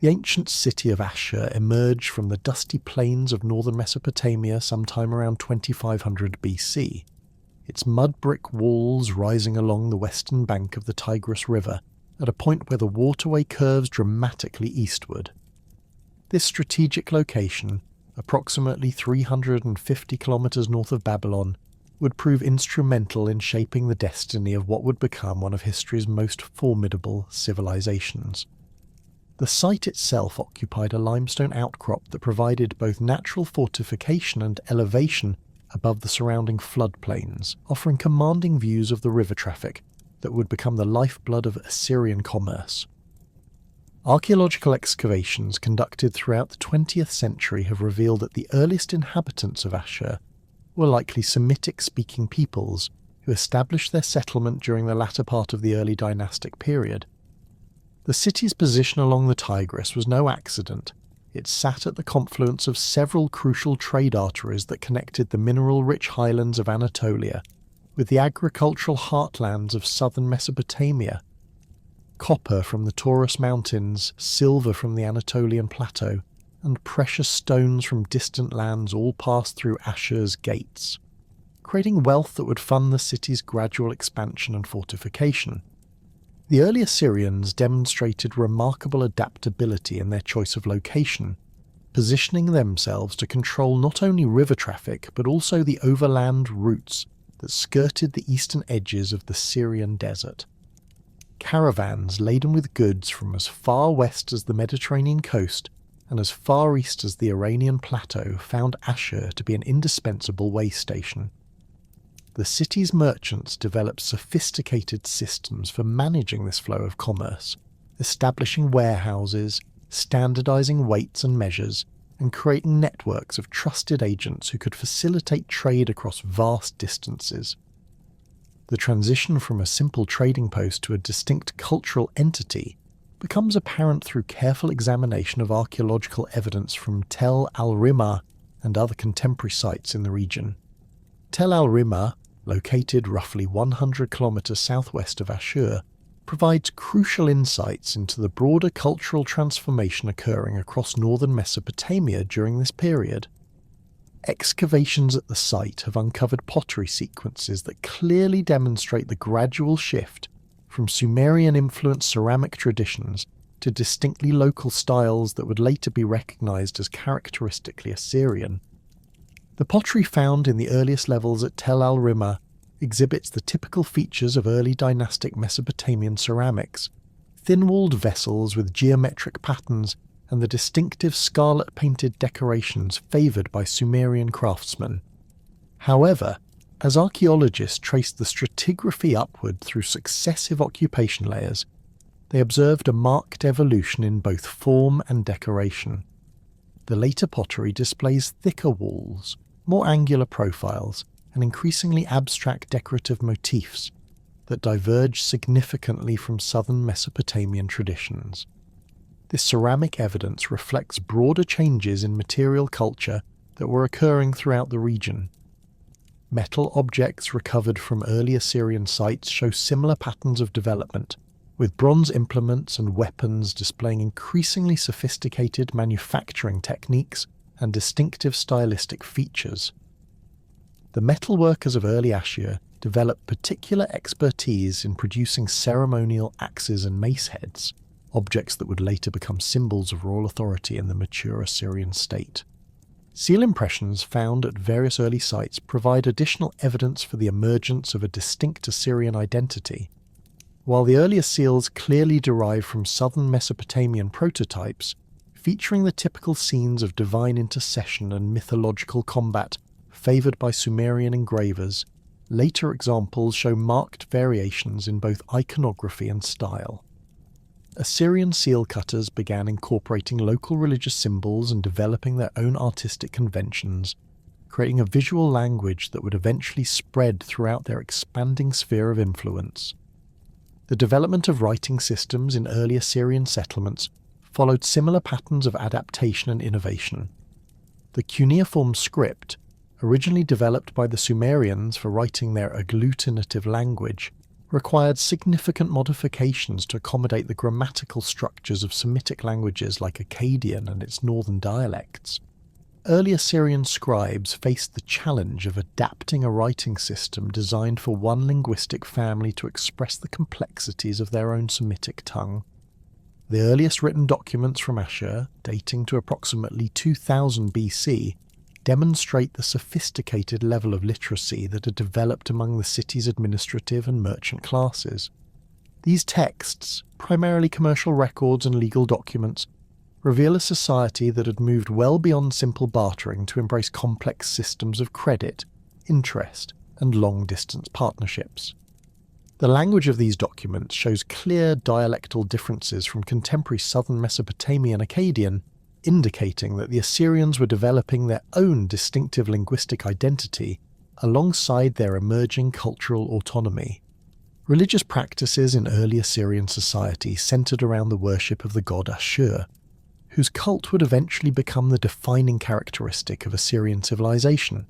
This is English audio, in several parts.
The ancient city of Ashur emerged from the dusty plains of northern Mesopotamia sometime around 2500 BC, its mud brick walls rising along the western bank of the Tigris River at a point where the waterway curves dramatically eastward. This strategic location, approximately 350 kilometers north of Babylon, would prove instrumental in shaping the destiny of what would become one of history's most formidable civilizations. The site itself occupied a limestone outcrop that provided both natural fortification and elevation above the surrounding floodplains, offering commanding views of the river traffic that would become the lifeblood of Assyrian commerce. Archaeological excavations conducted throughout the 20th century have revealed that the earliest inhabitants of Ashur were likely Semitic-speaking peoples who established their settlement during the latter part of the early dynastic period. The city's position along the Tigris was no accident. It sat at the confluence of several crucial trade arteries that connected the mineral-rich highlands of Anatolia with the agricultural heartlands of southern Mesopotamia. Copper from the Taurus Mountains, silver from the Anatolian Plateau, and precious stones from distant lands all passed through Ashur's gates, creating wealth that would fund the city's gradual expansion and fortification. The early Assyrians demonstrated remarkable adaptability in their choice of location, positioning themselves to control not only river traffic but also the overland routes that skirted the eastern edges of the Syrian desert. Caravans laden with goods from as far west as the Mediterranean coast and as far east as the Iranian plateau found Ashur to be an indispensable way station. The city's merchants developed sophisticated systems for managing this flow of commerce, establishing warehouses, standardizing weights and measures, and creating networks of trusted agents who could facilitate trade across vast distances. The transition from a simple trading post to a distinct cultural entity becomes apparent through careful examination of archaeological evidence from Tel al-Rimah and other contemporary sites in the region. Tel al-Rimah, located roughly 100 kilometers southwest of Ashur, provides crucial insights into the broader cultural transformation occurring across northern Mesopotamia during this period. Excavations at the site have uncovered pottery sequences that clearly demonstrate the gradual shift from Sumerian-influenced ceramic traditions to distinctly local styles that would later be recognized as characteristically Assyrian. The pottery found in the earliest levels at Tel al-Rimah exhibits the typical features of early dynastic Mesopotamian ceramics: thin-walled vessels with geometric patterns and the distinctive scarlet-painted decorations favoured by Sumerian craftsmen. However, as archaeologists traced the stratigraphy upward through successive occupation layers, they observed a marked evolution in both form and decoration. The later pottery displays thicker walls, more angular profiles, and increasingly abstract decorative motifs that diverge significantly from southern Mesopotamian traditions. This ceramic evidence reflects broader changes in material culture that were occurring throughout the region. Metal objects recovered from early Assyrian sites show similar patterns of development, with bronze implements and weapons displaying increasingly sophisticated manufacturing techniques and distinctive stylistic features. The metalworkers of early Ashur developed particular expertise in producing ceremonial axes and mace heads, objects that would later become symbols of royal authority in the mature Assyrian state. Seal impressions found at various early sites provide additional evidence for the emergence of a distinct Assyrian identity. While the earlier seals clearly derive from southern Mesopotamian prototypes, featuring the typical scenes of divine intercession and mythological combat favoured by Sumerian engravers, later examples show marked variations in both iconography and style. Assyrian seal cutters began incorporating local religious symbols and developing their own artistic conventions, creating a visual language that would eventually spread throughout their expanding sphere of influence. The development of writing systems in early Assyrian settlements followed similar patterns of adaptation and innovation. The cuneiform script, originally developed by the Sumerians for writing their agglutinative language, required significant modifications to accommodate the grammatical structures of Semitic languages like Akkadian and its northern dialects. Early Assyrian scribes faced the challenge of adapting a writing system designed for one linguistic family to express the complexities of their own Semitic tongue. The earliest written documents from Ashur, dating to approximately 2000 BC, demonstrate the sophisticated level of literacy that had developed among the city's administrative and merchant classes. These texts, primarily commercial records and legal documents, reveal a society that had moved well beyond simple bartering to embrace complex systems of credit, interest, and long-distance partnerships. The language of these documents shows clear dialectal differences from contemporary southern Mesopotamian Akkadian, indicating that the Assyrians were developing their own distinctive linguistic identity alongside their emerging cultural autonomy. Religious practices in early Assyrian society centered around the worship of the god Ashur, whose cult would eventually become the defining characteristic of Assyrian civilization.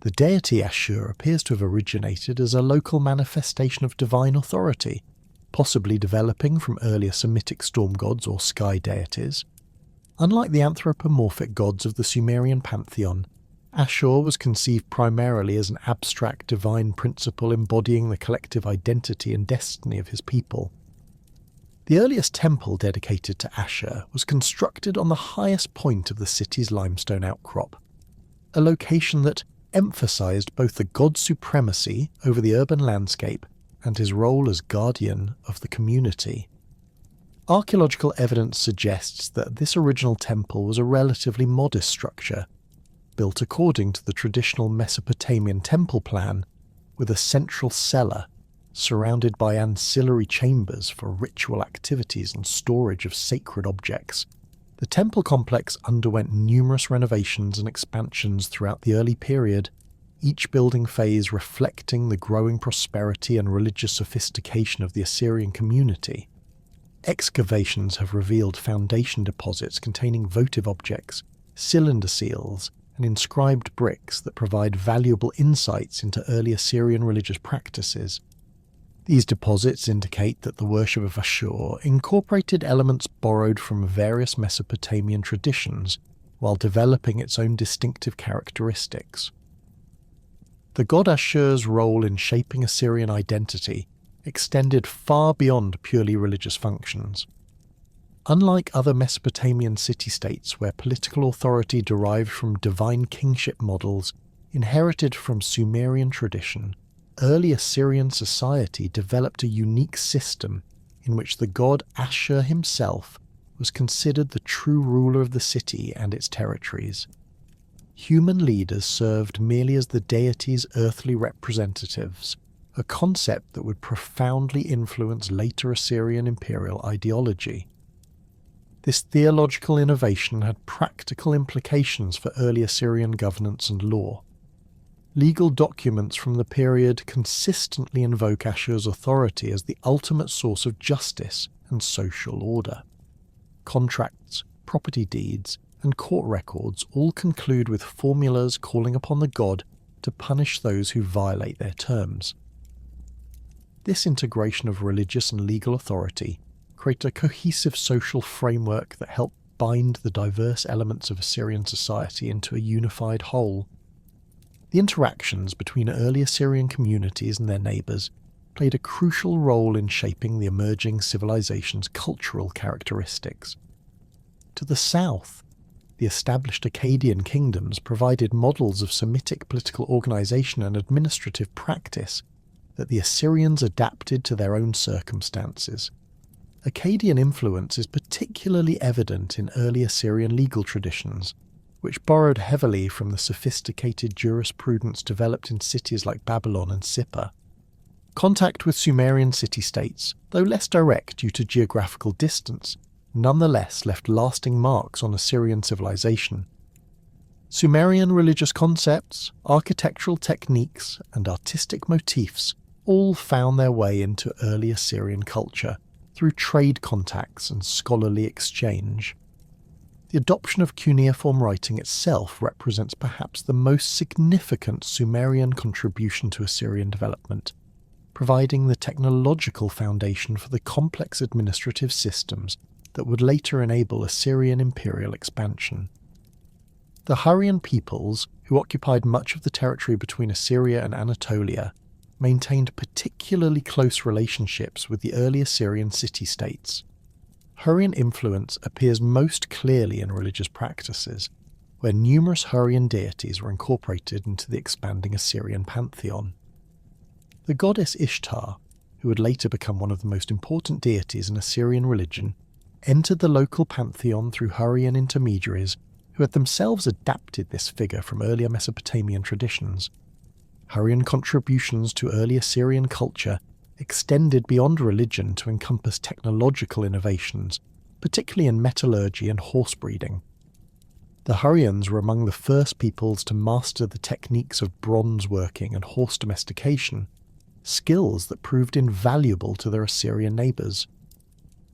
The deity Ashur appears to have originated as a local manifestation of divine authority, possibly developing from earlier Semitic storm gods or sky deities. Unlike the anthropomorphic gods of the Sumerian pantheon, Ashur was conceived primarily as an abstract divine principle embodying the collective identity and destiny of his people. The earliest temple dedicated to Ashur was constructed on the highest point of the city's limestone outcrop, a location that emphasized both the god's supremacy over the urban landscape and his role as guardian of the community. Archaeological evidence suggests that this original temple was a relatively modest structure, built according to the traditional Mesopotamian temple plan, with a central cellar surrounded by ancillary chambers for ritual activities and storage of sacred objects. The temple complex underwent numerous renovations and expansions throughout the early period, each building phase reflecting the growing prosperity and religious sophistication of the Assyrian community. Excavations have revealed foundation deposits containing votive objects, cylinder seals, and inscribed bricks that provide valuable insights into early Assyrian religious practices. These deposits indicate that the worship of Ashur incorporated elements borrowed from various Mesopotamian traditions while developing its own distinctive characteristics. The god Ashur's role in shaping Assyrian identity extended far beyond purely religious functions. Unlike other Mesopotamian city-states where political authority derived from divine kingship models inherited from Sumerian tradition, early Assyrian society developed a unique system in which the god Ashur himself was considered the true ruler of the city and its territories. Human leaders served merely as the deity's earthly representatives, a concept that would profoundly influence later Assyrian imperial ideology. This theological innovation had practical implications for early Assyrian governance and law. Legal documents from the period consistently invoke Ashur's authority as the ultimate source of justice and social order. Contracts, property deeds, and court records all conclude with formulas calling upon the god to punish those who violate their terms. This integration of religious and legal authority created a cohesive social framework that helped bind the diverse elements of Assyrian society into a unified whole. The interactions between early Assyrian communities and their neighbours played a crucial role in shaping the emerging civilization's cultural characteristics. To the south, the established Akkadian kingdoms provided models of Semitic political organisation and administrative practice that the Assyrians adapted to their own circumstances. Akkadian influence is particularly evident in early Assyrian legal traditions, which borrowed heavily from the sophisticated jurisprudence developed in cities like Babylon and Sippar. Contact with Sumerian city-states, though less direct due to geographical distance, nonetheless left lasting marks on Assyrian civilization. Sumerian religious concepts, architectural techniques, and artistic motifs all found their way into early Assyrian culture through trade contacts and scholarly exchange. The adoption of cuneiform writing itself represents perhaps the most significant Sumerian contribution to Assyrian development. providing the technological foundation for the complex administrative systems that would later enable Assyrian imperial expansion. The Hurrian peoples, who occupied much of the territory between Assyria and Anatolia, maintained particularly close relationships with the early Assyrian city-states. Hurrian influence appears most clearly in religious practices, where numerous Hurrian deities were incorporated into the expanding Assyrian pantheon. The goddess Ishtar, who would later become one of the most important deities in Assyrian religion, entered the local pantheon through Hurrian intermediaries who had themselves adapted this figure from earlier Mesopotamian traditions. Hurrian contributions to early Assyrian culture extended beyond religion to encompass technological innovations, particularly in metallurgy and horse breeding. The Hurrians were among the first peoples to master the techniques of bronze working and horse domestication, skills that proved invaluable to their Assyrian neighbours.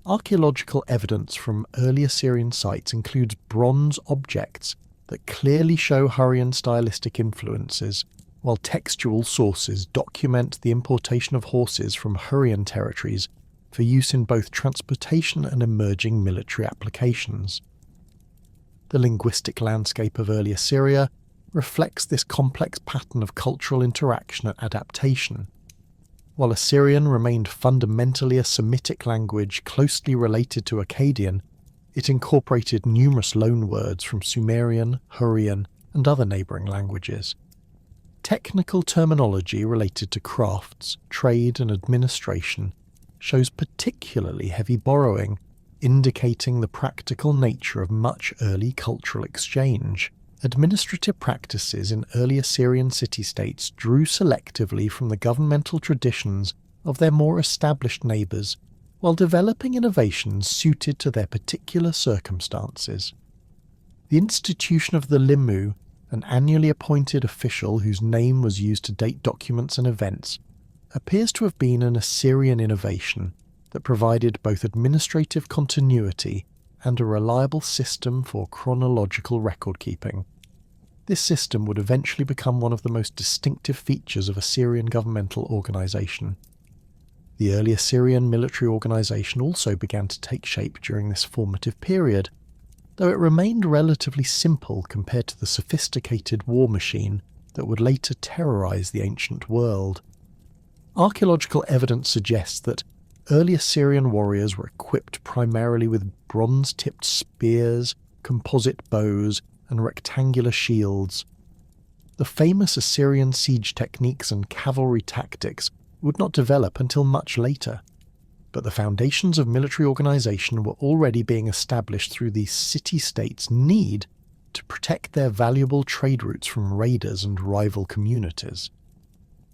Archaeological evidence from early Assyrian sites includes bronze objects that clearly show Hurrian stylistic influences, while textual sources document the importation of horses from Hurrian territories for use in both transportation and emerging military applications. The linguistic landscape of early Assyria reflects this complex pattern of cultural interaction and adaptation. While Assyrian remained fundamentally a Semitic language closely related to Akkadian, it incorporated numerous loanwords from Sumerian, Hurrian, and other neighbouring languages. Technical terminology related to crafts, trade, and administration shows particularly heavy borrowing, indicating the practical nature of much early cultural exchange. Administrative practices in early Assyrian city-states drew selectively from the governmental traditions of their more established neighbours, while developing innovations suited to their particular circumstances. The institution of the limu, an annually appointed official whose name was used to date documents and events, appears to have been an Assyrian innovation that provided both administrative continuity and a reliable system for chronological record-keeping. This system would eventually become one of the most distinctive features of Assyrian governmental organisation. The early Assyrian military organisation also began to take shape during this formative period, though it remained relatively simple compared to the sophisticated war machine that would later terrorise the ancient world. Archaeological evidence suggests that early Assyrian warriors were equipped primarily with bronze-tipped spears, composite bows, and rectangular shields. The famous Assyrian siege techniques and cavalry tactics would not develop until much later, but the foundations of military organisation were already being established through these city-states' need to protect their valuable trade routes from raiders and rival communities.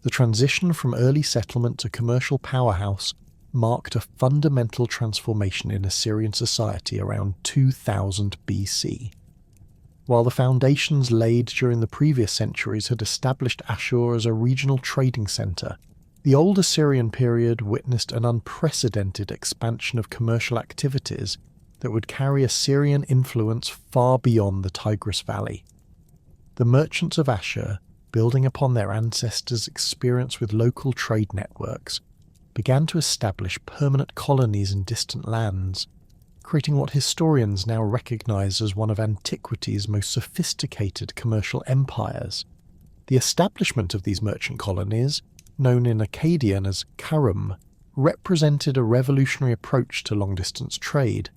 The transition from early settlement to commercial powerhouse marked a fundamental transformation in Assyrian society around 2000 BC. While the foundations laid during the previous centuries had established Ashur as a regional trading centre, the Old Assyrian period witnessed an unprecedented expansion of commercial activities that would carry Assyrian influence far beyond the Tigris Valley. The merchants of Ashur, building upon their ancestors' experience with local trade networks, began to establish permanent colonies in distant lands, creating what historians now recognise as one of antiquity's most sophisticated commercial empires. The establishment of these merchant colonies, known in Akkadian as Karum, represented a revolutionary approach to long-distance trade.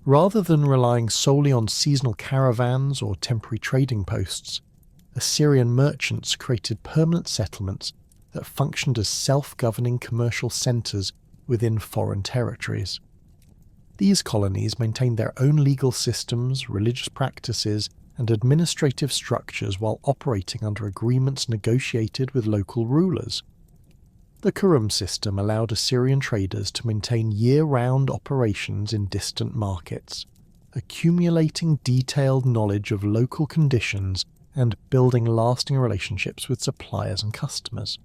Rather than relying solely on seasonal caravans or temporary trading posts, Assyrian merchants created permanent settlements that functioned as self-governing commercial centres within foreign territories. These colonies maintained their own legal systems, religious practices, and administrative structures while operating under agreements negotiated with local rulers. The Karum system allowed Assyrian traders to maintain year-round operations in distant markets, accumulating detailed knowledge of local conditions and building lasting relationships with suppliers and customers.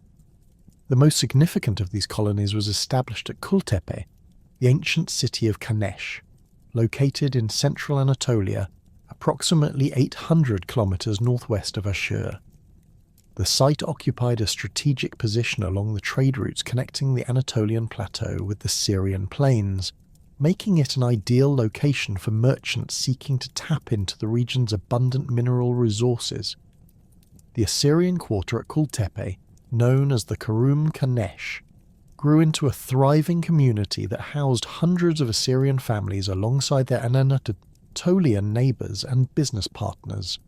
The most significant of these colonies was established at Kultepe, the ancient city of Kanesh, located in central Anatolia, approximately 800 kilometers northwest of Ashur. The site occupied a strategic position along the trade routes connecting the Anatolian plateau with the Syrian plains, making it an ideal location for merchants seeking to tap into the region's abundant mineral resources. The Assyrian quarter at Kultepe, known as the Karum Kanesh, grew into a thriving community that housed hundreds of Assyrian families alongside their Anatolian neighbours and business partners.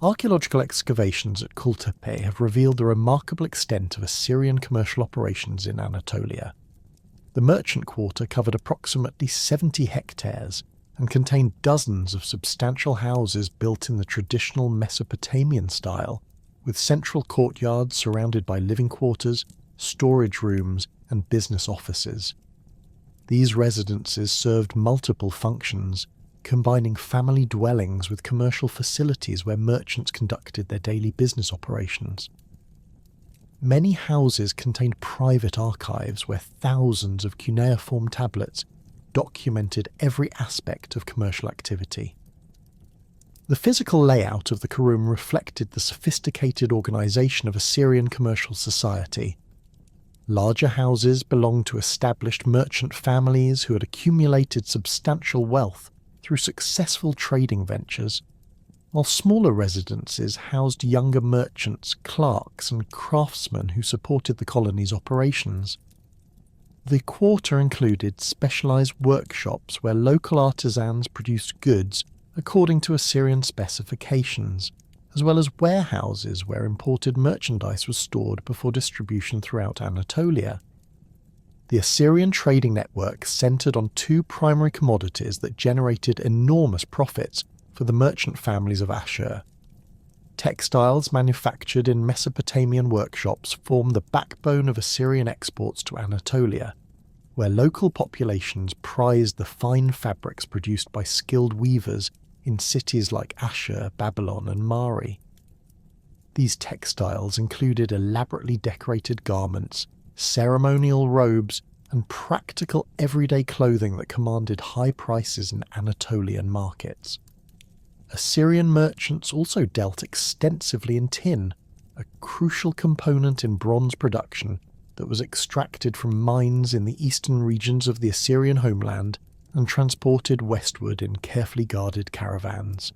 Archaeological excavations at Kultepe have revealed the remarkable extent of Assyrian commercial operations in Anatolia. The merchant quarter covered approximately 70 hectares and contained dozens of substantial houses built in the traditional Mesopotamian style, with central courtyards surrounded by living quarters, storage rooms, and business offices. These residences served multiple functions, combining family dwellings with commercial facilities where merchants conducted their daily business operations. Many houses contained private archives where thousands of cuneiform tablets documented every aspect of commercial activity. The physical layout of the Karum reflected the sophisticated organisation of Assyrian commercial society. Larger houses belonged to established merchant families who had accumulated substantial wealth through successful trading ventures, while smaller residences housed younger merchants, clerks, and craftsmen who supported the colony's operations. The quarter included specialised workshops where local artisans produced goods according to Assyrian specifications, as well as warehouses where imported merchandise was stored before distribution throughout Anatolia. The Assyrian trading network centred on two primary commodities that generated enormous profits for the merchant families of Ashur. Textiles manufactured in Mesopotamian workshops formed the backbone of Assyrian exports to Anatolia, where local populations prized the fine fabrics produced by skilled weavers in cities like Ashur, Babylon, and Mari. These textiles included elaborately decorated garments, ceremonial robes, and practical everyday clothing that commanded high prices in Anatolian markets. Assyrian merchants also dealt extensively in tin, a crucial component in bronze production that was extracted from mines in the eastern regions of the Assyrian homeland and transported westward in carefully guarded caravans.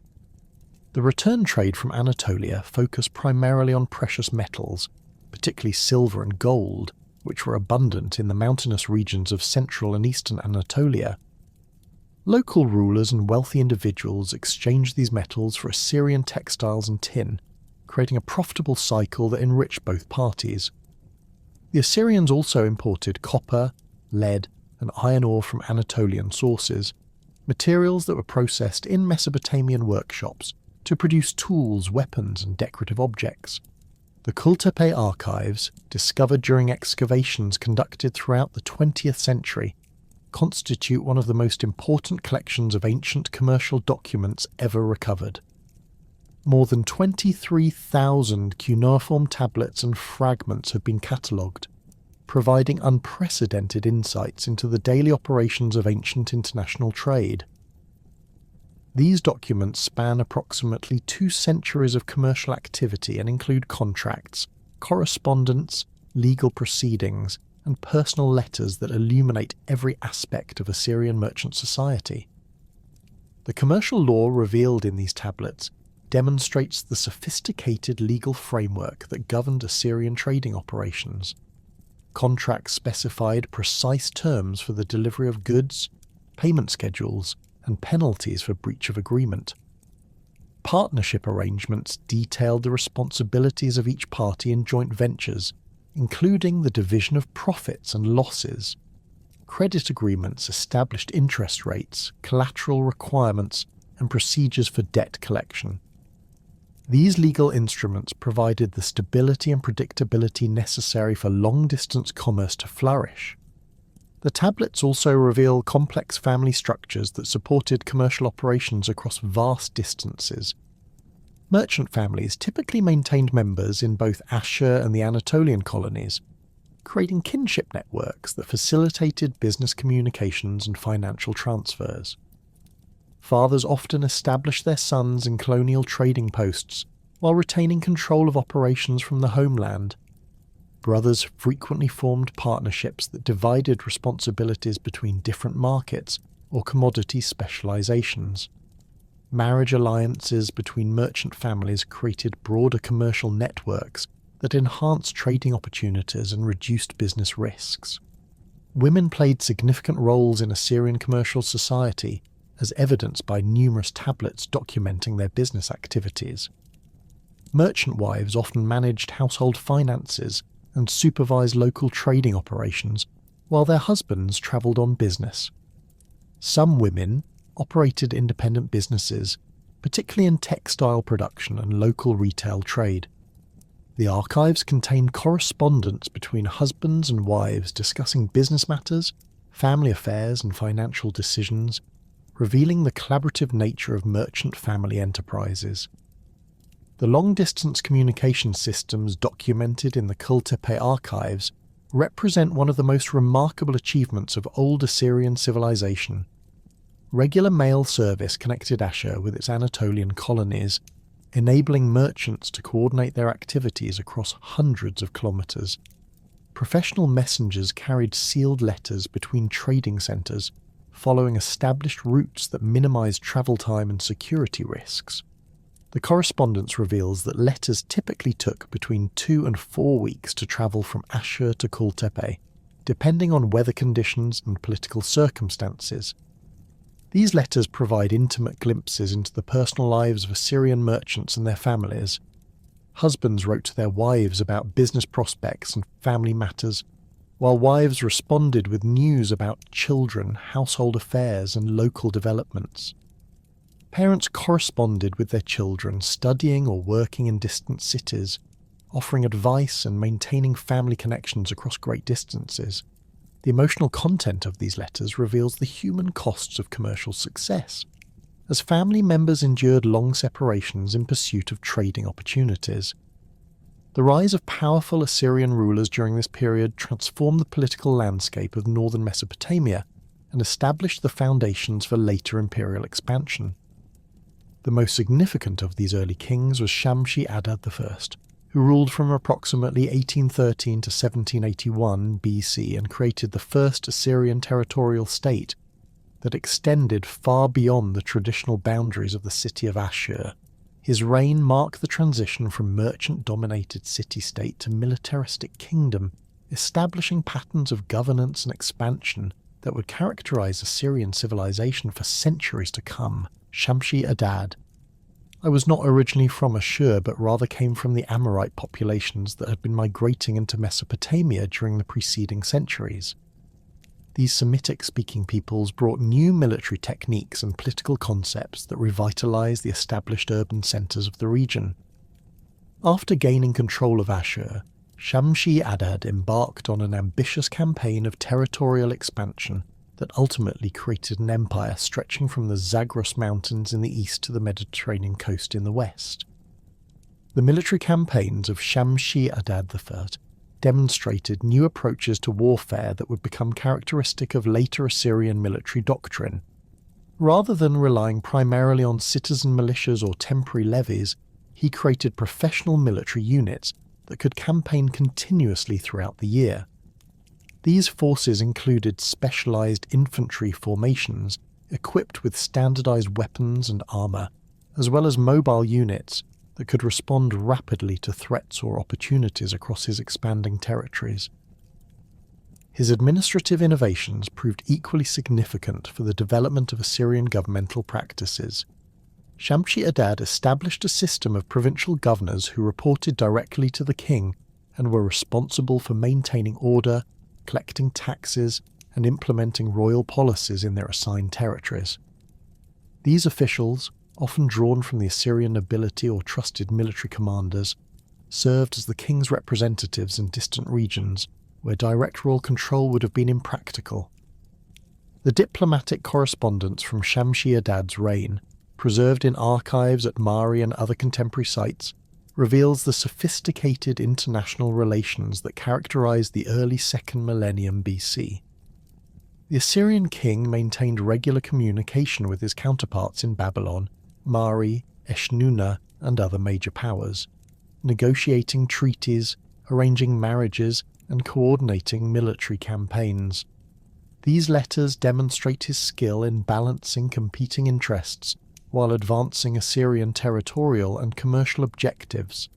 The return trade from Anatolia focused primarily on precious metals, particularly silver and gold, which were abundant in the mountainous regions of central and eastern Anatolia. Local rulers and wealthy individuals exchanged these metals for Assyrian textiles and tin, creating a profitable cycle that enriched both parties. The Assyrians also imported copper, lead, and iron ore from Anatolian sources, materials that were processed in Mesopotamian workshops to produce tools, weapons, and decorative objects. The Kultepe archives, discovered during excavations conducted throughout the 20th century, constitute one of the most important collections of ancient commercial documents ever recovered. More than 23,000 cuneiform tablets and fragments have been catalogued, providing unprecedented insights into the daily operations of ancient international trade. These documents span approximately 2 centuries of commercial activity and include contracts, correspondence, legal proceedings, and personal letters that illuminate every aspect of Assyrian merchant society. The commercial law revealed in these tablets demonstrates the sophisticated legal framework that governed Assyrian trading operations. Contracts specified precise terms for the delivery of goods, payment schedules, and penalties for breach of agreement. Partnership arrangements detailed the responsibilities of each party in joint ventures, including the division of profits and losses. Credit agreements established interest rates, collateral requirements, and procedures for debt collection. These legal instruments provided the stability and predictability necessary for long-distance commerce to flourish. The tablets also reveal complex family structures that supported commercial operations across vast distances. Merchant families typically maintained members in both Ashur and the Anatolian colonies, creating kinship networks that facilitated business communications and financial transfers. Fathers often established their sons in colonial trading posts, while retaining control of operations from the homeland. Brothers frequently formed partnerships that divided responsibilities between different markets or commodity specializations. Marriage alliances between merchant families created broader commercial networks that enhanced trading opportunities and reduced business risks. Women played significant roles in Assyrian commercial society, as evidenced by numerous tablets documenting their business activities. Merchant wives often managed household finances and supervised local trading operations, while their husbands travelled on business. Some women operated independent businesses, particularly in textile production and local retail trade. The archives contain correspondence between husbands and wives discussing business matters, family affairs and financial decisions, revealing the collaborative nature of merchant family enterprises. The long-distance communication systems documented in the Kultepe archives represent one of the most remarkable achievements of Old Assyrian civilization. Regular mail service connected Ashur with its Anatolian colonies, enabling merchants to coordinate their activities across hundreds of kilometres. Professional messengers carried sealed letters between trading centres, following established routes that minimised travel time and security risks. The correspondence reveals that letters typically took between 2 and 4 weeks to travel from Ashur to Kultepe, depending on weather conditions and political circumstances. These letters provide intimate glimpses into the personal lives of Assyrian merchants and their families. Husbands wrote to their wives about business prospects and family matters, while wives responded with news about children, household affairs, and local developments. Parents corresponded with their children studying or working in distant cities, offering advice and maintaining family connections across great distances. The emotional content of these letters reveals the human costs of commercial success, as family members endured long separations in pursuit of trading opportunities. The rise of powerful Assyrian rulers during this period transformed the political landscape of northern Mesopotamia and established the foundations for later imperial expansion. The most significant of these early kings was Shamshi-Adad I, who ruled from approximately 1813 to 1781 BC and created the first Assyrian territorial state that extended far beyond the traditional boundaries of the city of Ashur. His reign marked the transition from merchant-dominated city-state to militaristic kingdom, establishing patterns of governance and expansion that would characterize Assyrian civilization for centuries to come. Shamshi-Adad. I was not originally from Ashur, but rather came from the Amorite populations that had been migrating into Mesopotamia during the preceding centuries. These Semitic-speaking peoples brought new military techniques and political concepts that revitalized the established urban centers of the region. After gaining control of Ashur, Shamshi-Adad embarked on an ambitious campaign of territorial expansion that ultimately created an empire stretching from the Zagros Mountains in the east to the Mediterranean coast in the west. The military campaigns of Shamshi-Adad I demonstrated new approaches to warfare that would become characteristic of later Assyrian military doctrine. Rather than relying primarily on citizen militias or temporary levies, he created professional military units that could campaign continuously throughout the year. These forces included specialized infantry formations equipped with standardized weapons and armor, as well as mobile units that could respond rapidly to threats or opportunities across his expanding territories. His administrative innovations proved equally significant for the development of Assyrian governmental practices. Shamshi-Adad established a system of provincial governors who reported directly to the king and were responsible for maintaining order, collecting taxes, and implementing royal policies in their assigned territories. These officials, often drawn from the Assyrian nobility or trusted military commanders, served as the king's representatives in distant regions where direct royal control would have been impractical. The diplomatic correspondence from Shamshi-Adad's reign, preserved in archives at Mari and other contemporary sites, reveals the sophisticated international relations that characterized the early 2nd millennium BC. The Assyrian king maintained regular communication with his counterparts in Babylon, Mari, Eshnunna, and other major powers, negotiating treaties, arranging marriages, and coordinating military campaigns. These letters demonstrate his skill in balancing competing interests while advancing Assyrian territorial and commercial objectives.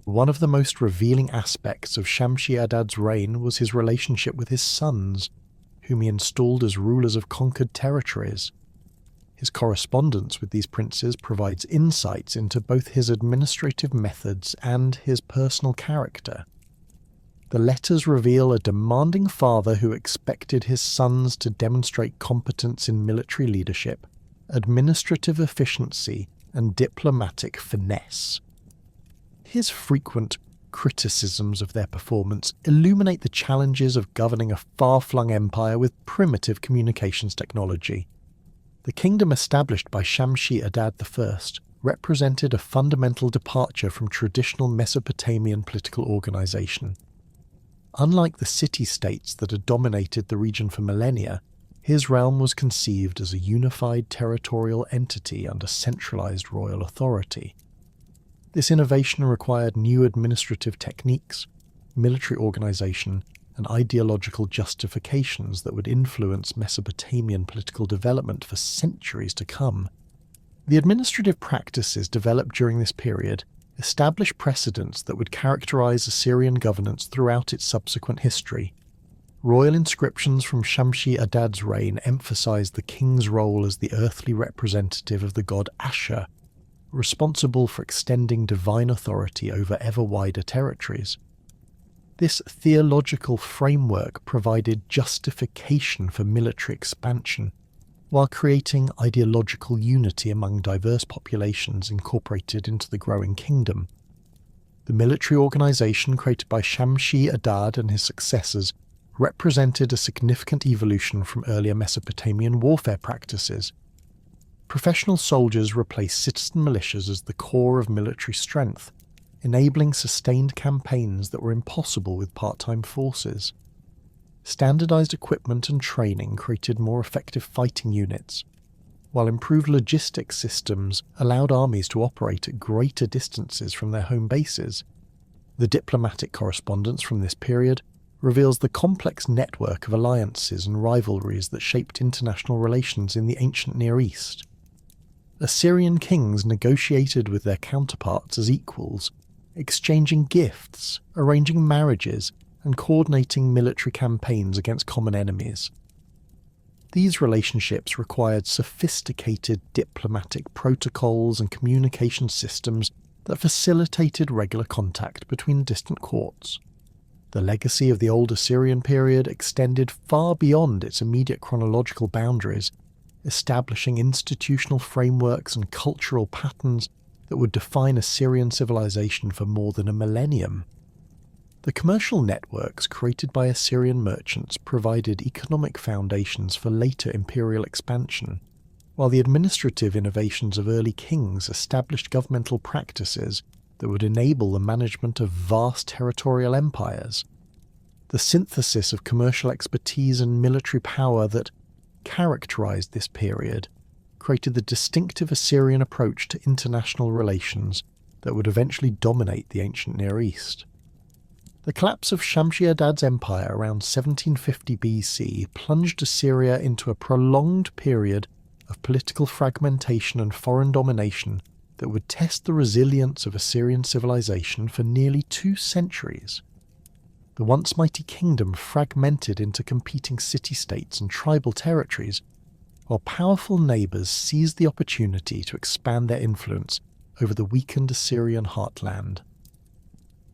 One of the most revealing aspects of Shamshi-Adad's reign was his relationship with his sons, whom he installed as rulers of conquered territories. His correspondence with these princes provides insights into both his administrative methods and his personal character. The letters reveal a demanding father who expected his sons to demonstrate competence in military leadership, administrative efficiency, and diplomatic finesse. His frequent criticisms of their performance illuminate the challenges of governing a far-flung empire with primitive communications technology. The kingdom established by Shamshi-Adad I represented a fundamental departure from traditional Mesopotamian political organization. Unlike the city-states that had dominated the region for millennia, his realm was conceived as a unified territorial entity under centralized royal authority. This innovation required new administrative techniques, military organization, and ideological justifications that would influence Mesopotamian political development for centuries to come. The administrative practices developed during this period established precedents that would characterize Assyrian governance throughout its subsequent history. Royal inscriptions from Shamshi-Adad's reign emphasized the king's role as the earthly representative of the god Ashur, responsible for extending divine authority over ever wider territories. This theological framework provided justification for military expansion, while creating ideological unity among diverse populations incorporated into the growing kingdom. The military organization created by Shamshi-Adad and his successors represented a significant evolution from earlier Mesopotamian warfare practices. Professional soldiers replaced citizen militias as the core of military strength, enabling sustained campaigns that were impossible with part-time forces. Standardized equipment and training created more effective fighting units, while improved logistics systems allowed armies to operate at greater distances from their home bases. The diplomatic correspondence from this period reveals the complex network of alliances and rivalries that shaped international relations in the ancient Near East. Assyrian kings negotiated with their counterparts as equals, exchanging gifts, arranging marriages, and coordinating military campaigns against common enemies. These relationships required sophisticated diplomatic protocols and communication systems that facilitated regular contact between distant courts. The legacy of the Old Assyrian period extended far beyond its immediate chronological boundaries, establishing institutional frameworks and cultural patterns that would define Assyrian civilization for more than a millennium. The commercial networks created by Assyrian merchants provided economic foundations for later imperial expansion, while the administrative innovations of early kings established governmental practices that would enable the management of vast territorial empires. The synthesis of commercial expertise and military power that characterized this period created the distinctive Assyrian approach to international relations that would eventually dominate the ancient Near East. The collapse of Shamshi-Adad's empire around 1750 BC plunged Assyria into a prolonged period of political fragmentation and foreign domination that would test the resilience of Assyrian civilization for nearly 2 centuries. The once mighty kingdom fragmented into competing city-states and tribal territories, while powerful neighbours seized the opportunity to expand their influence over the weakened Assyrian heartland.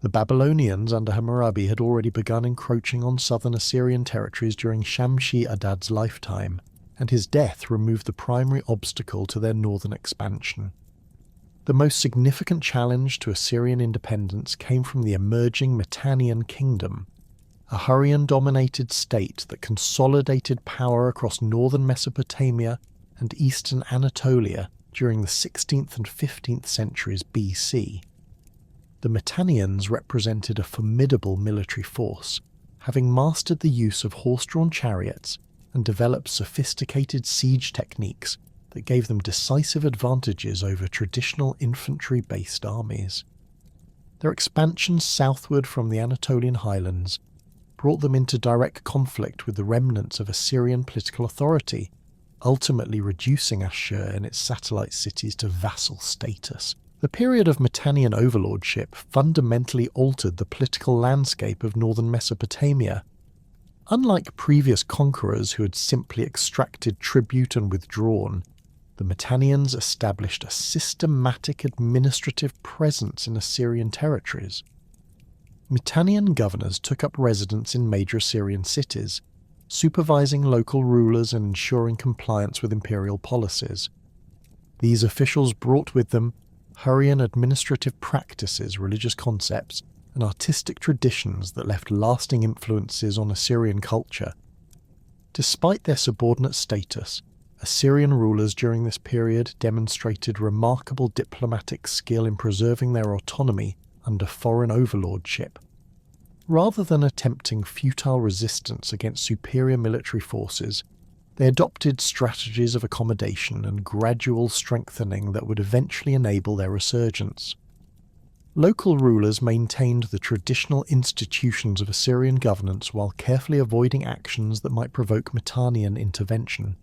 The Babylonians under Hammurabi had already begun encroaching on southern Assyrian territories during Shamshi-Adad's lifetime, and his death removed the primary obstacle to their northern expansion. The most significant challenge to Assyrian independence came from the emerging Mitannian kingdom, a Hurrian-dominated state that consolidated power across northern Mesopotamia and eastern Anatolia during the 16th and 15th centuries BC. The Mitannians represented a formidable military force, having mastered the use of horse-drawn chariots and developed sophisticated siege techniques that gave them decisive advantages over traditional infantry-based armies. Their expansion southward from the Anatolian highlands brought them into direct conflict with the remnants of Assyrian political authority, ultimately reducing Ashur and its satellite cities to vassal status. The period of Mitannian overlordship fundamentally altered the political landscape of northern Mesopotamia. Unlike previous conquerors who had simply extracted tribute and withdrawn, the Mitannians established a systematic administrative presence in Assyrian territories. Mitannian governors took up residence in major Assyrian cities, supervising local rulers and ensuring compliance with imperial policies. These officials brought with them Hurrian administrative practices, religious concepts, and artistic traditions that left lasting influences on Assyrian culture. Despite their subordinate status, Assyrian rulers during this period demonstrated remarkable diplomatic skill in preserving their autonomy under foreign overlordship. Rather than attempting futile resistance against superior military forces, they adopted strategies of accommodation and gradual strengthening that would eventually enable their resurgence. Local rulers maintained the traditional institutions of Assyrian governance while carefully avoiding actions that might provoke Mitannian intervention.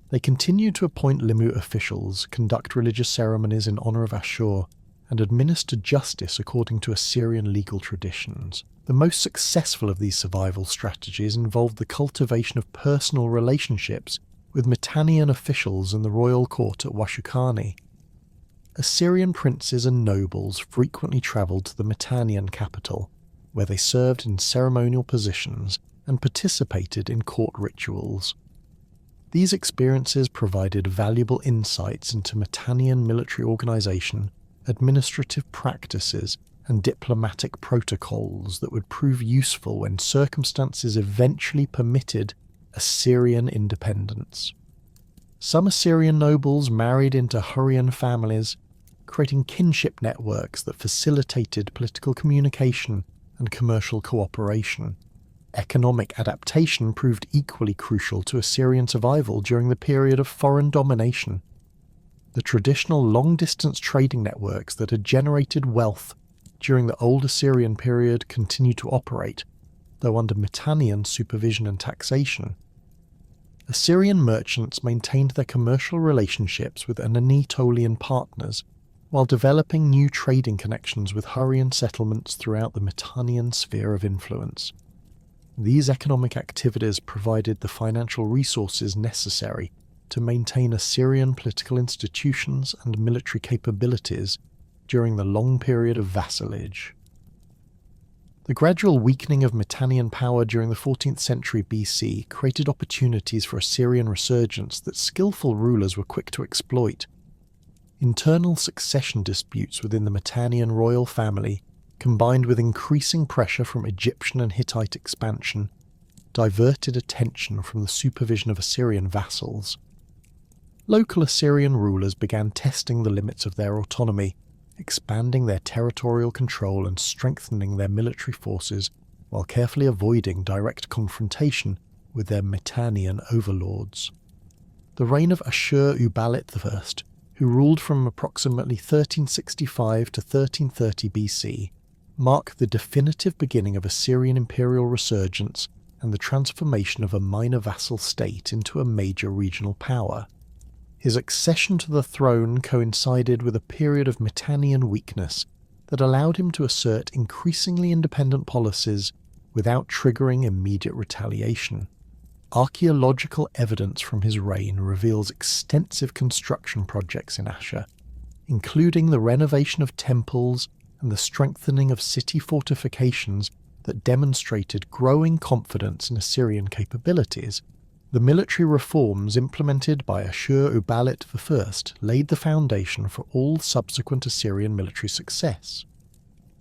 They continued to appoint Limut officials, conduct religious ceremonies in honor of Ashur, and administer justice according to Assyrian legal traditions. The most successful of these survival strategies involved the cultivation of personal relationships with Mitannian officials in the royal court at Washukani. Assyrian princes and nobles frequently travelled to the Mitannian capital, where they served in ceremonial positions and participated in court rituals. These experiences provided valuable insights into Mitannian military organisation, administrative practices, and diplomatic protocols that would prove useful when circumstances eventually permitted Assyrian independence. Some Assyrian nobles married into Hurrian families, creating kinship networks that facilitated political communication and commercial cooperation. Economic adaptation proved equally crucial to Assyrian survival during the period of foreign domination. The traditional long-distance trading networks that had generated wealth during the Old Assyrian period continued to operate, though under Mitannian supervision and taxation. Assyrian merchants maintained their commercial relationships with Anatolian partners, while developing new trading connections with Hurrian settlements throughout the Mitannian sphere of influence. These economic activities provided the financial resources necessary to maintain Assyrian political institutions and military capabilities during the long period of vassalage. The gradual weakening of Mitannian power during the 14th century BC created opportunities for Assyrian resurgence that skillful rulers were quick to exploit. Internal succession disputes within the Mitannian royal family, combined with increasing pressure from Egyptian and Hittite expansion, diverted attention from the supervision of Assyrian vassals. Local Assyrian rulers began testing the limits of their autonomy, expanding their territorial control and strengthening their military forces while carefully avoiding direct confrontation with their Mitannian overlords. The reign of Ashur-uballit I, who ruled from approximately 1365 to 1330 BC, marked the definitive beginning of Assyrian imperial resurgence and the transformation of a minor vassal state into a major regional power. His accession to the throne coincided with a period of Mitannian weakness that allowed him to assert increasingly independent policies without triggering immediate retaliation. Archaeological evidence from his reign reveals extensive construction projects in Ashur, including the renovation of temples and the strengthening of city fortifications that demonstrated growing confidence in Assyrian capabilities. The military reforms implemented by Ashur-uballit I laid the foundation for all subsequent Assyrian military success.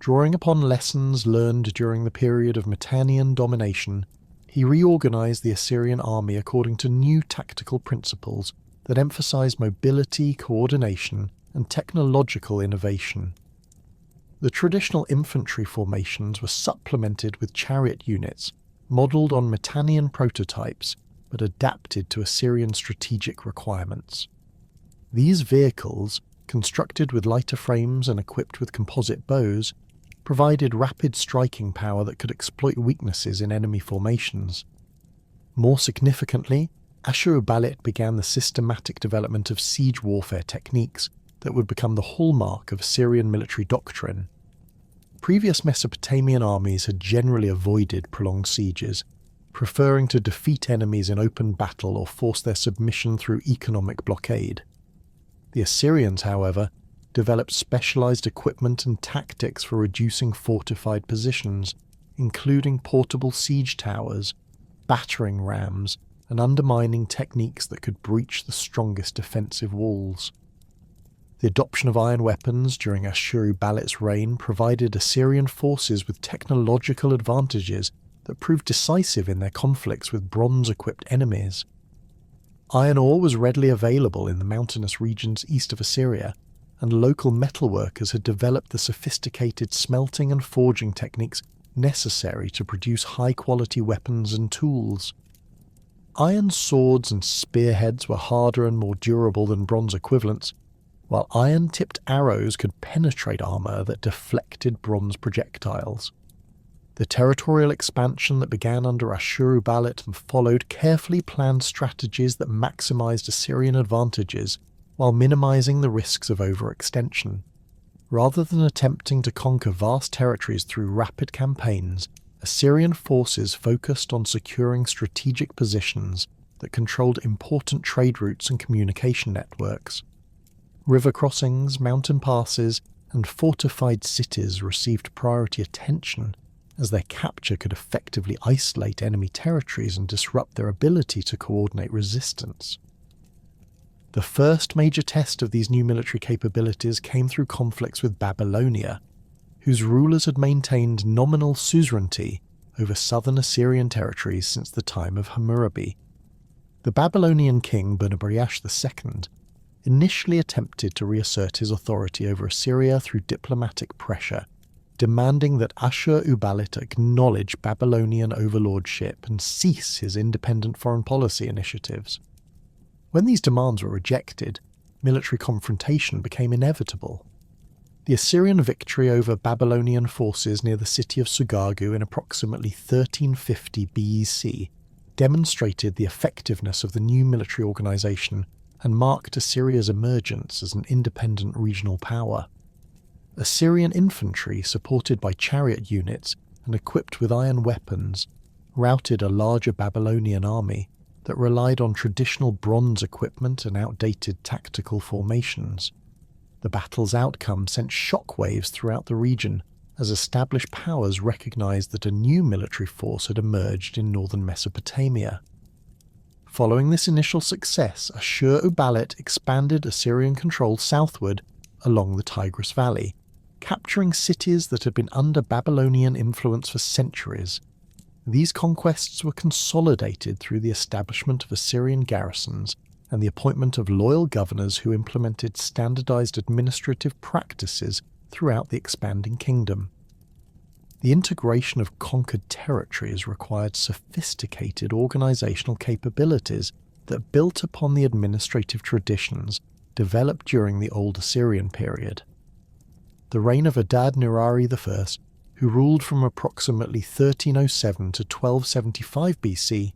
Drawing upon lessons learned during the period of Mitannian domination, he reorganized the Assyrian army according to new tactical principles that emphasized mobility, coordination, and technological innovation. The traditional infantry formations were supplemented with chariot units, modeled on Mitannian prototypes, but adapted to Assyrian strategic requirements. These vehicles, constructed with lighter frames and equipped with composite bows, provided rapid striking power that could exploit weaknesses in enemy formations. More significantly, Ashurbanipal began the systematic development of siege warfare techniques that would become the hallmark of Assyrian military doctrine. Previous Mesopotamian armies had generally avoided prolonged sieges, preferring to defeat enemies in open battle or force their submission through economic blockade. The Assyrians, however, developed specialized equipment and tactics for reducing fortified positions, including portable siege towers, battering rams, and undermining techniques that could breach the strongest defensive walls. The adoption of iron weapons during Ashurbanipal's reign provided Assyrian forces with technological advantages that proved decisive in their conflicts with bronze-equipped enemies. Iron ore was readily available in the mountainous regions east of Assyria, and local metalworkers had developed the sophisticated smelting and forging techniques necessary to produce high-quality weapons and tools. Iron swords and spearheads were harder and more durable than bronze equivalents, while iron-tipped arrows could penetrate armour that deflected bronze projectiles. The territorial expansion that began under Ashurbanipal followed carefully planned strategies that maximised Assyrian advantages while minimising the risks of overextension. Rather than attempting to conquer vast territories through rapid campaigns, Assyrian forces focused on securing strategic positions that controlled important trade routes and communication networks. River crossings, mountain passes, and fortified cities received priority attention, as their capture could effectively isolate enemy territories and disrupt their ability to coordinate resistance. The first major test of these new military capabilities came through conflicts with Babylonia, whose rulers had maintained nominal suzerainty over southern Assyrian territories since the time of Hammurabi. The Babylonian king Bernabariash II initially attempted to reassert his authority over Assyria through diplomatic pressure, demanding that Ashurbanipal acknowledge Babylonian overlordship and cease his independent foreign policy initiatives. When these demands were rejected, military confrontation became inevitable. The Assyrian victory over Babylonian forces near the city of Sugagu in approximately 1350 BC demonstrated the effectiveness of the new military organisation and marked Assyria's emergence as an independent regional power. Assyrian infantry, supported by chariot units and equipped with iron weapons, routed a larger Babylonian army that relied on traditional bronze equipment and outdated tactical formations. The battle's outcome sent shockwaves throughout the region, as established powers recognized that a new military force had emerged in northern Mesopotamia. Following this initial success, Ashurbanipal expanded Assyrian control southward along the Tigris Valley, capturing cities that had been under Babylonian influence for centuries. These conquests were consolidated through the establishment of Assyrian garrisons and the appointment of loyal governors who implemented standardized administrative practices throughout the expanding kingdom. The integration of conquered territories required sophisticated organizational capabilities that built upon the administrative traditions developed during the Old Assyrian period. The reign of Adad-nirari I, who ruled from approximately 1307 to 1275 BC,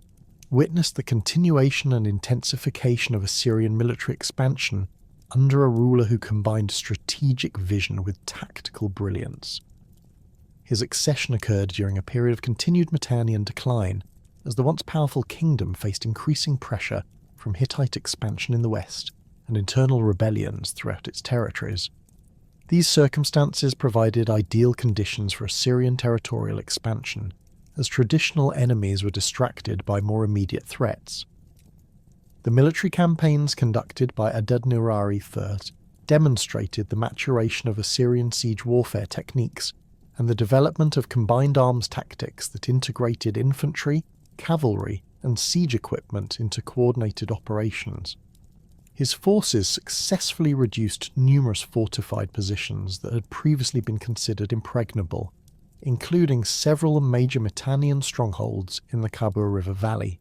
witnessed the continuation and intensification of Assyrian military expansion under a ruler who combined strategic vision with tactical brilliance. His accession occurred during a period of continued Mitannian decline, as the once powerful kingdom faced increasing pressure from Hittite expansion in the west and internal rebellions throughout its territories. These circumstances provided ideal conditions for Assyrian territorial expansion, as traditional enemies were distracted by more immediate threats. The military campaigns conducted by Adad-nirari I demonstrated the maturation of Assyrian siege warfare techniques and the development of combined arms tactics that integrated infantry, cavalry, and siege equipment into coordinated operations. His forces successfully reduced numerous fortified positions that had previously been considered impregnable, including several major Mitannian strongholds in the Tigris River valley.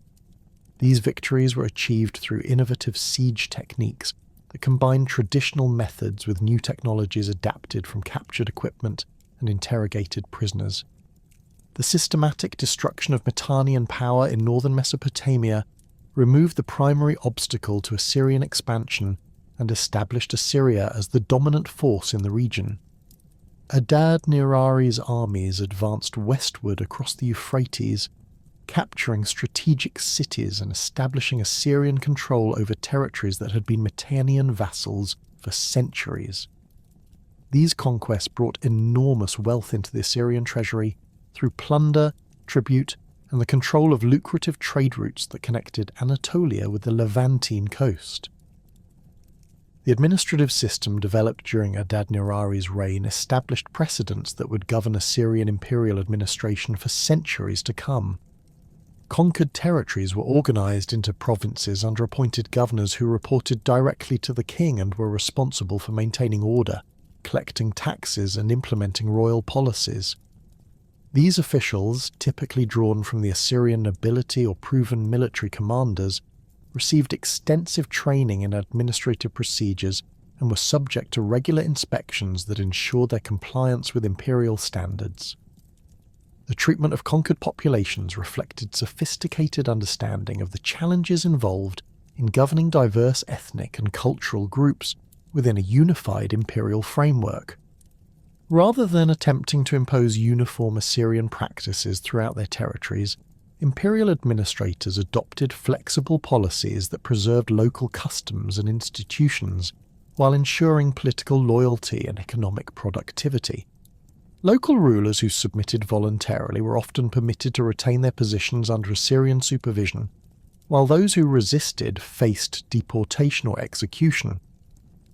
These victories were achieved through innovative siege techniques that combined traditional methods with new technologies adapted from captured equipment and interrogated prisoners. The systematic destruction of Mitannian power in northern Mesopotamia removed the primary obstacle to Assyrian expansion and established Assyria as the dominant force in the region. Adad-nirari's armies advanced westward across the Euphrates, capturing strategic cities and establishing Assyrian control over territories that had been Mitannian vassals for centuries. These conquests brought enormous wealth into the Assyrian treasury through plunder, tribute, and the control of lucrative trade routes that connected Anatolia with the Levantine coast. The administrative system developed during Adad-nirari's reign established precedents that would govern Assyrian imperial administration for centuries to come. Conquered territories were organized into provinces under appointed governors who reported directly to the king and were responsible for maintaining order, collecting taxes, and implementing royal policies. These officials, typically drawn from the Assyrian nobility or proven military commanders, received extensive training in administrative procedures and were subject to regular inspections that ensured their compliance with imperial standards. The treatment of conquered populations reflected sophisticated understanding of the challenges involved in governing diverse ethnic and cultural groups within a unified imperial framework. Rather than attempting to impose uniform Assyrian practices throughout their territories, imperial administrators adopted flexible policies that preserved local customs and institutions while ensuring political loyalty and economic productivity. Local rulers who submitted voluntarily were often permitted to retain their positions under Assyrian supervision, while those who resisted faced deportation or execution.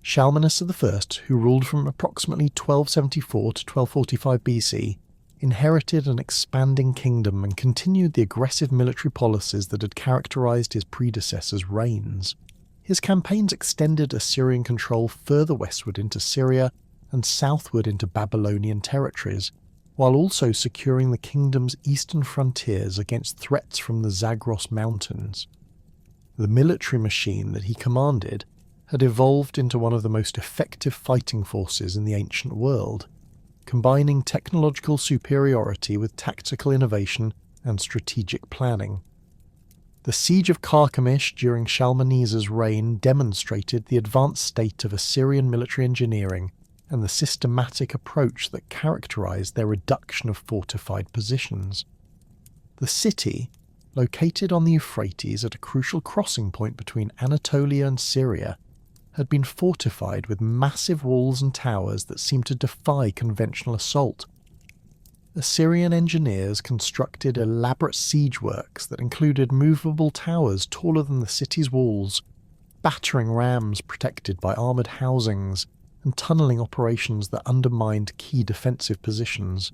Shalmaneser I, who ruled from approximately 1274 to 1245 BC, inherited an expanding kingdom and continued the aggressive military policies that had characterized his predecessors' reigns. His campaigns extended Assyrian control further westward into Syria and southward into Babylonian territories, while also securing the kingdom's eastern frontiers against threats from the Zagros Mountains. The military machine that he commanded had evolved into one of the most effective fighting forces in the ancient world, combining technological superiority with tactical innovation and strategic planning. The siege of Carchemish during Shalmaneser's reign demonstrated the advanced state of Assyrian military engineering and the systematic approach that characterized their reduction of fortified positions. The city, located on the Euphrates at a crucial crossing point between Anatolia and Syria, had been fortified with massive walls and towers that seemed to defy conventional assault. Assyrian engineers constructed elaborate siege works that included movable towers taller than the city's walls, battering rams protected by armoured housings, and tunnelling operations that undermined key defensive positions.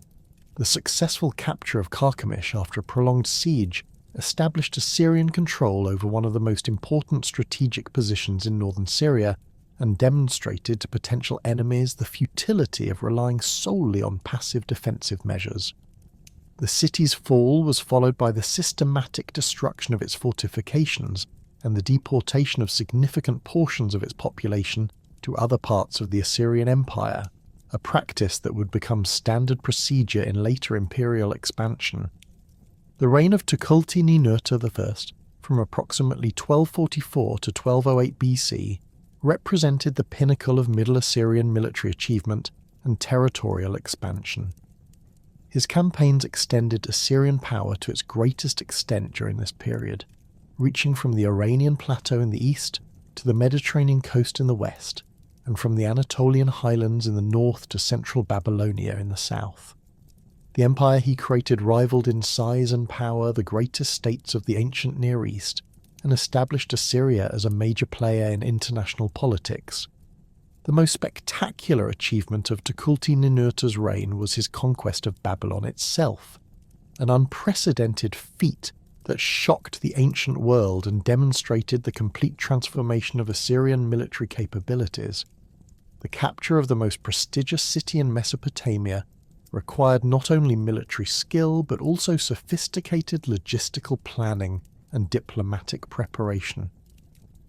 The successful capture of Carchemish after a prolonged siege established Assyrian control over one of the most important strategic positions in northern Syria and demonstrated to potential enemies the futility of relying solely on passive defensive measures. The city's fall was followed by the systematic destruction of its fortifications and the deportation of significant portions of its population to other parts of the Assyrian Empire, a practice that would become standard procedure in later imperial expansion. The reign of Tukulti-Ninurta I, from approximately 1244 to 1208 BC, represented the pinnacle of Middle Assyrian military achievement and territorial expansion. His campaigns extended Assyrian power to its greatest extent during this period, reaching from the Iranian plateau in the east to the Mediterranean coast in the west, and from the Anatolian highlands in the north to central Babylonia in the south. The empire he created rivaled in size and power the greatest states of the ancient Near East, and established Assyria as a major player in international politics. The most spectacular achievement of Tukulti-Ninurta's reign was his conquest of Babylon itself, an unprecedented feat that shocked the ancient world and demonstrated the complete transformation of Assyrian military capabilities. The capture of the most prestigious city in Mesopotamia required not only military skill but also sophisticated logistical planning and diplomatic preparation.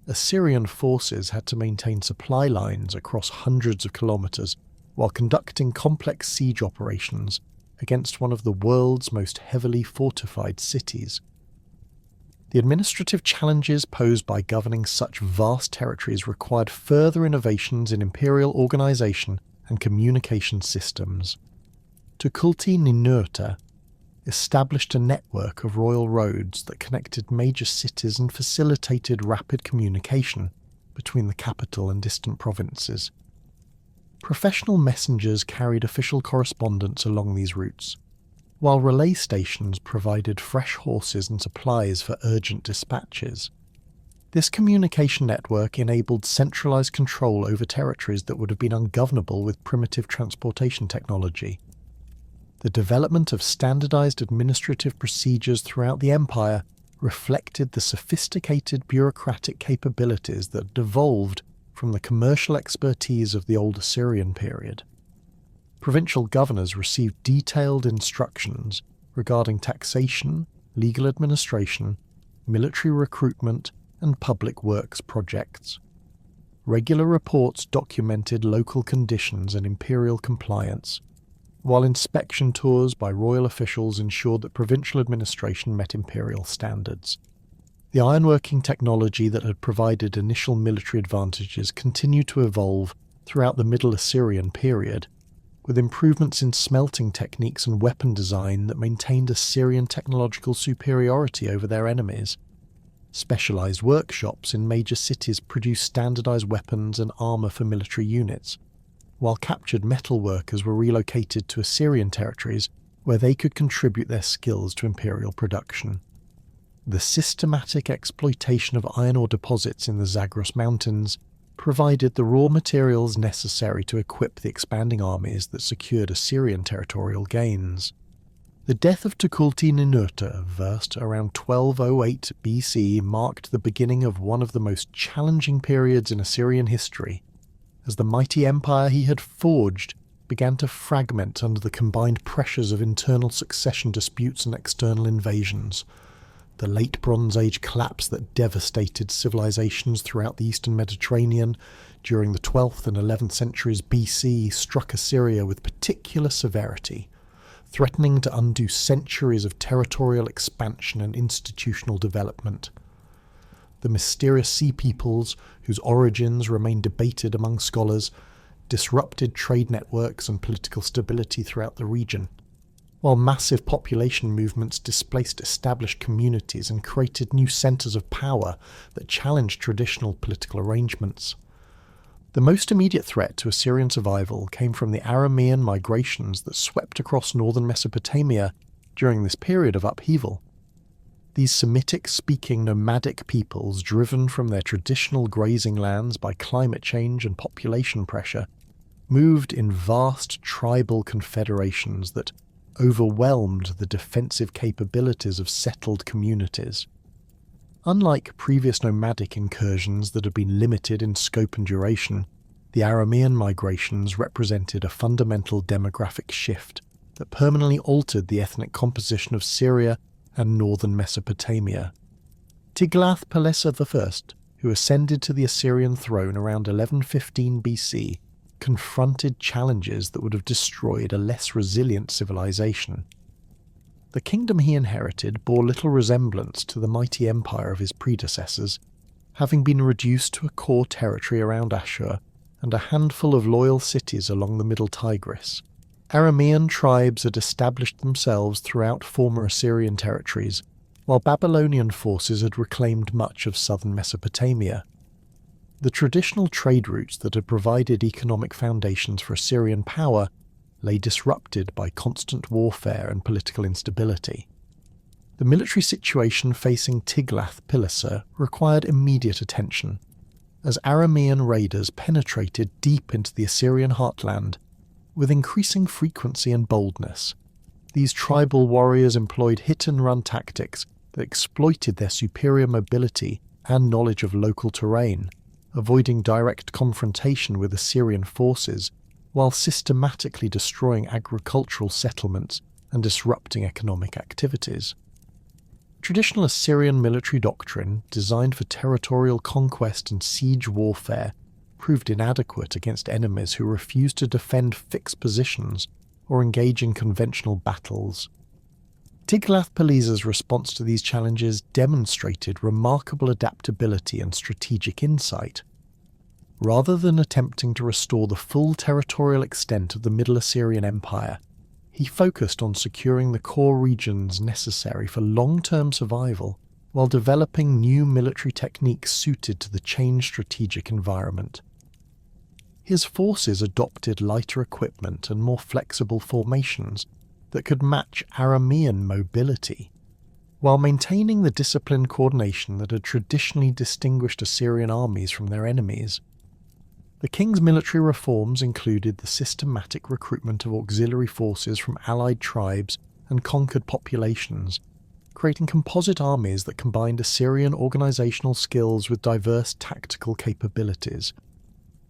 Assyrian forces had to maintain supply lines across hundreds of kilometers while conducting complex siege operations against one of the world's most heavily fortified cities. The administrative challenges posed by governing such vast territories required further innovations in imperial organization and communication systems. Tukulti-Ninurta established a network of royal roads that connected major cities and facilitated rapid communication between the capital and distant provinces. Professional messengers carried official correspondence along these routes, while relay stations provided fresh horses and supplies for urgent dispatches. This communication network enabled centralized control over territories that would have been ungovernable with primitive transportation technology. The development of standardized administrative procedures throughout the empire reflected the sophisticated bureaucratic capabilities that devolved from the commercial expertise of the Old Assyrian period. Provincial governors received detailed instructions regarding taxation, legal administration, military recruitment, and public works projects. Regular reports documented local conditions and imperial compliance, while inspection tours by royal officials ensured that provincial administration met imperial standards. The ironworking technology that had provided initial military advantages continued to evolve throughout the Middle Assyrian period, with improvements in smelting techniques and weapon design that maintained Assyrian technological superiority over their enemies. Specialized workshops in major cities produced standardized weapons and armor for military units, while captured metal workers were relocated to Assyrian territories where they could contribute their skills to imperial production. The systematic exploitation of iron ore deposits in the Zagros Mountains provided the raw materials necessary to equip the expanding armies that secured Assyrian territorial gains. The death of Tukulti-Ninurta, versed around 1208 BC, marked the beginning of one of the most challenging periods in Assyrian history, as the mighty empire he had forged began to fragment under the combined pressures of internal succession disputes and external invasions. The late Bronze Age collapse that devastated civilizations throughout the eastern Mediterranean during the 12th and 11th centuries BC struck Assyria with particular severity, threatening to undo centuries of territorial expansion and institutional development. The mysterious sea peoples, whose origins remain debated among scholars, disrupted trade networks and political stability throughout the region, while massive population movements displaced established communities and created new centres of power that challenged traditional political arrangements. The most immediate threat to Assyrian survival came from the Aramean migrations that swept across northern Mesopotamia during this period of upheaval. These Semitic-speaking nomadic peoples, driven from their traditional grazing lands by climate change and population pressure, moved in vast tribal confederations that overwhelmed the defensive capabilities of settled communities. Unlike previous nomadic incursions that had been limited in scope and duration, the Aramean migrations represented a fundamental demographic shift that permanently altered the ethnic composition of Syria and northern Mesopotamia. Tiglath-Pileser I, who ascended to the Assyrian throne around 1115 BC, confronted challenges that would have destroyed a less resilient civilization. The kingdom he inherited bore little resemblance to the mighty empire of his predecessors, having been reduced to a core territory around Ashur and a handful of loyal cities along the middle Tigris. Aramean tribes had established themselves throughout former Assyrian territories, while Babylonian forces had reclaimed much of southern Mesopotamia. The traditional trade routes that had provided economic foundations for Assyrian power lay disrupted by constant warfare and political instability. The military situation facing Tiglath-Pileser required immediate attention, as Aramean raiders penetrated deep into the Assyrian heartland with increasing frequency and boldness. These tribal warriors employed hit-and-run tactics that exploited their superior mobility and knowledge of local terrain, avoiding direct confrontation with Assyrian forces while systematically destroying agricultural settlements and disrupting economic activities. Traditional Assyrian military doctrine, designed for territorial conquest and siege warfare, proved inadequate against enemies who refused to defend fixed positions or engage in conventional battles. Tiglath-Pileser's response to these challenges demonstrated remarkable adaptability and strategic insight. Rather than attempting to restore the full territorial extent of the Middle Assyrian Empire, he focused on securing the core regions necessary for long-term survival while developing new military techniques suited to the changed strategic environment. His forces adopted lighter equipment and more flexible formations that could match Aramean mobility, while maintaining the disciplined coordination that had traditionally distinguished Assyrian armies from their enemies. The king's military reforms included the systematic recruitment of auxiliary forces from allied tribes and conquered populations, creating composite armies that combined Assyrian organizational skills with diverse tactical capabilities.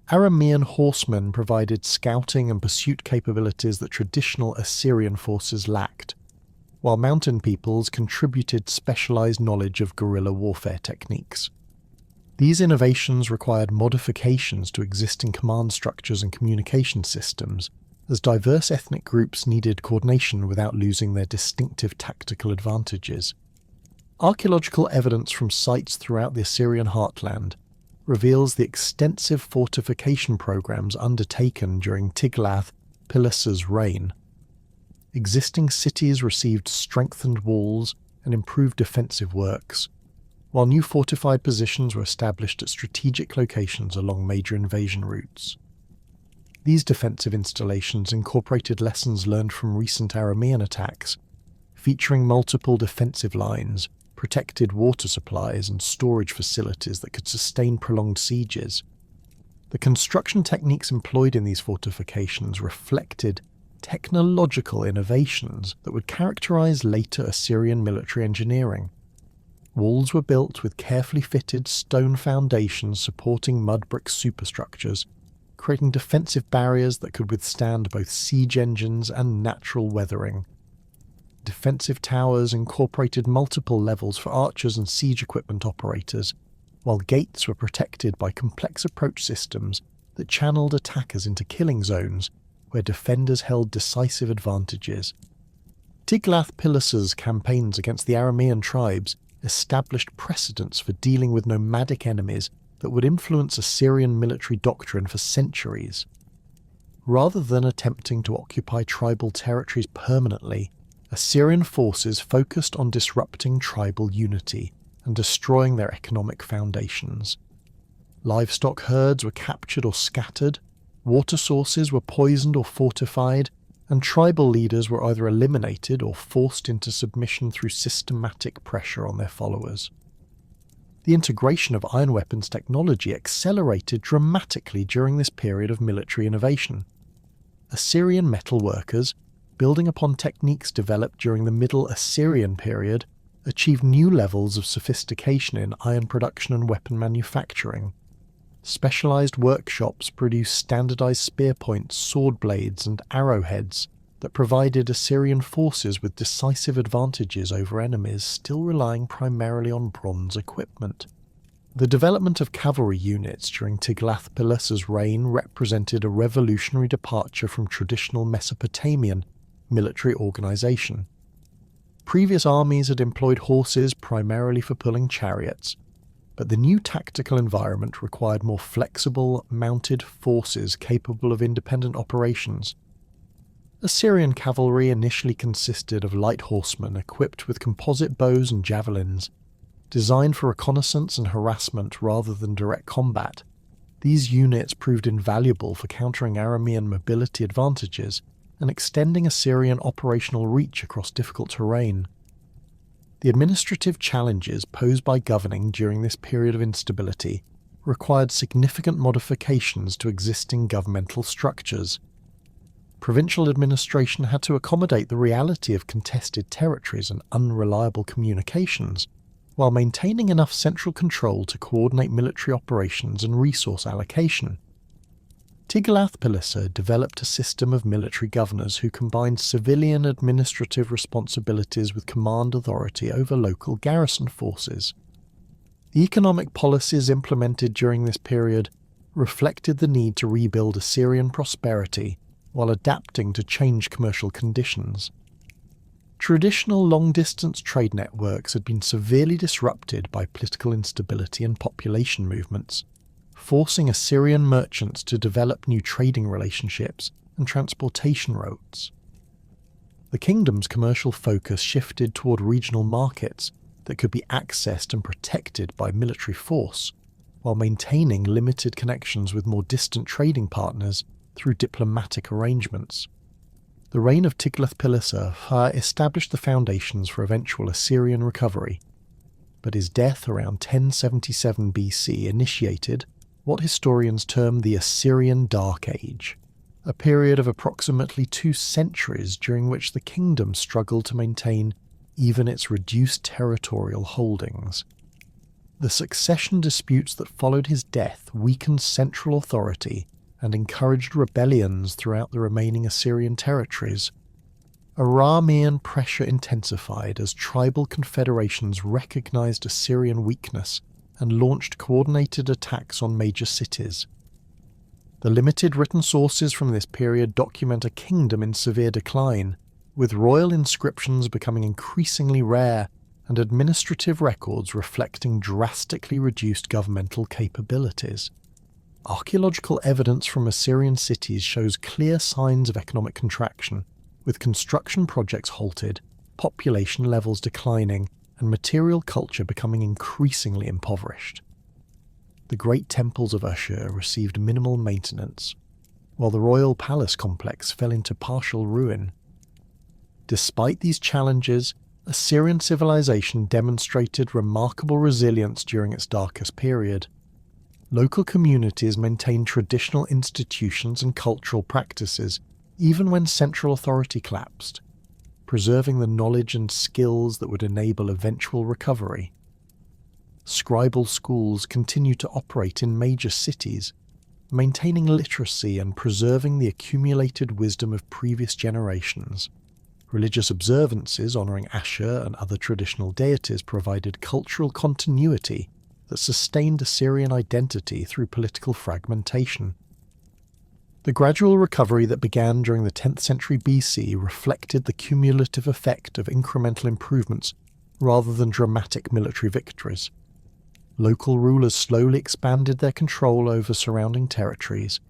Aramean horsemen provided scouting and pursuit capabilities that traditional Assyrian forces lacked, while mountain peoples contributed specialized knowledge of guerrilla warfare techniques. These innovations required modifications to existing command structures and communication systems, as diverse ethnic groups needed coordination without losing their distinctive tactical advantages. Archaeological evidence from sites throughout the Assyrian heartland reveals the extensive fortification programs undertaken during Tiglath-Pileser's reign. Existing cities received strengthened walls and improved defensive works, while new fortified positions were established at strategic locations along major invasion routes. These defensive installations incorporated lessons learned from recent Aramean attacks, featuring multiple defensive lines, protected water supplies and storage facilities that could sustain prolonged sieges. The construction techniques employed in these fortifications reflected technological innovations that would characterize later Assyrian military engineering. Walls were built with carefully fitted stone foundations supporting mud brick superstructures, creating defensive barriers that could withstand both siege engines and natural weathering. Defensive towers incorporated multiple levels for archers and siege equipment operators, while gates were protected by complex approach systems that channeled attackers into killing zones where defenders held decisive advantages. Tiglath-Pileser's campaigns against the Aramean tribes established precedents for dealing with nomadic enemies that would influence Assyrian military doctrine for centuries. Rather than attempting to occupy tribal territories permanently, Assyrian forces focused on disrupting tribal unity and destroying their economic foundations. Livestock herds were captured or scattered, water sources were poisoned or fortified, and tribal leaders were either eliminated or forced into submission through systematic pressure on their followers. The integration of iron weapons technology accelerated dramatically during this period of military innovation. Assyrian metalworkers, building upon techniques developed during the Middle Assyrian period, achieved new levels of sophistication in iron production and weapon manufacturing. Specialized workshops produced standardized spear points, sword blades, and arrowheads that provided Assyrian forces with decisive advantages over enemies still relying primarily on bronze equipment. The development of cavalry units during Tiglath-Pileser's reign represented a revolutionary departure from traditional Mesopotamian military organization. Previous armies had employed horses primarily for pulling chariots, but the new tactical environment required more flexible, mounted forces capable of independent operations. Assyrian cavalry initially consisted of light horsemen equipped with composite bows and javelins. Designed for reconnaissance and harassment rather than direct combat, these units proved invaluable for countering Aramean mobility advantages and extending Assyrian operational reach across difficult terrain. The administrative challenges posed by governing during this period of instability required significant modifications to existing governmental structures. Provincial administration had to accommodate the reality of contested territories and unreliable communications, while maintaining enough central control to coordinate military operations and resource allocation. Tiglath-Pileser developed a system of military governors who combined civilian administrative responsibilities with command authority over local garrison forces. The economic policies implemented during this period reflected the need to rebuild Assyrian prosperity while adapting to changed commercial conditions. Traditional long-distance trade networks had been severely disrupted by political instability and population movements, forcing Assyrian merchants to develop new trading relationships and transportation routes. The kingdom's commercial focus shifted toward regional markets that could be accessed and protected by military force, while maintaining limited connections with more distant trading partners through diplomatic arrangements. The reign of Tiglath-Pileser established the foundations for eventual Assyrian recovery, but his death around 1077 BC initiated what historians term the Assyrian Dark Age, a period of approximately 2 centuries during which the kingdom struggled to maintain even its reduced territorial holdings. The succession disputes that followed his death weakened central authority and encouraged rebellions throughout the remaining Assyrian territories. Aramean pressure intensified as tribal confederations recognized Assyrian weakness and launched coordinated attacks on major cities. The limited written sources from this period document a kingdom in severe decline, with royal inscriptions becoming increasingly rare and administrative records reflecting drastically reduced governmental capabilities. Archaeological evidence from Assyrian cities shows clear signs of economic contraction, with construction projects halted, population levels declining, and material culture becoming increasingly impoverished. The great temples of Ashur received minimal maintenance, while the royal palace complex fell into partial ruin. Despite these challenges, Assyrian civilization demonstrated remarkable resilience during its darkest period. Local communities maintained traditional institutions and cultural practices even when central authority collapsed, preserving the knowledge and skills that would enable eventual recovery. Scribal schools continued to operate in major cities, maintaining literacy and preserving the accumulated wisdom of previous generations. Religious observances honouring Ashur and other traditional deities provided cultural continuity that sustained Assyrian identity through political fragmentation. The gradual recovery that began during the 10th century BC reflected the cumulative effect of incremental improvements rather than dramatic military victories. Local rulers slowly expanded their control over surrounding territories,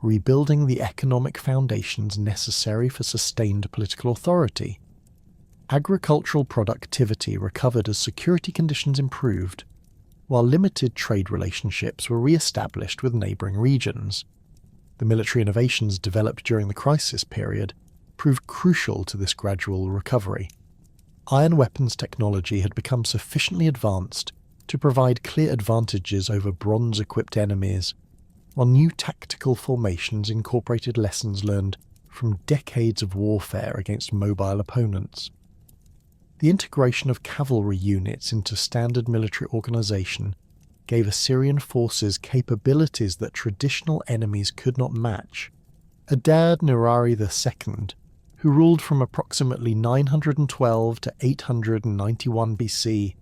rebuilding the economic foundations necessary for sustained political authority. Agricultural productivity recovered as security conditions improved, while limited trade relationships were re-established with neighbouring regions. The military innovations developed during the crisis period proved crucial to this gradual recovery. Iron weapons technology had become sufficiently advanced to provide clear advantages over bronze-equipped enemies, while new tactical formations incorporated lessons learned from decades of warfare against mobile opponents. The integration of cavalry units into standard military organization gave Assyrian forces capabilities that traditional enemies could not match. Adad-nirari II, who ruled from approximately 912 to 891 BC,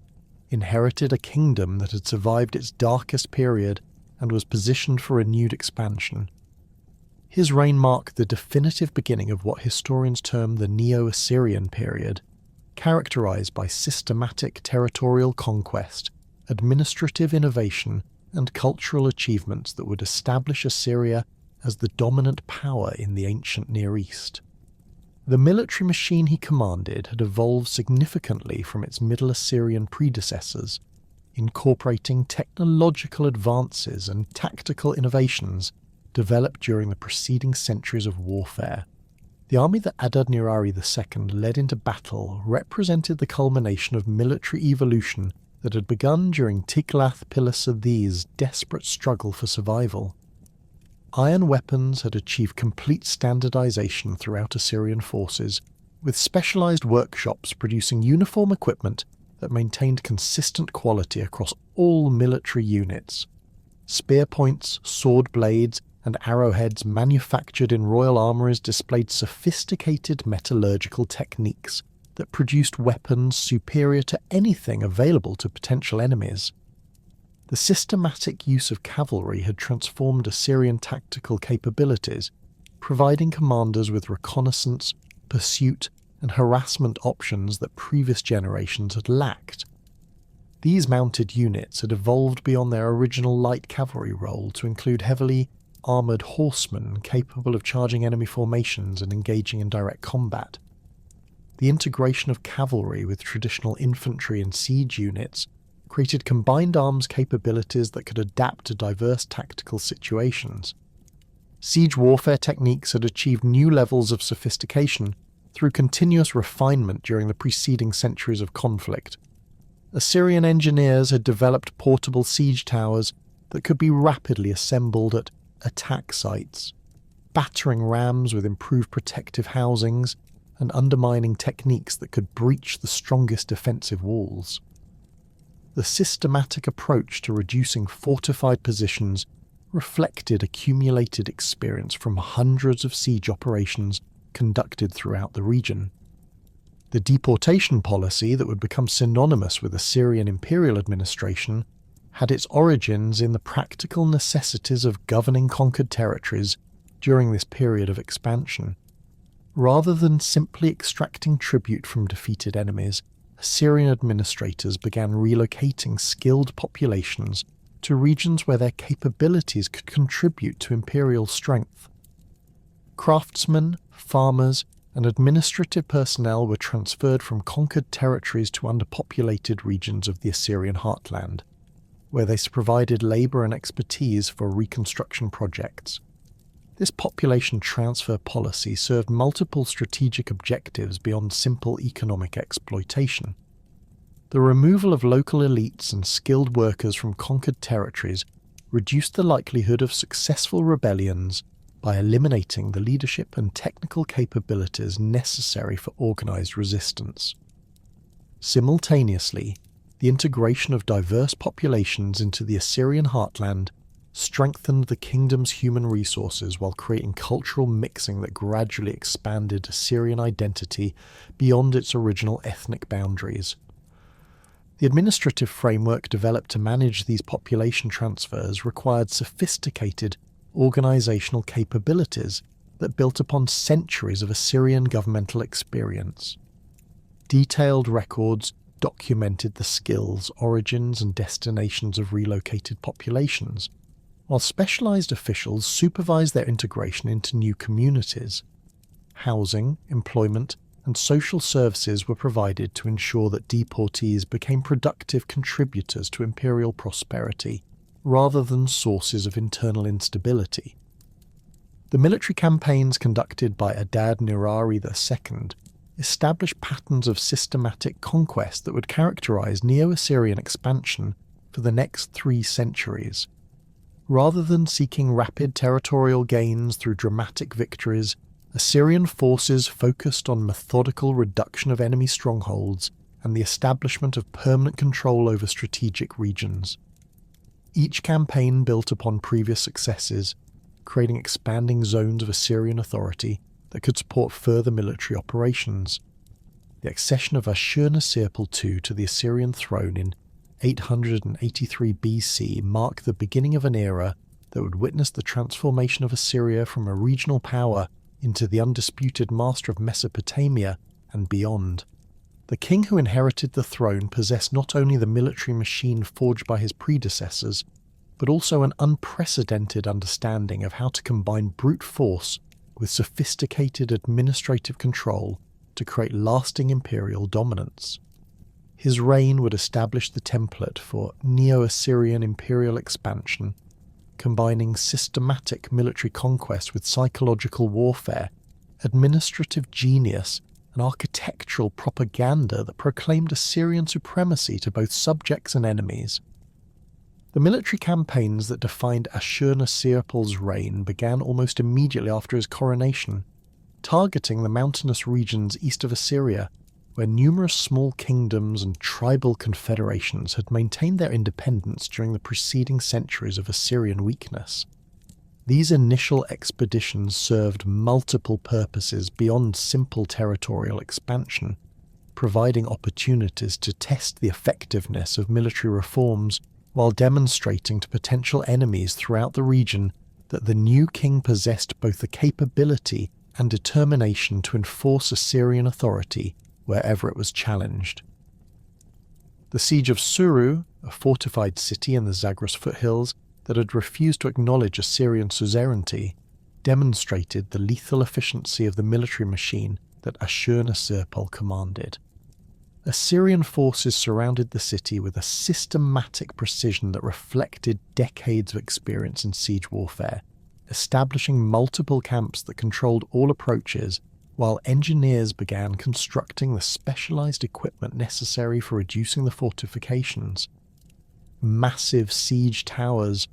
inherited a kingdom that had survived its darkest period and was positioned for renewed expansion. His reign marked the definitive beginning of what historians term the Neo-Assyrian period, characterized by systematic territorial conquest, administrative innovation, and cultural achievements that would establish Assyria as the dominant power in the ancient Near East. The military machine he commanded had evolved significantly from its Middle Assyrian predecessors, incorporating technological advances and tactical innovations developed during the preceding centuries of warfare. The army that Adad-nirari II led into battle represented the culmination of military evolution that had begun during Tiglath-Pileser I's desperate struggle for survival. Iron weapons had achieved complete standardization throughout Assyrian forces, with specialized workshops producing uniform equipment that maintained consistent quality across all military units. Spear points, sword blades, and arrowheads manufactured in royal armories displayed sophisticated metallurgical techniques that produced weapons superior to anything available to potential enemies. The systematic use of cavalry had transformed Assyrian tactical capabilities, providing commanders with reconnaissance, pursuit, and harassment options that previous generations had lacked. These mounted units had evolved beyond their original light cavalry role to include heavily armoured horsemen capable of charging enemy formations and engaging in direct combat. The integration of cavalry with traditional infantry and siege units created combined arms capabilities that could adapt to diverse tactical situations. Siege warfare techniques had achieved new levels of sophistication through continuous refinement during the preceding centuries of conflict. Assyrian engineers had developed portable siege towers that could be rapidly assembled at attack sites, battering rams with improved protective housings and undermining techniques that could breach the strongest defensive walls. The systematic approach to reducing fortified positions reflected accumulated experience from hundreds of siege operations conducted throughout the region. The deportation policy that would become synonymous with Assyrian imperial administration had its origins in the practical necessities of governing conquered territories during this period of expansion. Rather than simply extracting tribute from defeated enemies, Assyrian administrators began relocating skilled populations to regions where their capabilities could contribute to imperial strength. Craftsmen, farmers, and administrative personnel were transferred from conquered territories to underpopulated regions of the Assyrian heartland, where they provided labour and expertise for reconstruction projects. This population transfer policy served multiple strategic objectives beyond simple economic exploitation. The removal of local elites and skilled workers from conquered territories reduced the likelihood of successful rebellions by eliminating the leadership and technical capabilities necessary for organised resistance. Simultaneously, the integration of diverse populations into the Assyrian heartland strengthened the kingdom's human resources while creating cultural mixing that gradually expanded Assyrian identity beyond its original ethnic boundaries. The administrative framework developed to manage these population transfers required sophisticated organizational capabilities that built upon centuries of Assyrian governmental experience. Detailed records documented the skills, origins, and destinations of relocated populations, while specialized officials supervised their integration into new communities. Housing, employment, and social services were provided to ensure that deportees became productive contributors to imperial prosperity, rather than sources of internal instability. The military campaigns conducted by Adad-nirari II established patterns of systematic conquest that would characterize Neo-Assyrian expansion for the next 3 centuries. Rather than seeking rapid territorial gains through dramatic victories, Assyrian forces focused on methodical reduction of enemy strongholds and the establishment of permanent control over strategic regions. Each campaign built upon previous successes, creating expanding zones of Assyrian authority that could support further military operations. The accession of Ashurbanipal II to the Assyrian throne in 883 BC marked the beginning of an era that would witness the transformation of Assyria from a regional power into the undisputed master of Mesopotamia and beyond. The king who inherited the throne possessed not only the military machine forged by his predecessors, but also an unprecedented understanding of how to combine brute force with sophisticated administrative control to create lasting imperial dominance. His reign would establish the template for Neo-Assyrian imperial expansion, combining systematic military conquest with psychological warfare, administrative genius, and architectural propaganda that proclaimed Assyrian supremacy to both subjects and enemies. The military campaigns that defined Ashurbanipal's reign began almost immediately after his coronation, targeting the mountainous regions east of Assyria, where numerous small kingdoms and tribal confederations had maintained their independence during the preceding centuries of Assyrian weakness. These initial expeditions served multiple purposes beyond simple territorial expansion, providing opportunities to test the effectiveness of military reforms while demonstrating to potential enemies throughout the region that the new king possessed both the capability and determination to enforce Assyrian authority wherever it was challenged. The siege of Suru, a fortified city in the Zagros foothills that had refused to acknowledge Assyrian suzerainty, demonstrated the lethal efficiency of the military machine that Ashurbanipal commanded. Assyrian forces surrounded the city with a systematic precision that reflected decades of experience in siege warfare, establishing multiple camps that controlled all approaches, while engineers began constructing the specialized equipment necessary for reducing the fortifications. Massive siege towers,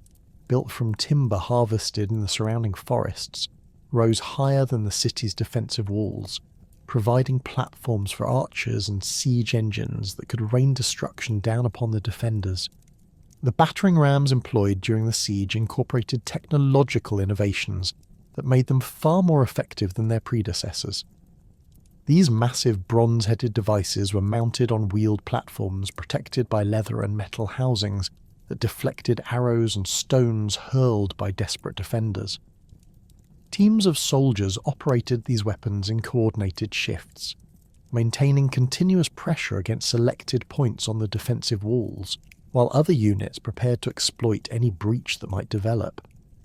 built from timber harvested in the surrounding forests, rose higher than the city's defensive walls, providing platforms for archers and siege engines that could rain destruction down upon the defenders. The battering rams employed during the siege incorporated technological innovations that made them far more effective than their predecessors. These massive bronze-headed devices were mounted on wheeled platforms protected by leather and metal housings that deflected arrows and stones hurled by desperate defenders. Teams of soldiers operated these weapons in coordinated shifts, maintaining continuous pressure against selected points on the defensive walls, while other units prepared to exploit any breach that might develop.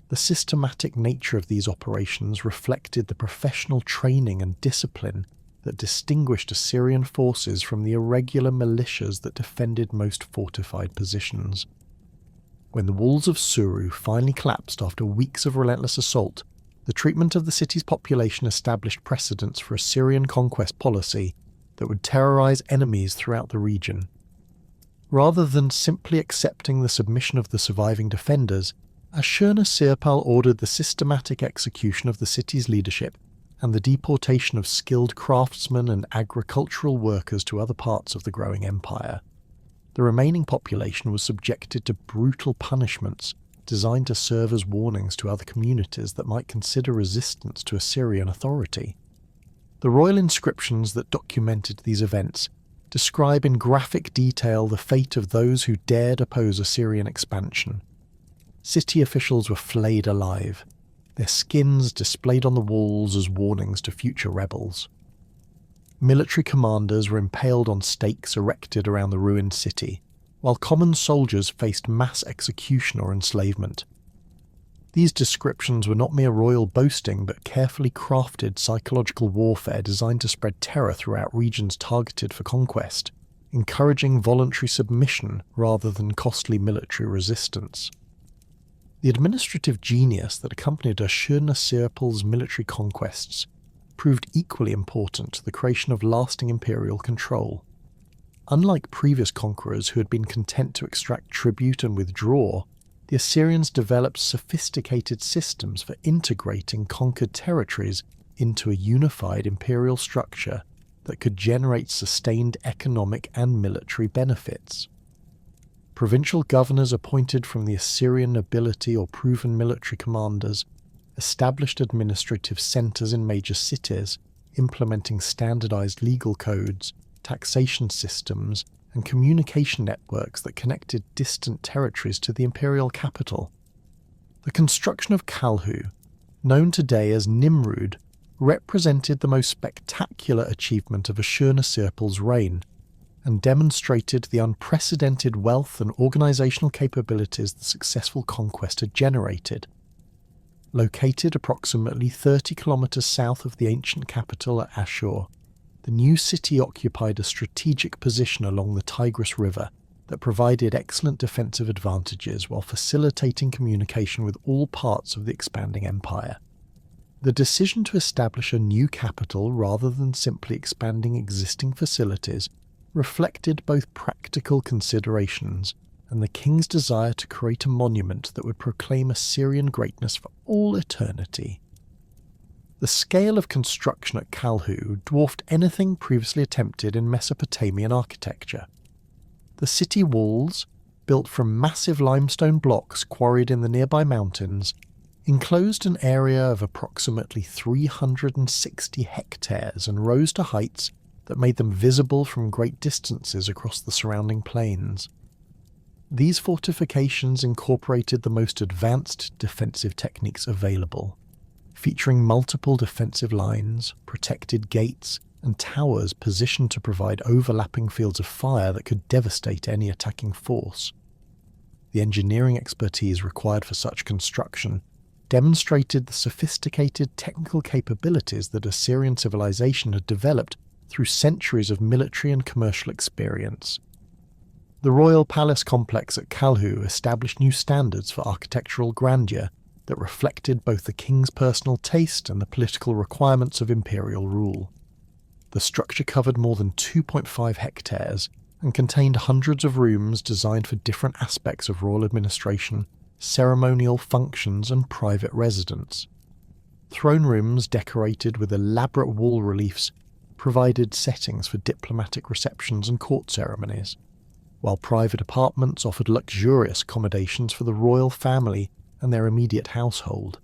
The systematic nature of these operations reflected the professional training and discipline that distinguished Assyrian forces from the irregular militias that defended most fortified positions. When the walls of Suru finally collapsed after weeks of relentless assault, the treatment of the city's population established precedents for Assyrian conquest policy that would terrorize enemies throughout the region. Rather than simply accepting the submission of the surviving defenders, Ashurbanipal ordered the systematic execution of the city's leadership and the deportation of skilled craftsmen and agricultural workers to other parts of the growing empire. The remaining population was subjected to brutal punishments designed to serve as warnings to other communities that might consider resistance to Assyrian authority. The royal inscriptions that documented these events describe in graphic detail the fate of those who dared oppose Assyrian expansion. City officials were flayed alive, their skins displayed on the walls as warnings to future rebels. Military commanders were impaled on stakes erected around the ruined city, while common soldiers faced mass execution or enslavement. These descriptions were not mere royal boasting, but carefully crafted psychological warfare designed to spread terror throughout regions targeted for conquest, encouraging voluntary submission rather than costly military resistance. The administrative genius that accompanied Ashurbanipal's military conquests proved equally important to the creation of lasting imperial control. Unlike previous conquerors who had been content to extract tribute and withdraw, the Assyrians developed sophisticated systems for integrating conquered territories into a unified imperial structure that could generate sustained economic and military benefits. Provincial governors appointed from the Assyrian nobility or proven military commanders established administrative centers in major cities, implementing standardized legal codes, taxation systems, and communication networks that connected distant territories to the imperial capital. The construction of Kalhu, known today as Nimrud, represented the most spectacular achievement of Ashurbanipal's reign, and demonstrated the unprecedented wealth and organizational capabilities the successful conquest had generated. Located approximately 30 kilometers south of the ancient capital at Ashur, the new city occupied a strategic position along the Tigris River that provided excellent defensive advantages while facilitating communication with all parts of the expanding empire. The decision to establish a new capital rather than simply expanding existing facilities reflected both practical considerations and the king's desire to create a monument that would proclaim Assyrian greatness for all eternity. The scale of construction at Kalhu dwarfed anything previously attempted in Mesopotamian architecture. The city walls, built from massive limestone blocks quarried in the nearby mountains, enclosed an area of approximately 360 hectares and rose to heights that made them visible from great distances across the surrounding plains. These fortifications incorporated the most advanced defensive techniques available, featuring multiple defensive lines, protected gates, and towers positioned to provide overlapping fields of fire that could devastate any attacking force. The engineering expertise required for such construction demonstrated the sophisticated technical capabilities that Assyrian civilization had developed through centuries of military and commercial experience. The royal palace complex at Kalhu established new standards for architectural grandeur that reflected both the king's personal taste and the political requirements of imperial rule. The structure covered more than 2.5 hectares and contained hundreds of rooms designed for different aspects of royal administration, ceremonial functions, and private residence. Throne rooms decorated with elaborate wall reliefs provided settings for diplomatic receptions and court ceremonies, while private apartments offered luxurious accommodations for the royal family and their immediate household.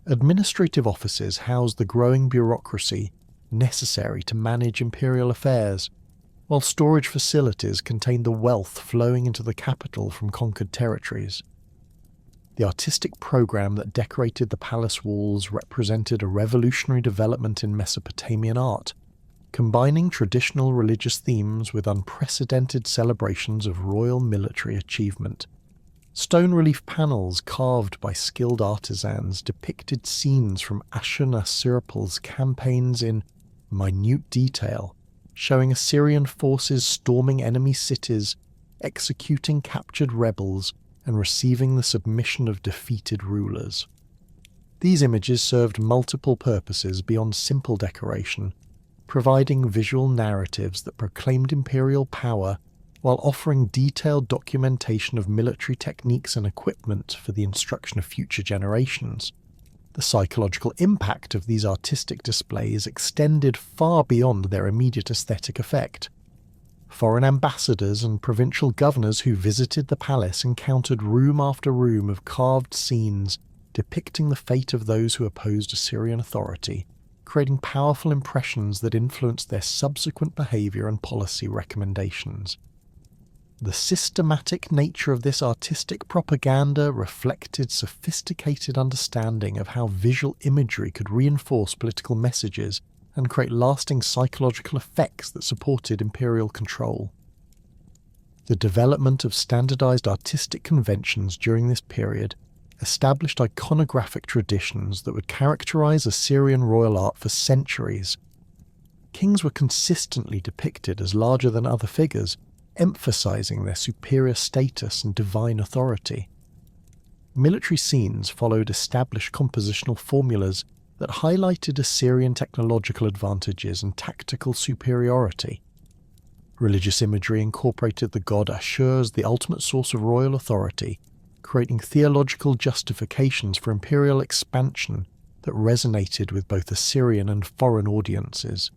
Administrative offices housed the growing bureaucracy necessary to manage imperial affairs, while storage facilities contained the wealth flowing into the capital from conquered territories. The artistic program that decorated the palace walls represented a revolutionary development in Mesopotamian art, combining traditional religious themes with unprecedented celebrations of royal military achievement. Stone relief panels carved by skilled artisans depicted scenes from Ashurbanipal's campaigns in minute detail, showing Assyrian forces storming enemy cities, executing captured rebels, and receiving the submission of defeated rulers. These images served multiple purposes beyond simple decoration, providing visual narratives that proclaimed imperial power while offering detailed documentation of military techniques and equipment for the instruction of future generations. The psychological impact of these artistic displays extended far beyond their immediate aesthetic effect. Foreign ambassadors and provincial governors who visited the palace encountered room after room of carved scenes depicting the fate of those who opposed Assyrian authority, creating powerful impressions that influenced their subsequent behavior and policy recommendations. The systematic nature of this artistic propaganda reflected sophisticated understanding of how visual imagery could reinforce political messages and create lasting psychological effects that supported imperial control. The development of standardized artistic conventions during this period established iconographic traditions that would characterize Assyrian royal art for centuries. Kings were consistently depicted as larger than other figures, emphasizing their superior status and divine authority. Military scenes followed established compositional formulas that highlighted Assyrian technological advantages and tactical superiority. Religious imagery incorporated the god Ashur as the ultimate source of royal authority, creating theological justifications for imperial expansion that resonated with both Assyrian and foreign audiences.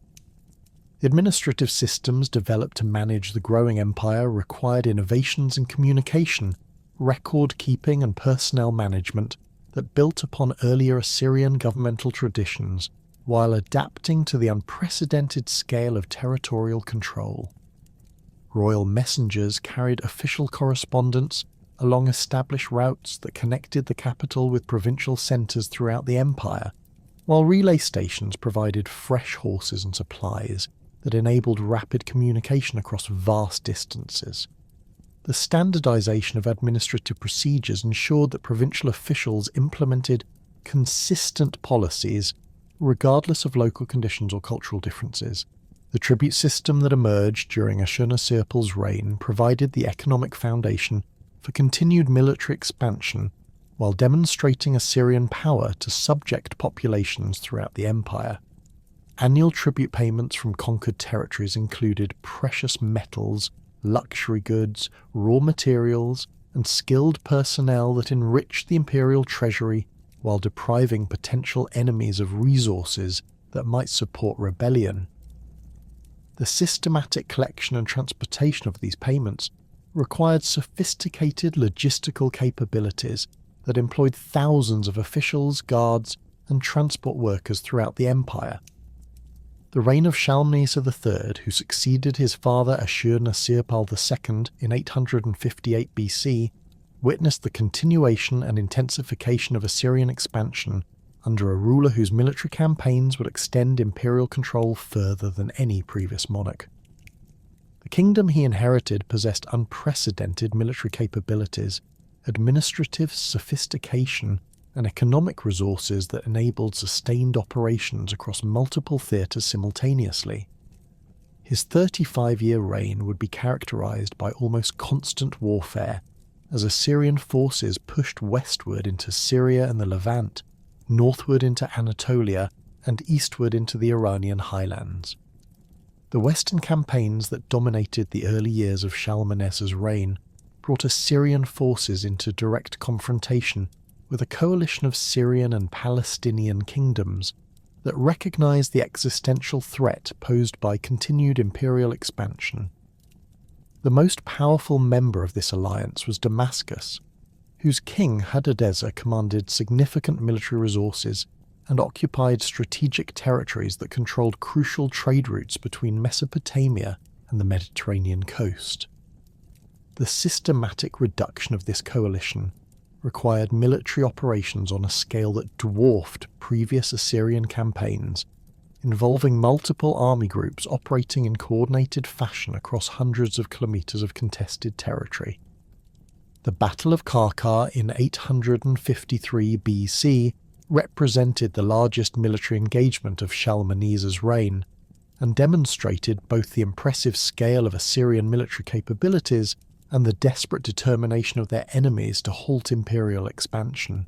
The administrative systems developed to manage the growing empire required innovations in communication, record-keeping and personnel management that built upon earlier Assyrian governmental traditions while adapting to the unprecedented scale of territorial control. Royal messengers carried official correspondence along established routes that connected the capital with provincial centres throughout the empire, while relay stations provided fresh horses and supplies that enabled rapid communication across vast distances. The standardization of administrative procedures ensured that provincial officials implemented consistent policies regardless of local conditions or cultural differences. The tribute system that emerged during Ashurbanipal's reign provided the economic foundation for continued military expansion while demonstrating Assyrian power to subject populations throughout the empire. Annual tribute payments from conquered territories included precious metals, luxury goods, raw materials, and skilled personnel that enriched the imperial treasury while depriving potential enemies of resources that might support rebellion. The systematic collection and transportation of these payments required sophisticated logistical capabilities that employed thousands of officials, guards, and transport workers throughout the empire. The reign of Shalmaneser III, who succeeded his father Ashur-Nasirpal II in 858 BC, witnessed the continuation and intensification of Assyrian expansion under a ruler whose military campaigns would extend imperial control further than any previous monarch. The kingdom he inherited possessed unprecedented military capabilities, administrative sophistication, and economic resources that enabled sustained operations across multiple theatres simultaneously. His 35-year reign would be characterized by almost constant warfare, as Assyrian forces pushed westward into Syria and the Levant, northward into Anatolia, and eastward into the Iranian highlands. The western campaigns that dominated the early years of Shalmaneser's reign brought Assyrian forces into direct confrontation with a coalition of Syrian and Palestinian kingdoms that recognized the existential threat posed by continued imperial expansion. The most powerful member of this alliance was Damascus, whose king Hadadezer commanded significant military resources and occupied strategic territories that controlled crucial trade routes between Mesopotamia and the Mediterranean coast. The systematic reduction of this coalition required military operations on a scale that dwarfed previous Assyrian campaigns, involving multiple army groups operating in coordinated fashion across hundreds of kilometers of contested territory. The Battle of Karkar in 853 BC represented the largest military engagement of Shalmaneser's reign, and demonstrated both the impressive scale of Assyrian military capabilities and the desperate determination of their enemies to halt imperial expansion.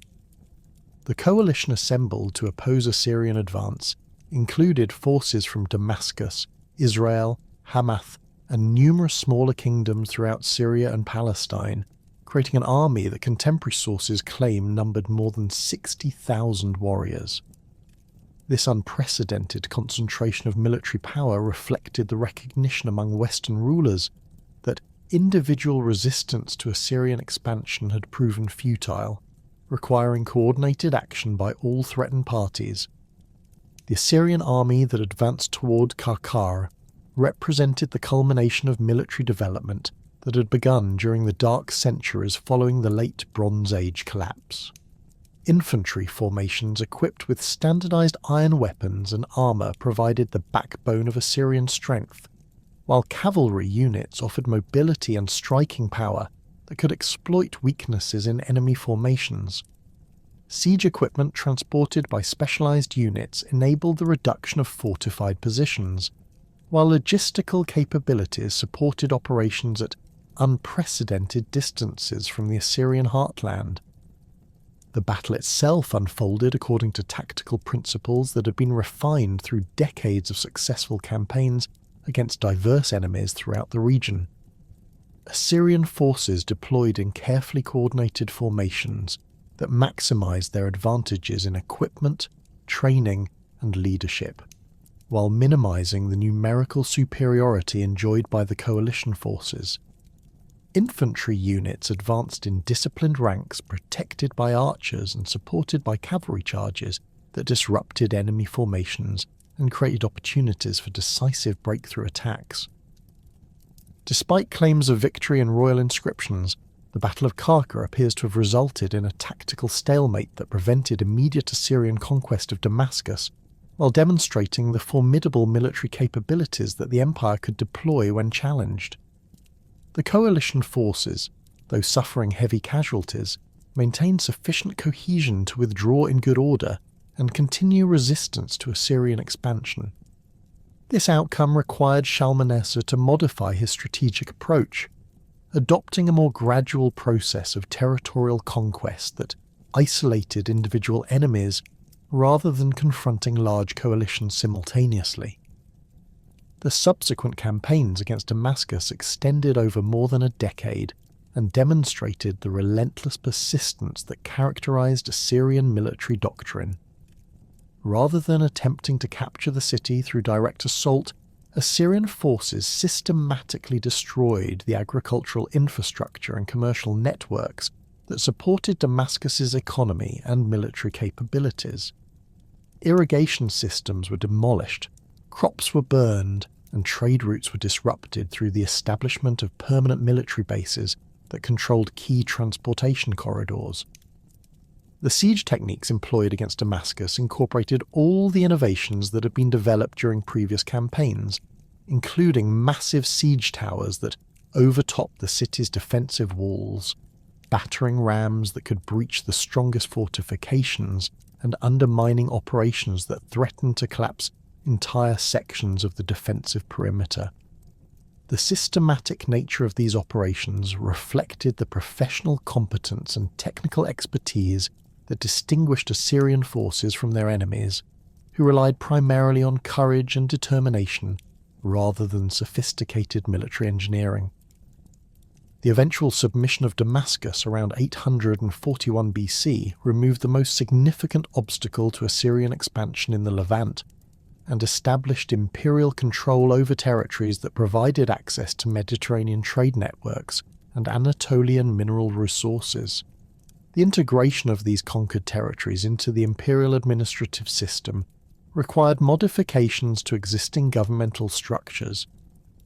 The coalition assembled to oppose Assyrian advance included forces from Damascus, Israel, Hamath, and numerous smaller kingdoms throughout Syria and Palestine, creating an army that contemporary sources claim numbered more than 60,000 warriors. This unprecedented concentration of military power reflected the recognition among Western rulers that individual resistance to Assyrian expansion had proven futile, requiring coordinated action by all threatened parties. The Assyrian army that advanced toward Karkar represented the culmination of military development that had begun during the dark centuries following the late Bronze Age collapse. Infantry formations equipped with standardized iron weapons and armor provided the backbone of Assyrian strength, while cavalry units offered mobility and striking power that could exploit weaknesses in enemy formations. Siege equipment transported by specialized units enabled the reduction of fortified positions, while logistical capabilities supported operations at unprecedented distances from the Assyrian heartland. The battle itself unfolded according to tactical principles that had been refined through decades of successful campaigns against diverse enemies throughout the region. Assyrian forces deployed in carefully coordinated formations that maximized their advantages in equipment, training, and leadership, while minimizing the numerical superiority enjoyed by the coalition forces. Infantry units advanced in disciplined ranks protected by archers and supported by cavalry charges that disrupted enemy formations and created opportunities for decisive breakthrough attacks. Despite claims of victory and royal inscriptions, the Battle of Karkar appears to have resulted in a tactical stalemate that prevented immediate Assyrian conquest of Damascus, while demonstrating the formidable military capabilities that the empire could deploy when challenged. The coalition forces, though suffering heavy casualties, maintained sufficient cohesion to withdraw in good order and continue resistance to Assyrian expansion. This outcome required Shalmaneser to modify his strategic approach, adopting a more gradual process of territorial conquest that isolated individual enemies rather than confronting large coalitions simultaneously. The subsequent campaigns against Damascus extended over more than a decade and demonstrated the relentless persistence that characterized Assyrian military doctrine. Rather than attempting to capture the city through direct assault, Assyrian forces systematically destroyed the agricultural infrastructure and commercial networks that supported Damascus's economy and military capabilities. Irrigation systems were demolished, crops were burned, and trade routes were disrupted through the establishment of permanent military bases that controlled key transportation corridors. The siege techniques employed against Damascus incorporated all the innovations that had been developed during previous campaigns, including massive siege towers that overtopped the city's defensive walls, battering rams that could breach the strongest fortifications, and undermining operations that threatened to collapse entire sections of the defensive perimeter. The systematic nature of these operations reflected the professional competence and technical expertise that distinguished Assyrian forces from their enemies, who relied primarily on courage and determination rather than sophisticated military engineering. The eventual submission of Damascus around 841 BC removed the most significant obstacle to Assyrian expansion in the Levant, and established imperial control over territories that provided access to Mediterranean trade networks and Anatolian mineral resources. The integration of these conquered territories into the imperial administrative system required modifications to existing governmental structures,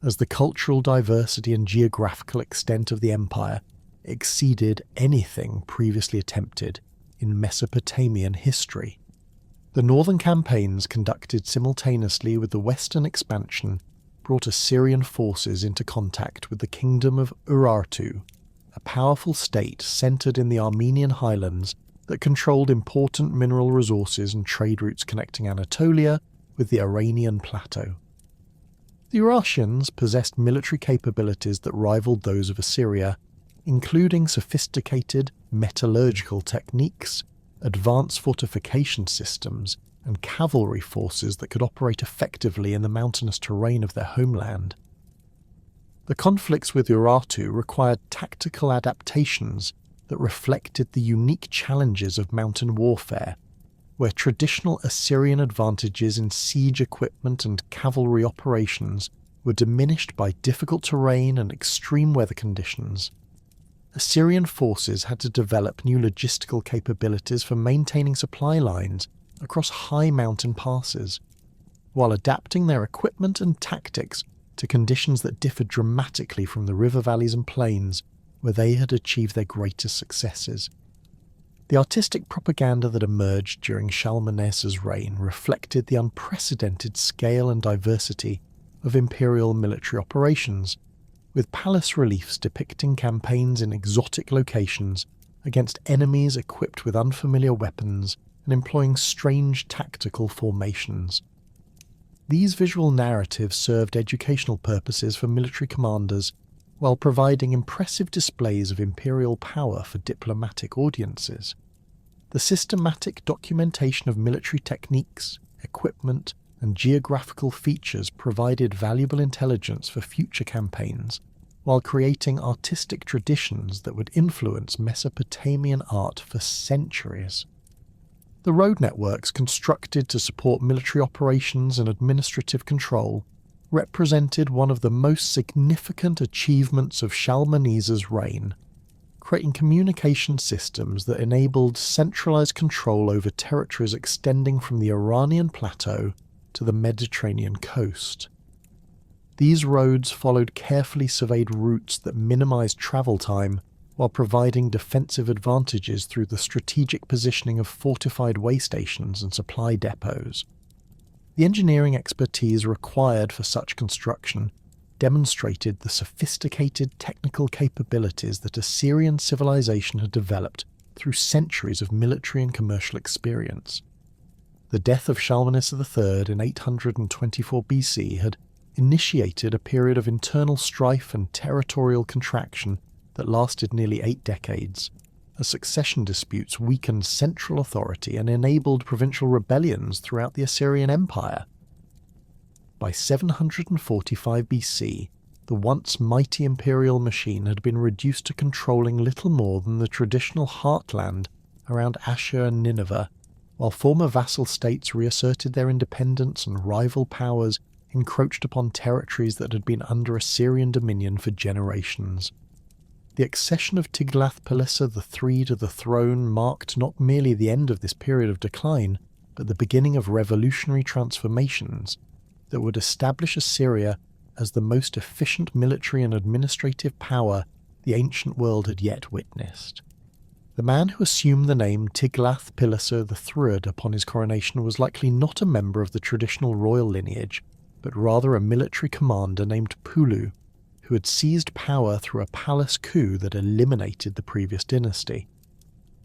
as the cultural diversity and geographical extent of the empire exceeded anything previously attempted in Mesopotamian history. The northern campaigns conducted simultaneously with the western expansion brought Assyrian forces into contact with the kingdom of Urartu, a powerful state centered in the Armenian highlands that controlled important mineral resources and trade routes connecting Anatolia with the Iranian plateau. The Urartians possessed military capabilities that rivaled those of Assyria, including sophisticated metallurgical techniques, advanced fortification systems, and cavalry forces that could operate effectively in the mountainous terrain of their homeland. The conflicts with Urartu required tactical adaptations that reflected the unique challenges of mountain warfare, where traditional Assyrian advantages in siege equipment and cavalry operations were diminished by difficult terrain and extreme weather conditions. Assyrian forces had to develop new logistical capabilities for maintaining supply lines across high mountain passes, while adapting their equipment and tactics to conditions that differed dramatically from the river valleys and plains where they had achieved their greatest successes. The artistic propaganda that emerged during Shalmaneser's reign reflected the unprecedented scale and diversity of imperial military operations, with palace reliefs depicting campaigns in exotic locations against enemies equipped with unfamiliar weapons and employing strange tactical formations. These visual narratives served educational purposes for military commanders, while providing impressive displays of imperial power for diplomatic audiences. The systematic documentation of military techniques, equipment, and geographical features provided valuable intelligence for future campaigns, while creating artistic traditions that would influence Mesopotamian art for centuries. The road networks constructed to support military operations and administrative control represented one of the most significant achievements of Shalmaneser's reign, creating communication systems that enabled centralized control over territories extending from the Iranian plateau to the Mediterranean coast. These roads followed carefully surveyed routes that minimized travel time while providing defensive advantages through the strategic positioning of fortified way stations and supply depots. The engineering expertise required for such construction demonstrated the sophisticated technical capabilities that Assyrian civilization had developed through centuries of military and commercial experience. The death of Shalmaneser III in 824 BC had initiated a period of internal strife and territorial contraction that lasted nearly 8 decades, as succession disputes weakened central authority and enabled provincial rebellions throughout the Assyrian Empire. By 745 BC, the once mighty imperial machine had been reduced to controlling little more than the traditional heartland around Ashur and Nineveh, while former vassal states reasserted their independence and rival powers encroached upon territories that had been under Assyrian dominion for generations. The accession of Tiglath-Pileser III to the throne marked not merely the end of this period of decline, but the beginning of revolutionary transformations that would establish Assyria as the most efficient military and administrative power the ancient world had yet witnessed. The man who assumed the name Tiglath-Pileser III upon his coronation was likely not a member of the traditional royal lineage, but rather a military commander named Pulu, who had seized power through a palace coup that eliminated the previous dynasty.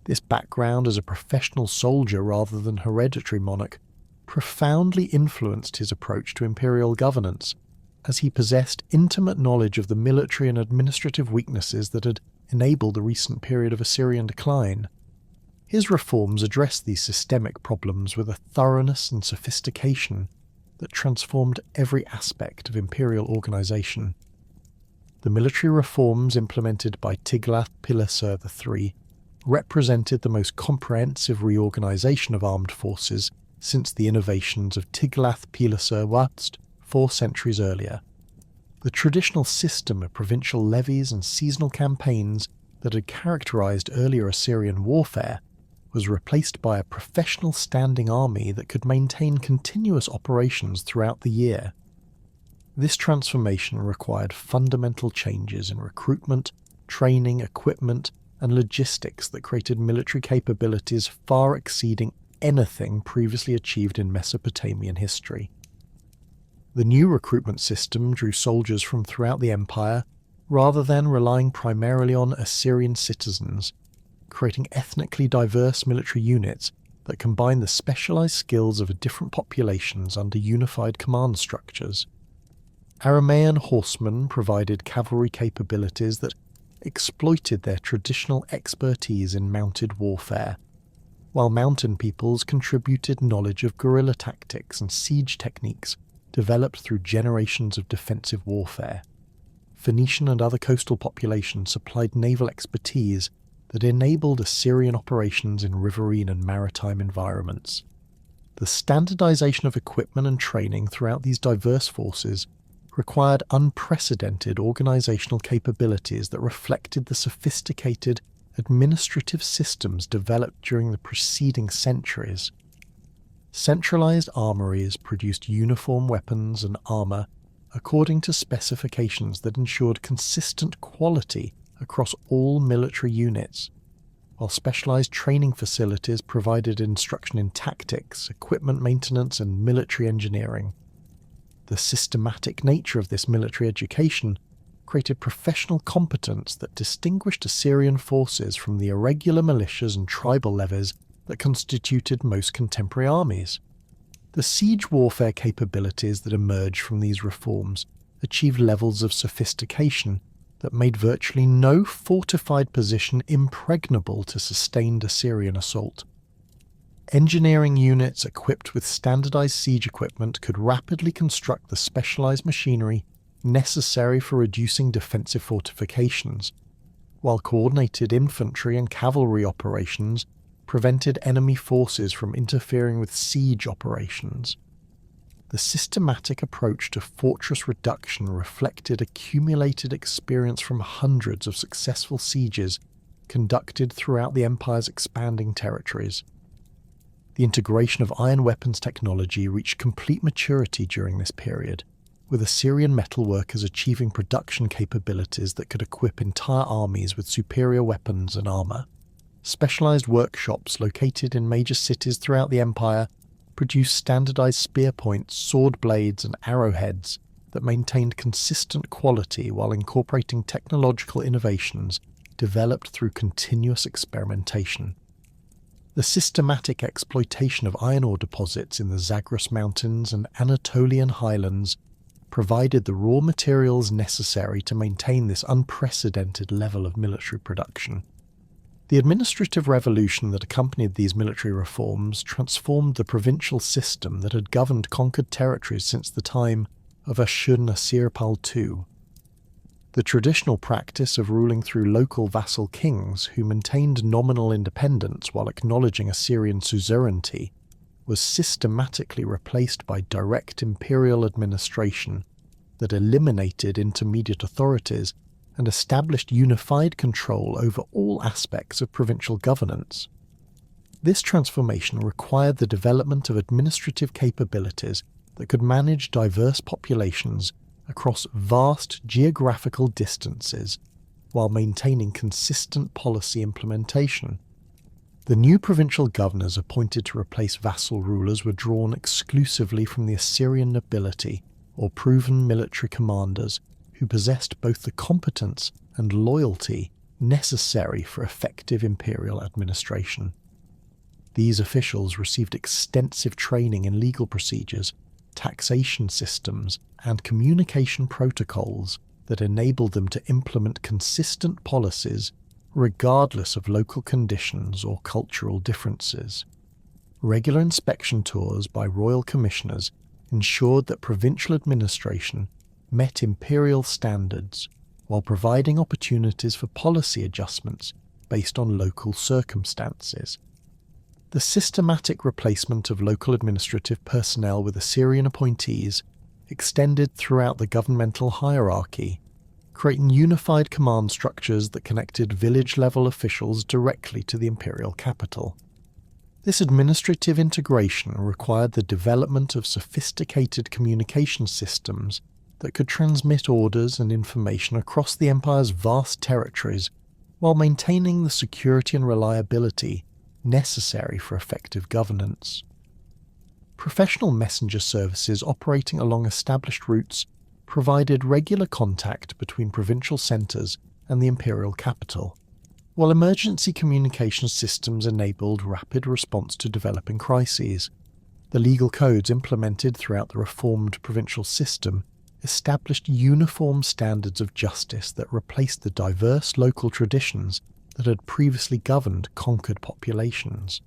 This background as a professional soldier rather than hereditary monarch profoundly influenced his approach to imperial governance, as he possessed intimate knowledge of the military and administrative weaknesses that had enabled the recent period of Assyrian decline. His reforms addressed these systemic problems with a thoroughness and sophistication that transformed every aspect of imperial organization. The military reforms implemented by Tiglath-Pileser III represented the most comprehensive reorganization of armed forces since the innovations of Tiglath-Pileser I 4 centuries earlier. The traditional system of provincial levies and seasonal campaigns that had characterized earlier Assyrian warfare was replaced by a professional standing army that could maintain continuous operations throughout the year. This transformation required fundamental changes in recruitment, training, equipment, and logistics that created military capabilities far exceeding anything previously achieved in Mesopotamian history. The new recruitment system drew soldiers from throughout the empire rather than relying primarily on Assyrian citizens, creating ethnically diverse military units that combine the specialized skills of different populations under unified command structures. Aramaean horsemen provided cavalry capabilities that exploited their traditional expertise in mounted warfare, while mountain peoples contributed knowledge of guerrilla tactics and siege techniques developed through generations of defensive warfare. Phoenician and other coastal populations supplied naval expertise that enabled Assyrian operations in riverine and maritime environments. The standardization of equipment and training throughout these diverse forces required unprecedented organizational capabilities that reflected the sophisticated administrative systems developed during the preceding centuries. Centralized armories produced uniform weapons and armor according to specifications that ensured consistent quality across all military units, while specialized training facilities provided instruction in tactics, equipment maintenance, and military engineering. The systematic nature of this military education created professional competence that distinguished Assyrian forces from the irregular militias and tribal levies that constituted most contemporary armies. The siege warfare capabilities that emerged from these reforms achieved levels of sophistication that made virtually no fortified position impregnable to sustained Assyrian assault. Engineering units equipped with standardized siege equipment could rapidly construct the specialized machinery necessary for reducing defensive fortifications, while coordinated infantry and cavalry operations prevented enemy forces from interfering with siege operations. The systematic approach to fortress reduction reflected accumulated experience from hundreds of successful sieges conducted throughout the empire's expanding territories. The integration of iron weapons technology reached complete maturity during this period, with Assyrian metalworkers achieving production capabilities that could equip entire armies with superior weapons and armor. Specialized workshops located in major cities throughout the empire produced standardized spear points, sword blades, and arrowheads that maintained consistent quality while incorporating technological innovations developed through continuous experimentation. The systematic exploitation of iron ore deposits in the Zagros Mountains and Anatolian highlands provided the raw materials necessary to maintain this unprecedented level of military production. The administrative revolution that accompanied these military reforms transformed the provincial system that had governed conquered territories since the time of Ashurbanipal II. The traditional practice of ruling through local vassal kings who maintained nominal independence while acknowledging Assyrian suzerainty was systematically replaced by direct imperial administration that eliminated intermediate authorities and established unified control over all aspects of provincial governance. This transformation required the development of administrative capabilities that could manage diverse populations across vast geographical distances while maintaining consistent policy implementation. The new provincial governors appointed to replace vassal rulers were drawn exclusively from the Assyrian nobility or proven military commanders who possessed both the competence and loyalty necessary for effective imperial administration. These officials received extensive training in legal procedures, taxation systems, and communication protocols that enabled them to implement consistent policies regardless of local conditions or cultural differences. Regular inspection tours by royal commissioners ensured that provincial administration met imperial standards while providing opportunities for policy adjustments based on local circumstances. The systematic replacement of local administrative personnel with Assyrian appointees extended throughout the governmental hierarchy, creating unified command structures that connected village-level officials directly to the imperial capital. This administrative integration required the development of sophisticated communication systems that could transmit orders and information across the empire's vast territories while maintaining the security and reliability necessary for effective governance. Professional messenger services operating along established routes provided regular contact between provincial centres and the imperial capital, while emergency communication systems enabled rapid response to developing crises. The legal codes implemented throughout the reformed provincial system established uniform standards of justice that replaced the diverse local traditions that had previously governed conquered populations.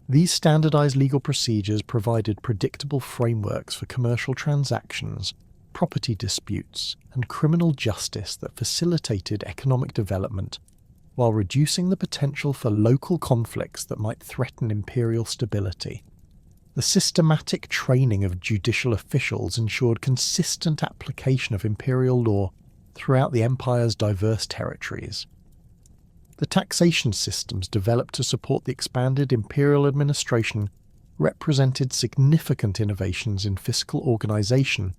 These standardized legal procedures provided predictable frameworks for commercial transactions, property disputes, and criminal justice that facilitated economic development while reducing the potential for local conflicts that might threaten imperial stability. The systematic training of judicial officials ensured consistent application of imperial law throughout the empire's diverse territories. The taxation systems developed to support the expanded imperial administration represented significant innovations in fiscal organization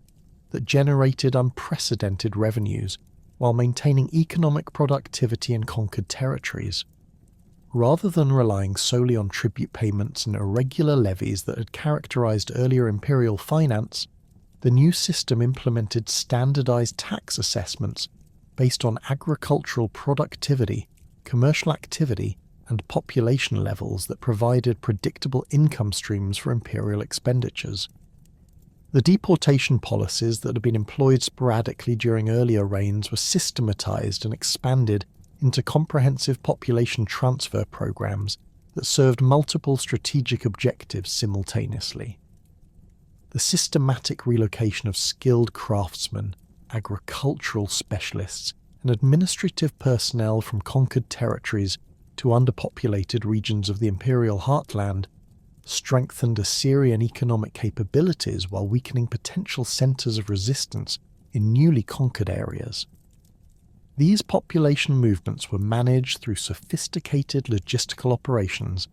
that generated unprecedented revenues while maintaining economic productivity in conquered territories. Rather than relying solely on tribute payments and irregular levies that had characterized earlier imperial finance, the new system implemented standardized tax assessments based on agricultural productivity, commercial activity, and population levels that provided predictable income streams for imperial expenditures. The deportation policies that had been employed sporadically during earlier reigns were systematized and expanded into comprehensive population transfer programs that served multiple strategic objectives simultaneously. The systematic relocation of skilled craftsmen, agricultural specialists, and administrative personnel from conquered territories to underpopulated regions of the imperial heartland strengthened Assyrian economic capabilities while weakening potential centres of resistance in newly conquered areas. These population movements were managed through sophisticated logistical operations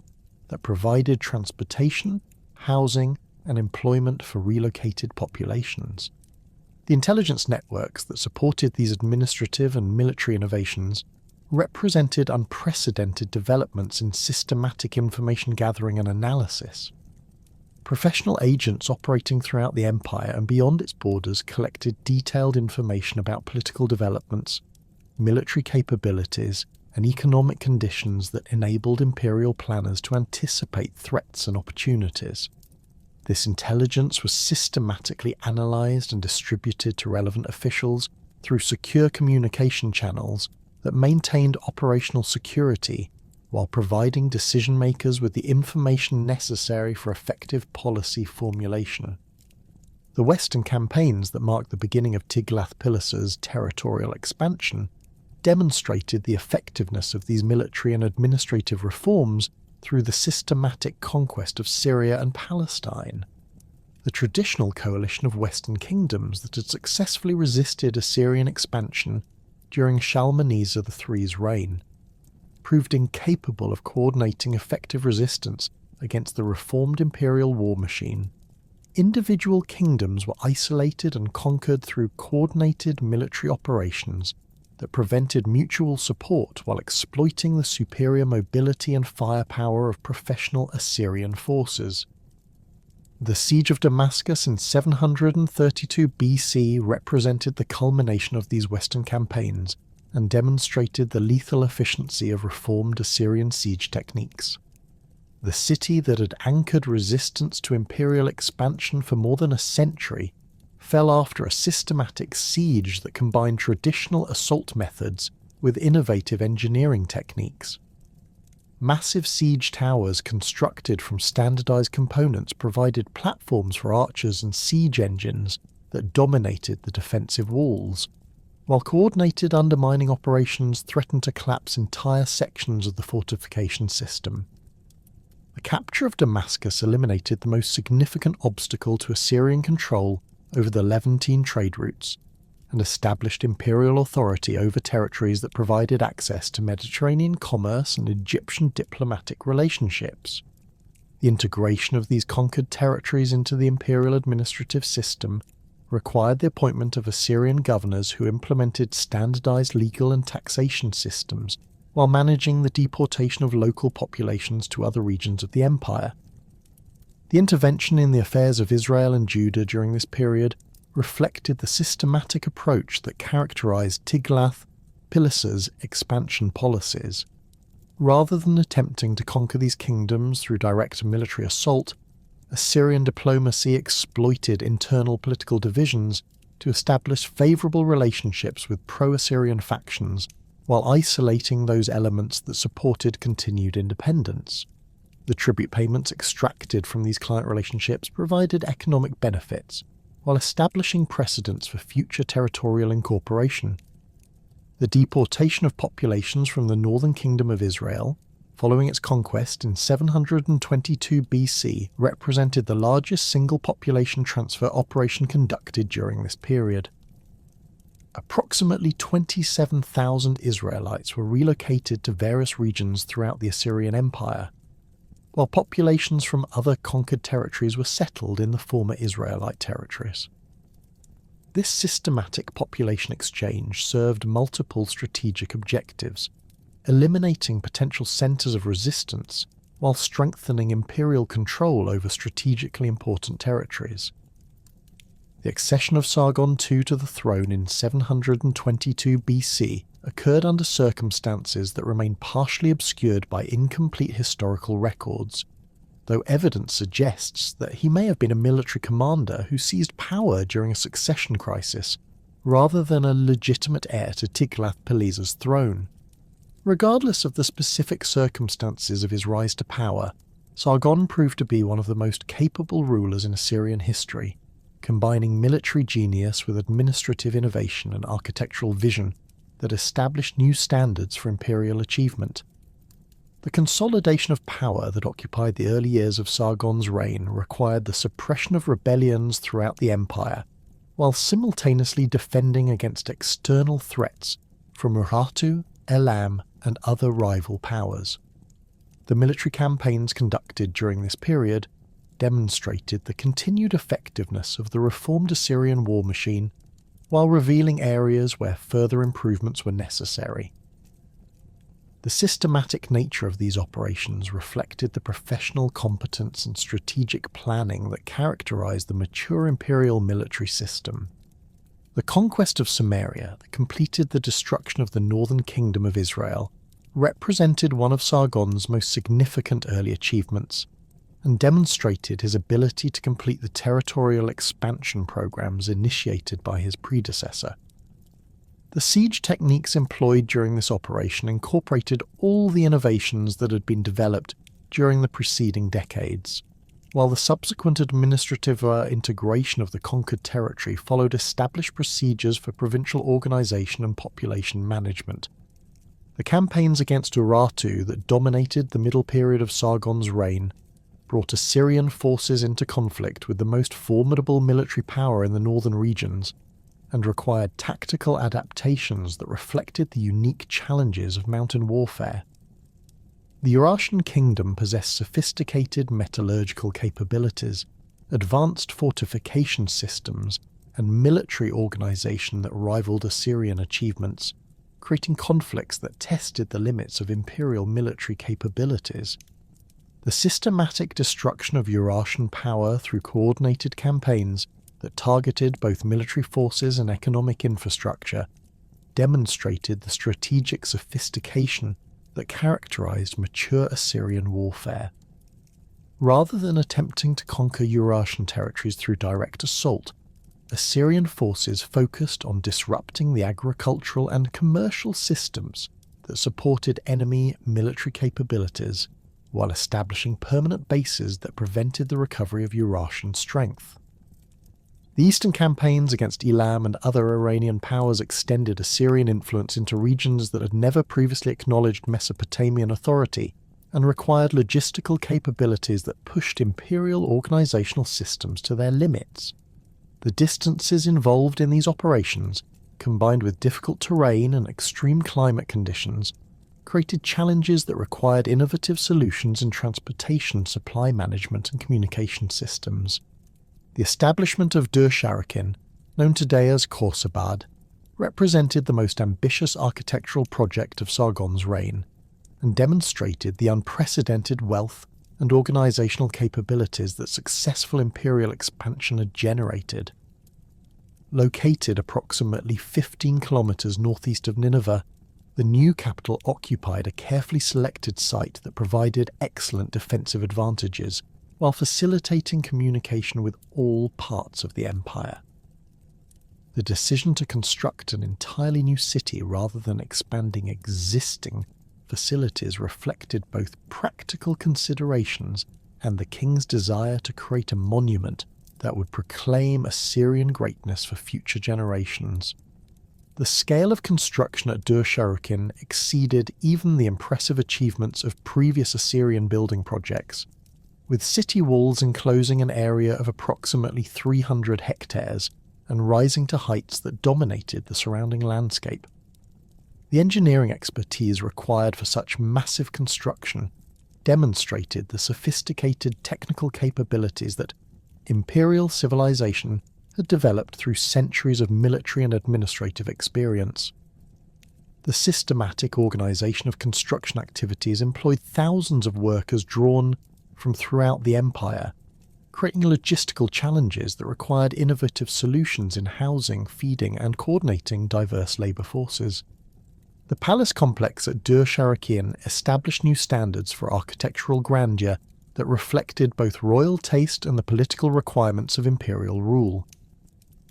that provided transportation, housing, and employment for relocated populations. The intelligence networks that supported these administrative and military innovations represented unprecedented developments in systematic information gathering and analysis. Professional agents operating throughout the empire and beyond its borders collected detailed information about political developments, military capabilities, and economic conditions that enabled imperial planners to anticipate threats and opportunities. This intelligence was systematically analysed and distributed to relevant officials through secure communication channels that maintained operational security while providing decision-makers with the information necessary for effective policy formulation. The western campaigns that marked the beginning of Tiglath-Pileser's territorial expansion demonstrated the effectiveness of these military and administrative reforms through the systematic conquest of Syria and Palestine. The traditional coalition of western kingdoms that had successfully resisted Assyrian expansion during Shalmaneser III's reign, proved incapable of coordinating effective resistance against the reformed imperial war machine. Individual kingdoms were isolated and conquered through coordinated military operations that prevented mutual support while exploiting the superior mobility and firepower of professional Assyrian forces. The siege of Damascus in 732 BC represented the culmination of these Western campaigns and demonstrated the lethal efficiency of reformed Assyrian siege techniques. The city that had anchored resistance to imperial expansion for more than a century fell after a systematic siege that combined traditional assault methods with innovative engineering techniques. Massive siege towers constructed from standardized components provided platforms for archers and siege engines that dominated the defensive walls, while coordinated undermining operations threatened to collapse entire sections of the fortification system. The capture of Damascus eliminated the most significant obstacle to Assyrian control over the Levantine trade routes, and established imperial authority over territories that provided access to Mediterranean commerce and Egyptian diplomatic relationships. The integration of these conquered territories into the imperial administrative system required the appointment of Assyrian governors who implemented standardized legal and taxation systems while managing the deportation of local populations to other regions of the empire. The intervention in the affairs of Israel and Judah during this period reflected the systematic approach that characterized Tiglath-Pileser's expansion policies. Rather than attempting to conquer these kingdoms through direct military assault, Assyrian diplomacy exploited internal political divisions to establish favorable relationships with pro-Assyrian factions while isolating those elements that supported continued independence. The tribute payments extracted from these client relationships provided economic benefits, while establishing precedents for future territorial incorporation. The deportation of populations from the northern kingdom of Israel, following its conquest in 722 BC, represented the largest single population transfer operation conducted during this period. Approximately 27,000 Israelites were relocated to various regions throughout the Assyrian Empire, while populations from other conquered territories were settled in the former Israelite territories. This systematic population exchange served multiple strategic objectives, eliminating potential centers of resistance while strengthening imperial control over strategically important territories. The accession of Sargon II to the throne in 722 BC occurred under circumstances that remain partially obscured by incomplete historical records, though evidence suggests that he may have been a military commander who seized power during a succession crisis, rather than a legitimate heir to Tiglath-Pileser's throne. Regardless of the specific circumstances of his rise to power, Sargon proved to be one of the most capable rulers in Assyrian history, combining military genius with administrative innovation and architectural vision that established new standards for imperial achievement. The consolidation of power that occupied the early years of Sargon's reign required the suppression of rebellions throughout the empire, while simultaneously defending against external threats from Urartu, Elam, and other rival powers. The military campaigns conducted during this period demonstrated the continued effectiveness of the reformed Assyrian war machine, while revealing areas where further improvements were necessary. The systematic nature of these operations reflected the professional competence and strategic planning that characterized the mature imperial military system. The conquest of Samaria that completed the destruction of the northern kingdom of Israel represented one of Sargon's most significant early achievements, and demonstrated his ability to complete the territorial expansion programs initiated by his predecessor. The siege techniques employed during this operation incorporated all the innovations that had been developed during the preceding decades, while the subsequent administrative integration of the conquered territory followed established procedures for provincial organization and population management. The campaigns against Urartu that dominated the middle period of Sargon's reign brought Assyrian forces into conflict with the most formidable military power in the northern regions, and required tactical adaptations that reflected the unique challenges of mountain warfare. The Urartian kingdom possessed sophisticated metallurgical capabilities, advanced fortification systems, and military organization that rivaled Assyrian achievements, creating conflicts that tested the limits of imperial military capabilities. The systematic destruction of Urartian power through coordinated campaigns that targeted both military forces and economic infrastructure demonstrated the strategic sophistication that characterized mature Assyrian warfare. Rather than attempting to conquer Urartian territories through direct assault, Assyrian forces focused on disrupting the agricultural and commercial systems that supported enemy military capabilities while establishing permanent bases that prevented the recovery of Urartian strength. The eastern campaigns against Elam and other Iranian powers extended Assyrian influence into regions that had never previously acknowledged Mesopotamian authority and required logistical capabilities that pushed imperial organizational systems to their limits. The distances involved in these operations, combined with difficult terrain and extreme climate conditions, created challenges that required innovative solutions in transportation, supply management, and communication systems. The establishment of Dur-Sharrukin, known today as Khorsabad, represented the most ambitious architectural project of Sargon's reign, and demonstrated the unprecedented wealth and organizational capabilities that successful imperial expansion had generated. Located approximately 15 kilometers northeast of Nineveh, the new capital occupied a carefully selected site that provided excellent defensive advantages while facilitating communication with all parts of the empire. The decision to construct an entirely new city rather than expanding existing facilities reflected both practical considerations and the king's desire to create a monument that would proclaim Assyrian greatness for future generations. The scale of construction at Dur-Sharrukin exceeded even the impressive achievements of previous Assyrian building projects, with city walls enclosing an area of approximately 300 hectares and rising to heights that dominated the surrounding landscape. The engineering expertise required for such massive construction demonstrated the sophisticated technical capabilities that imperial civilization had developed through centuries of military and administrative experience. The systematic organization of construction activities employed thousands of workers drawn from throughout the empire, creating logistical challenges that required innovative solutions in housing, feeding, and coordinating diverse labor forces. The palace complex at Dur-Sharrukin established new standards for architectural grandeur that reflected both royal taste and the political requirements of imperial rule.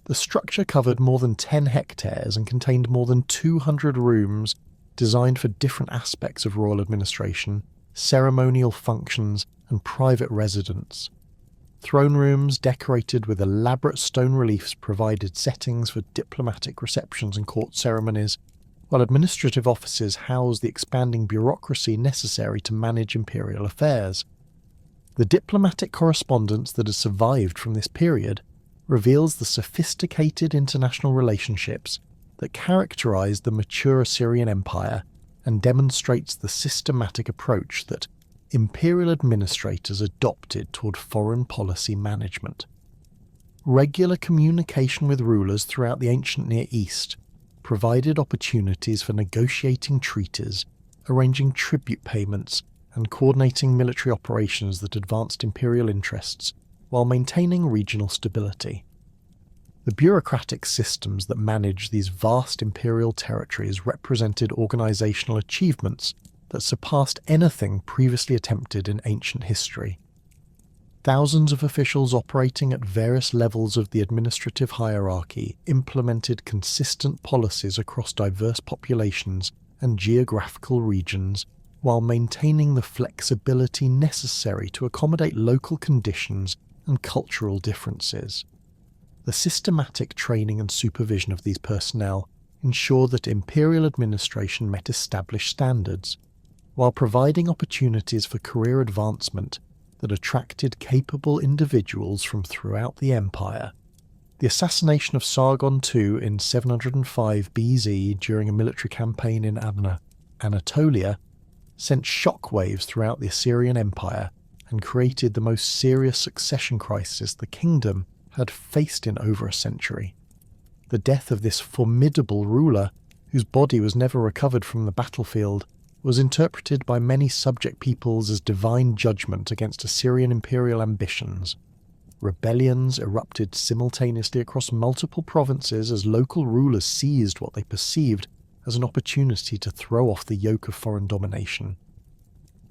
The structure covered more than 10 hectares and contained more than 200 rooms designed for different aspects of royal administration, ceremonial functions, and private residence. Throne rooms decorated with elaborate stone reliefs provided settings for diplomatic receptions and court ceremonies, while administrative offices housed the expanding bureaucracy necessary to manage imperial affairs. The diplomatic correspondence that has survived from this period reveals the sophisticated international relationships that characterized the mature Assyrian Empire and demonstrates the systematic approach that imperial administrators adopted toward foreign policy management. Regular communication with rulers throughout the ancient Near East provided opportunities for negotiating treaties, arranging tribute payments, and coordinating military operations that advanced imperial interests while maintaining regional stability. The bureaucratic systems that managed these vast imperial territories represented organizational achievements that surpassed anything previously attempted in ancient history. Thousands of officials operating at various levels of the administrative hierarchy implemented consistent policies across diverse populations and geographical regions while maintaining the flexibility necessary to accommodate local conditions and cultural differences. The systematic training and supervision of these personnel ensured that imperial administration met established standards, while providing opportunities for career advancement that attracted capable individuals from throughout the empire. The assassination of Sargon II in 705 BZ during a military campaign in Anatolia sent shockwaves throughout the Assyrian Empire and created the most serious succession crisis the kingdom had faced in over a century. The death of this formidable ruler, whose body was never recovered from the battlefield, was interpreted by many subject peoples as divine judgment against Assyrian imperial ambitions. Rebellions erupted simultaneously across multiple provinces as local rulers seized what they perceived as an opportunity to throw off the yoke of foreign domination.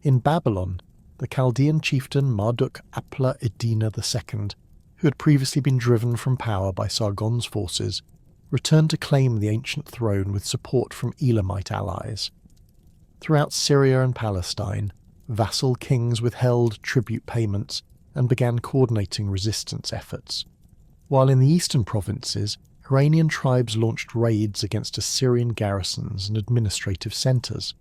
In Babylon, the Chaldean chieftain Marduk-apla-iddina II, who had previously been driven from power by Sargon's forces, returned to claim the ancient throne with support from Elamite allies. Throughout Syria and Palestine, vassal kings withheld tribute payments and began coordinating resistance efforts, while in the eastern provinces, Iranian tribes launched raids against Assyrian garrisons and administrative centres.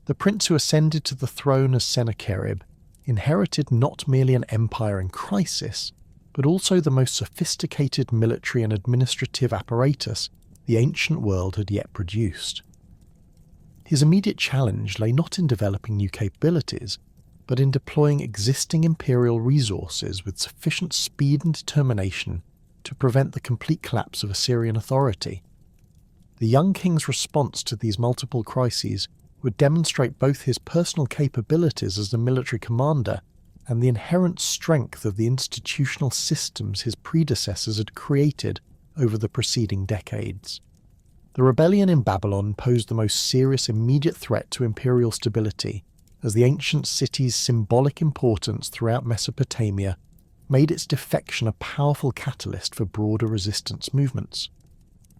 The prince who ascended to the throne as Sennacherib inherited not merely an empire in crisis, but also the most sophisticated military and administrative apparatus the ancient world had yet produced. His immediate challenge lay not in developing new capabilities, but in deploying existing imperial resources with sufficient speed and determination to prevent the complete collapse of Assyrian authority. The young king's response to these multiple crises would demonstrate both his personal capabilities as a military commander and the inherent strength of the institutional systems his predecessors had created over the preceding decades. The rebellion in Babylon posed the most serious immediate threat to imperial stability, as the ancient city's symbolic importance throughout Mesopotamia made its defection a powerful catalyst for broader resistance movements.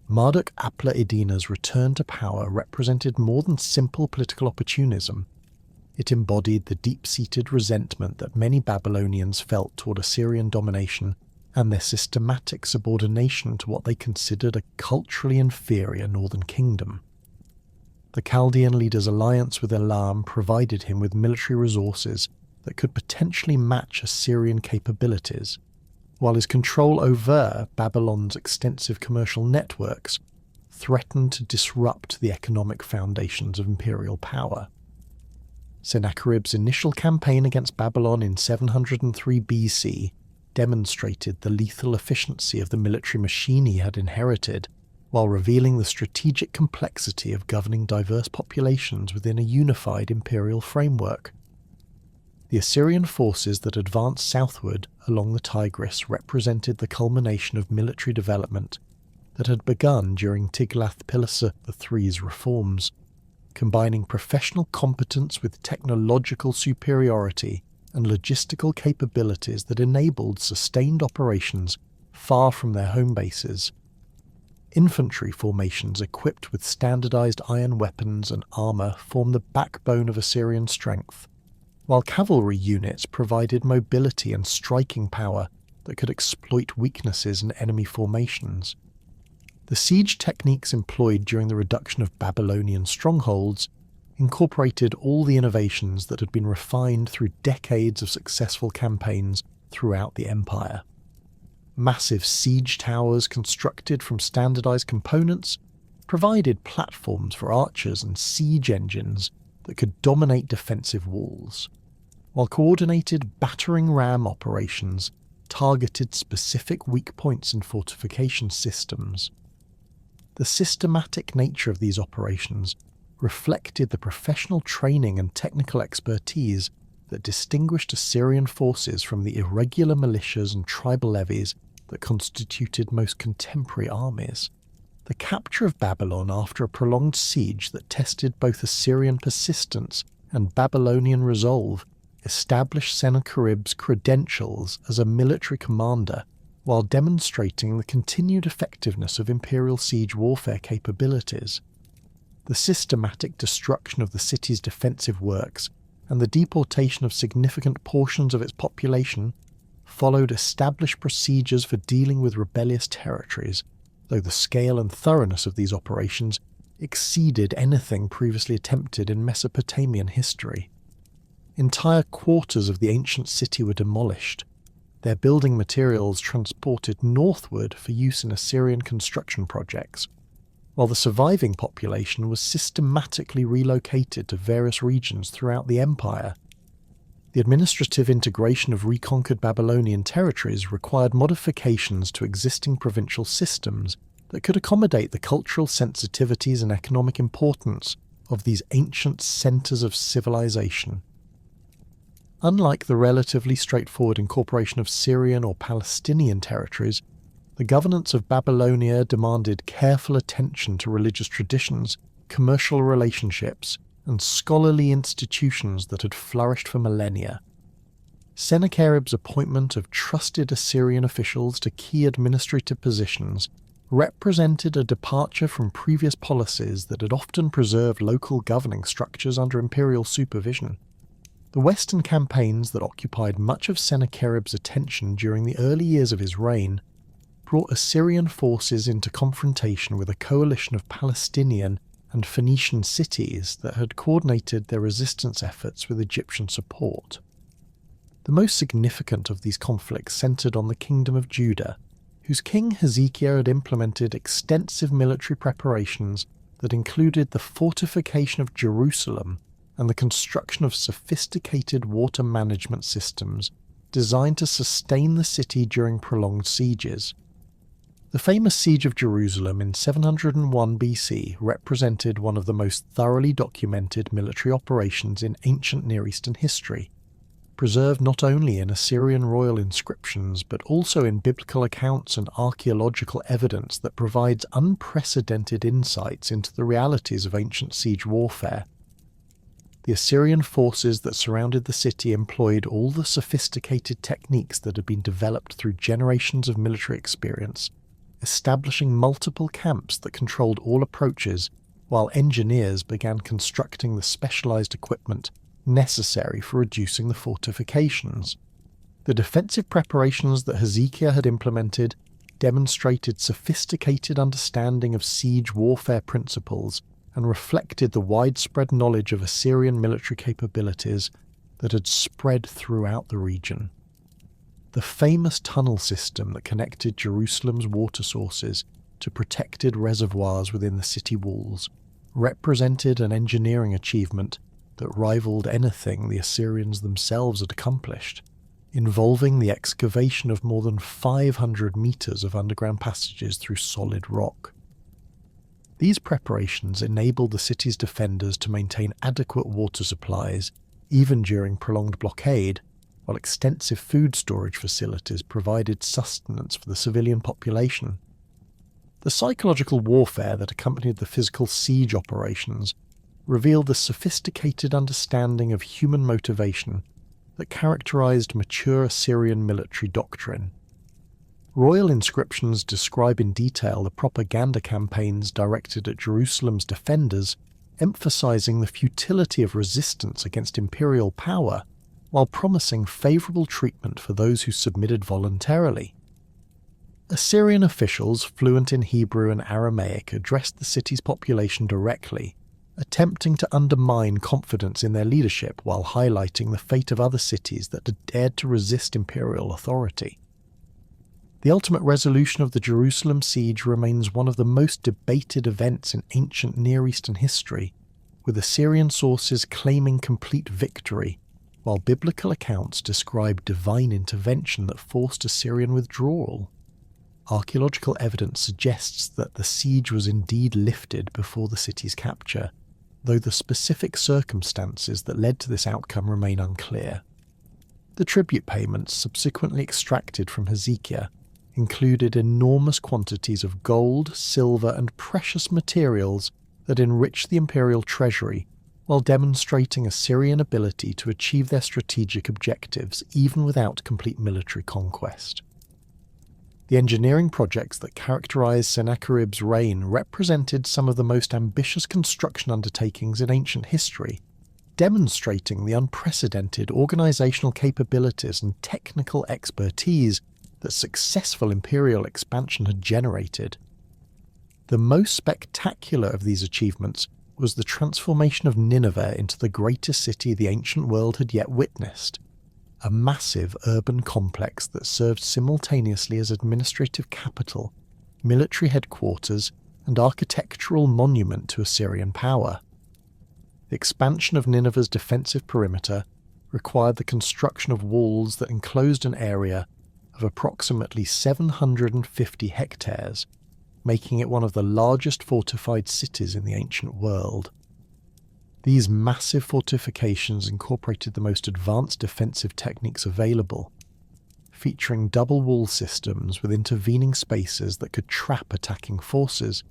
Marduk-apla-iddina's return to power represented more than simple political opportunism. It embodied the deep-seated resentment that many Babylonians felt toward Assyrian domination and their systematic subordination to what they considered a culturally inferior northern kingdom. The Chaldean leader's alliance with Elam provided him with military resources that could potentially match Assyrian capabilities, while his control over Babylon's extensive commercial networks threatened to disrupt the economic foundations of imperial power. Sennacherib's initial campaign against Babylon in 703 BC demonstrated the lethal efficiency of the military machine he had inherited, while revealing the strategic complexity of governing diverse populations within a unified imperial framework. The Assyrian forces that advanced southward along the Tigris represented the culmination of military development that had begun during Tiglath-Pileser III's reforms, combining professional competence with technological superiority and logistical capabilities that enabled sustained operations far from their home bases. Infantry formations equipped with standardized iron weapons and armor formed the backbone of Assyrian strength, while cavalry units provided mobility and striking power that could exploit weaknesses in enemy formations. The siege techniques employed during the reduction of Babylonian strongholds incorporated all the innovations that had been refined through decades of successful campaigns throughout the empire. Massive siege towers constructed from standardized components provided platforms for archers and siege engines that could dominate defensive walls, while coordinated battering ram operations targeted specific weak points in fortification systems. The systematic nature of these operations reflected the professional training and technical expertise that distinguished Assyrian forces from the irregular militias and tribal levies that constituted most contemporary armies. The capture of Babylon after a prolonged siege that tested both Assyrian persistence and Babylonian resolve established Sennacherib's credentials as a military commander while demonstrating the continued effectiveness of imperial siege warfare capabilities. The systematic destruction of the city's defensive works and the deportation of significant portions of its population followed established procedures for dealing with rebellious territories, though the scale and thoroughness of these operations exceeded anything previously attempted in Mesopotamian history. Entire quarters of the ancient city were demolished, their building materials transported northward for use in Assyrian construction projects, while the surviving population was systematically relocated to various regions throughout the empire. The administrative integration of reconquered Babylonian territories required modifications to existing provincial systems that could accommodate the cultural sensitivities and economic importance of these ancient centers of civilization. Unlike the relatively straightforward incorporation of Syrian or Palestinian territories, the governance of Babylonia demanded careful attention to religious traditions, commercial relationships, and scholarly institutions that had flourished for millennia. Sennacherib's appointment of trusted Assyrian officials to key administrative positions represented a departure from previous policies that had often preserved local governing structures under imperial supervision. The western campaigns that occupied much of Sennacherib's attention during the early years of his reign brought Assyrian forces into confrontation with a coalition of Palestinian and Phoenician cities that had coordinated their resistance efforts with Egyptian support. The most significant of these conflicts centered on the Kingdom of Judah, whose king Hezekiah had implemented extensive military preparations that included the fortification of Jerusalem and the construction of sophisticated water management systems designed to sustain the city during prolonged sieges. The famous siege of Jerusalem in 701 BC represented one of the most thoroughly documented military operations in ancient Near Eastern history, preserved not only in Assyrian royal inscriptions but also in biblical accounts and archaeological evidence that provides unprecedented insights into the realities of ancient siege warfare. The Assyrian forces that surrounded the city employed all the sophisticated techniques that had been developed through generations of military experience, establishing multiple camps that controlled all approaches, while engineers began constructing the specialized equipment necessary for reducing the fortifications. The defensive preparations that Hezekiah had implemented demonstrated sophisticated understanding of siege warfare principles and reflected the widespread knowledge of Assyrian military capabilities that had spread throughout the region. The famous tunnel system that connected Jerusalem's water sources to protected reservoirs within the city walls represented an engineering achievement that rivaled anything the Assyrians themselves had accomplished, involving the excavation of more than 500 meters of underground passages through solid rock. These preparations enabled the city's defenders to maintain adequate water supplies even during prolonged blockade, while extensive food storage facilities provided sustenance for the civilian population. The psychological warfare that accompanied the physical siege operations revealed the sophisticated understanding of human motivation that characterized mature Assyrian military doctrine. Royal inscriptions describe in detail the propaganda campaigns directed at Jerusalem's defenders, emphasizing the futility of resistance against imperial power, while promising favorable treatment for those who submitted voluntarily. Assyrian officials fluent in Hebrew and Aramaic addressed the city's population directly, attempting to undermine confidence in their leadership while highlighting the fate of other cities that had dared to resist imperial authority. The ultimate resolution of the Jerusalem siege remains one of the most debated events in ancient Near Eastern history, with Assyrian sources claiming complete victory, while biblical accounts describe divine intervention that forced Assyrian withdrawal. Archaeological evidence suggests that the siege was indeed lifted before the city's capture, though the specific circumstances that led to this outcome remain unclear. The tribute payments subsequently extracted from Hezekiah included enormous quantities of gold, silver, and precious materials that enriched the imperial treasury, while demonstrating Assyrian ability to achieve their strategic objectives even without complete military conquest. The engineering projects that characterized Sennacherib's reign represented some of the most ambitious construction undertakings in ancient history, demonstrating the unprecedented organizational capabilities and technical expertise that successful imperial expansion had generated. The most spectacular of these achievements was the transformation of Nineveh into the greatest city the ancient world had yet witnessed, a massive urban complex that served simultaneously as administrative capital, military headquarters, and architectural monument to Assyrian power. The expansion of Nineveh's defensive perimeter required the construction of walls that enclosed an area of approximately 750 hectares, making it one of the largest fortified cities in the ancient world. These massive fortifications incorporated the most advanced defensive techniques available, featuring double wall systems with intervening spaces that could trap attacking forces,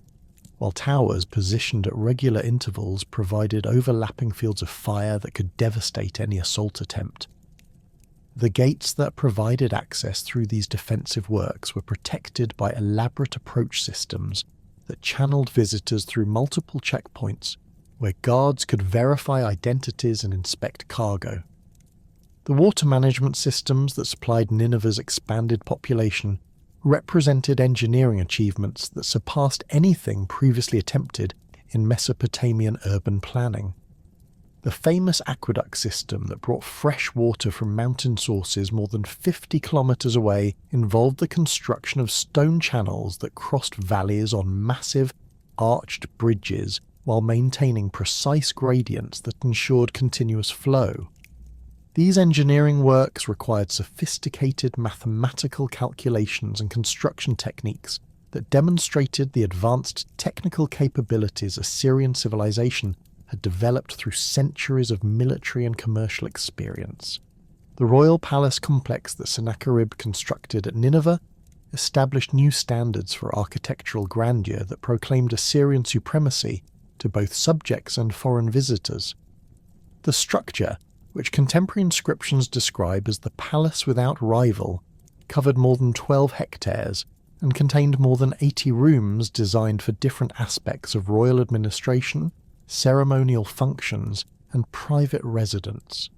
while towers positioned at regular intervals provided overlapping fields of fire that could devastate any assault attempt. The gates that provided access through these defensive works were protected by elaborate approach systems that channeled visitors through multiple checkpoints where guards could verify identities and inspect cargo. The water management systems that supplied Nineveh's expanded population represented engineering achievements that surpassed anything previously attempted in Mesopotamian urban planning. The famous aqueduct system that brought fresh water from mountain sources more than 50 kilometers away involved the construction of stone channels that crossed valleys on massive, arched bridges while maintaining precise gradients that ensured continuous flow. These engineering works required sophisticated mathematical calculations and construction techniques that demonstrated the advanced technical capabilities Assyrian civilization had developed through centuries of military and commercial experience. The royal palace complex that Sennacherib constructed at Nineveh established new standards for architectural grandeur that proclaimed Assyrian supremacy to both subjects and foreign visitors. The structure, which contemporary inscriptions describe as the palace without rival, covered more than 12 hectares and contained more than 80 rooms designed for different aspects of royal administration, ceremonial functions, and private residence.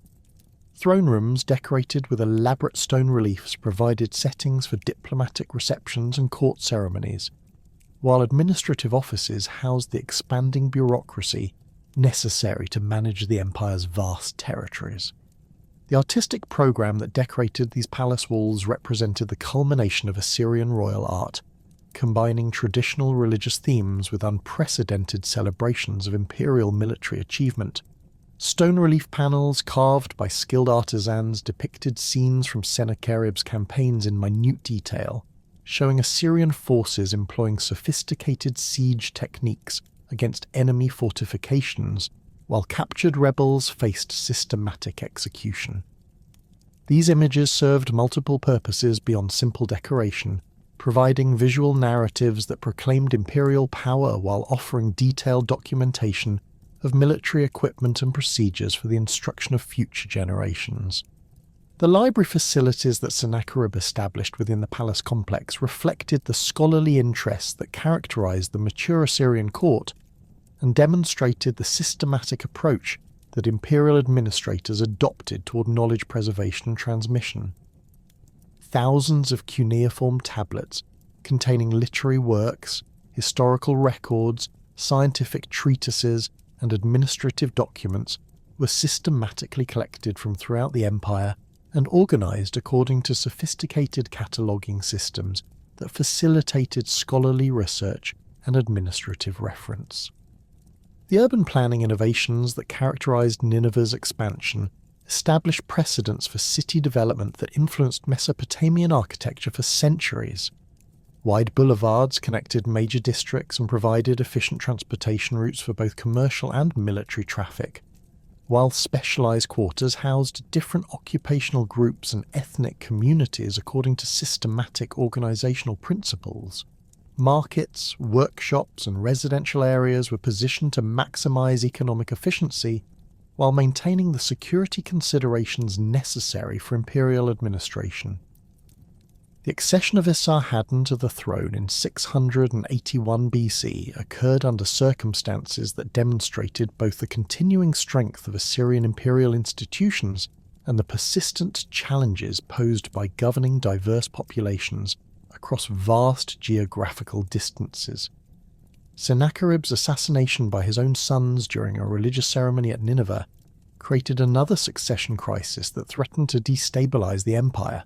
Throne rooms decorated with elaborate stone reliefs provided settings for diplomatic receptions and court ceremonies, while administrative offices housed the expanding bureaucracy necessary to manage the empire's vast territories. The artistic program that decorated these palace walls represented the culmination of Assyrian royal art, combining traditional religious themes with unprecedented celebrations of imperial military achievement. Stone relief panels carved by skilled artisans depicted scenes from Sennacherib's campaigns in minute detail, showing Assyrian forces employing sophisticated siege techniques against enemy fortifications, while captured rebels faced systematic execution. These images served multiple purposes beyond simple decoration, providing visual narratives that proclaimed imperial power while offering detailed documentation of military equipment and procedures for the instruction of future generations. The library facilities that Sennacherib established within the palace complex reflected the scholarly interests that characterized the mature Assyrian court and demonstrated the systematic approach that imperial administrators adopted toward knowledge preservation and transmission. Thousands of cuneiform tablets containing literary works, historical records, scientific treatises, and administrative documents were systematically collected from throughout the empire and organized according to sophisticated cataloging systems that facilitated scholarly research and administrative reference. The urban planning innovations that characterized Nineveh's expansion established precedents for city development that influenced Mesopotamian architecture for centuries. Wide boulevards connected major districts and provided efficient transportation routes for both commercial and military traffic, while specialized quarters housed different occupational groups and ethnic communities according to systematic organizational principles. Markets, workshops, and residential areas were positioned to maximize economic efficiency while maintaining the security considerations necessary for imperial administration. The accession of Esarhaddon to the throne in 681 BC occurred under circumstances that demonstrated both the continuing strength of Assyrian imperial institutions and the persistent challenges posed by governing diverse populations across vast geographical distances. Sennacherib's assassination by his own sons during a religious ceremony at Nineveh created another succession crisis that threatened to destabilize the empire,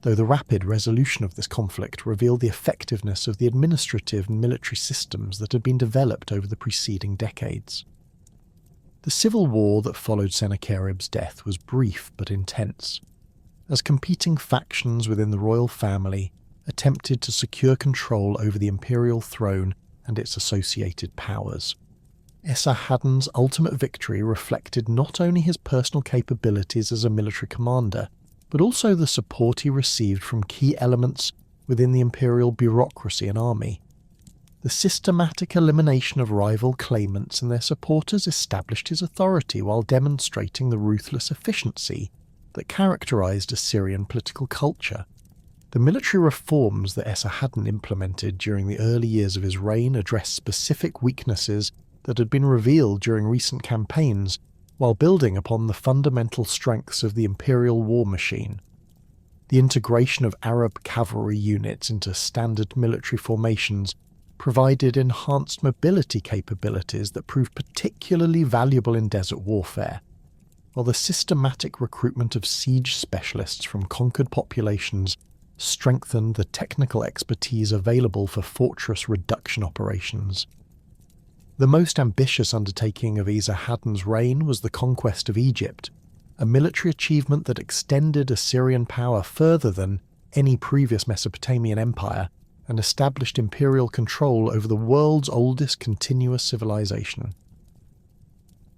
though the rapid resolution of this conflict revealed the effectiveness of the administrative and military systems that had been developed over the preceding decades. The civil war that followed Sennacherib's death was brief but intense, as competing factions within the royal family attempted to secure control over the imperial throne and its associated powers. Esarhaddon's ultimate victory reflected not only his personal capabilities as a military commander, but also the support he received from key elements within the imperial bureaucracy and army. The systematic elimination of rival claimants and their supporters established his authority while demonstrating the ruthless efficiency that characterized Assyrian political culture. The military reforms that Esarhaddon implemented during the early years of his reign addressed specific weaknesses that had been revealed during recent campaigns, while building upon the fundamental strengths of the imperial war machine. The integration of Arab cavalry units into standard military formations provided enhanced mobility capabilities that proved particularly valuable in desert warfare, while the systematic recruitment of siege specialists from conquered populations strengthened the technical expertise available for fortress reduction operations. The most ambitious undertaking of Esarhaddon's reign was the conquest of Egypt, a military achievement that extended Assyrian power further than any previous Mesopotamian empire and established imperial control over the world's oldest continuous civilization.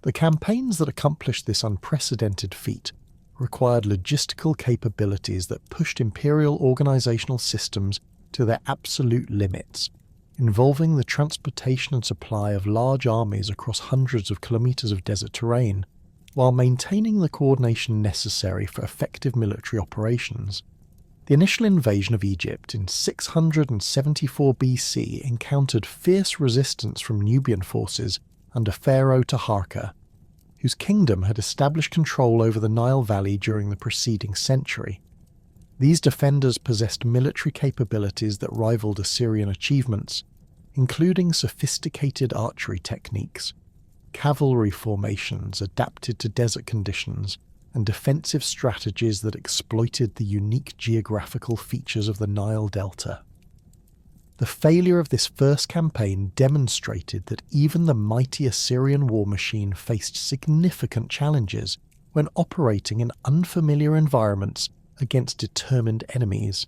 The campaigns that accomplished this unprecedented feat required logistical capabilities that pushed imperial organizational systems to their absolute limits, involving the transportation and supply of large armies across hundreds of kilometers of desert terrain, while maintaining the coordination necessary for effective military operations. The initial invasion of Egypt in 674 BC encountered fierce resistance from Nubian forces under Pharaoh Taharqa, whose kingdom had established control over the Nile Valley during the preceding century. These defenders possessed military capabilities that rivaled Assyrian achievements, including sophisticated archery techniques, cavalry formations adapted to desert conditions, and defensive strategies that exploited the unique geographical features of the Nile Delta. The failure of this first campaign demonstrated that even the mighty Assyrian war machine faced significant challenges when operating in unfamiliar environments against determined enemies.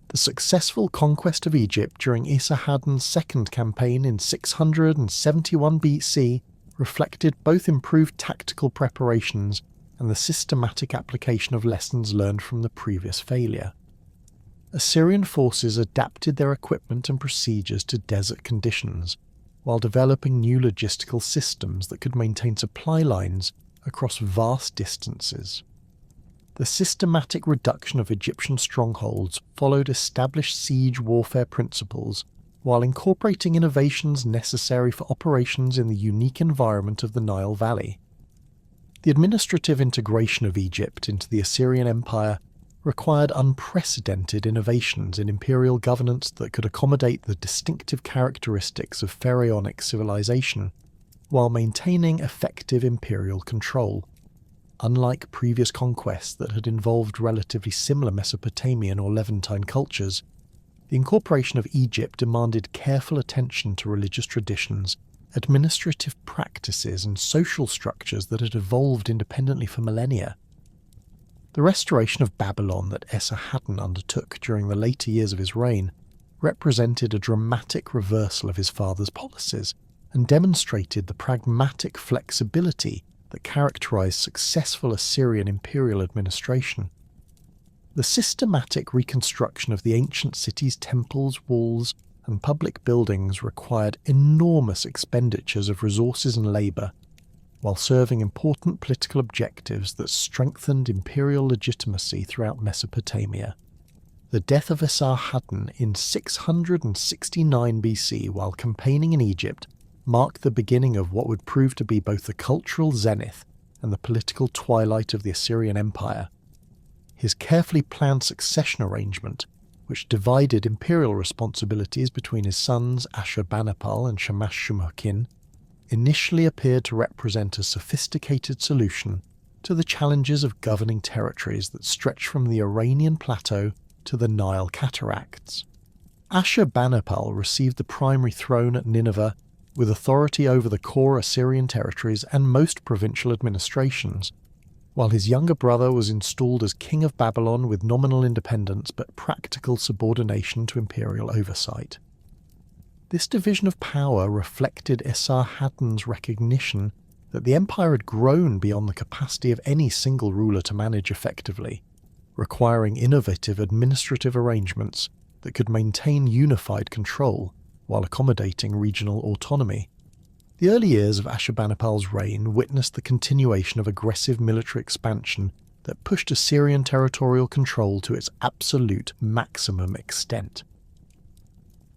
The successful conquest of Egypt during Esarhaddon's second campaign in 671 BC reflected both improved tactical preparations and the systematic application of lessons learned from the previous failure. Assyrian forces adapted their equipment and procedures to desert conditions, while developing new logistical systems that could maintain supply lines across vast distances. The systematic reduction of Egyptian strongholds followed established siege warfare principles, while incorporating innovations necessary for operations in the unique environment of the Nile Valley. The administrative integration of Egypt into the Assyrian Empire required unprecedented innovations in imperial governance that could accommodate the distinctive characteristics of pharaonic civilization, while maintaining effective imperial control. Unlike previous conquests that had involved relatively similar Mesopotamian or Levantine cultures, the incorporation of Egypt demanded careful attention to religious traditions, administrative practices, and social structures that had evolved independently for millennia. The restoration of Babylon that Esarhaddon undertook during the later years of his reign represented a dramatic reversal of his father's policies and demonstrated the pragmatic flexibility that characterized successful Assyrian imperial administration. The systematic reconstruction of the ancient city's temples, walls, and public buildings required enormous expenditures of resources and labor, while serving important political objectives that strengthened imperial legitimacy throughout Mesopotamia. The death of Esarhaddon in 669 BC while campaigning in Egypt marked the beginning of what would prove to be both the cultural zenith and the political twilight of the Assyrian Empire. His carefully planned succession arrangement, which divided imperial responsibilities between his sons Ashurbanipal and Shamash-shum-ukin, initially appeared to represent a sophisticated solution to the challenges of governing territories that stretch from the Iranian plateau to the Nile cataracts. Ashurbanipal received the primary throne at Nineveh with authority over the core Assyrian territories and most provincial administrations, while his younger brother was installed as king of Babylon with nominal independence but practical subordination to imperial oversight. This division of power reflected Esarhaddon's recognition that the empire had grown beyond the capacity of any single ruler to manage effectively, requiring innovative administrative arrangements that could maintain unified control while accommodating regional autonomy. The early years of Ashurbanipal's reign witnessed the continuation of aggressive military expansion that pushed Assyrian territorial control to its absolute maximum extent.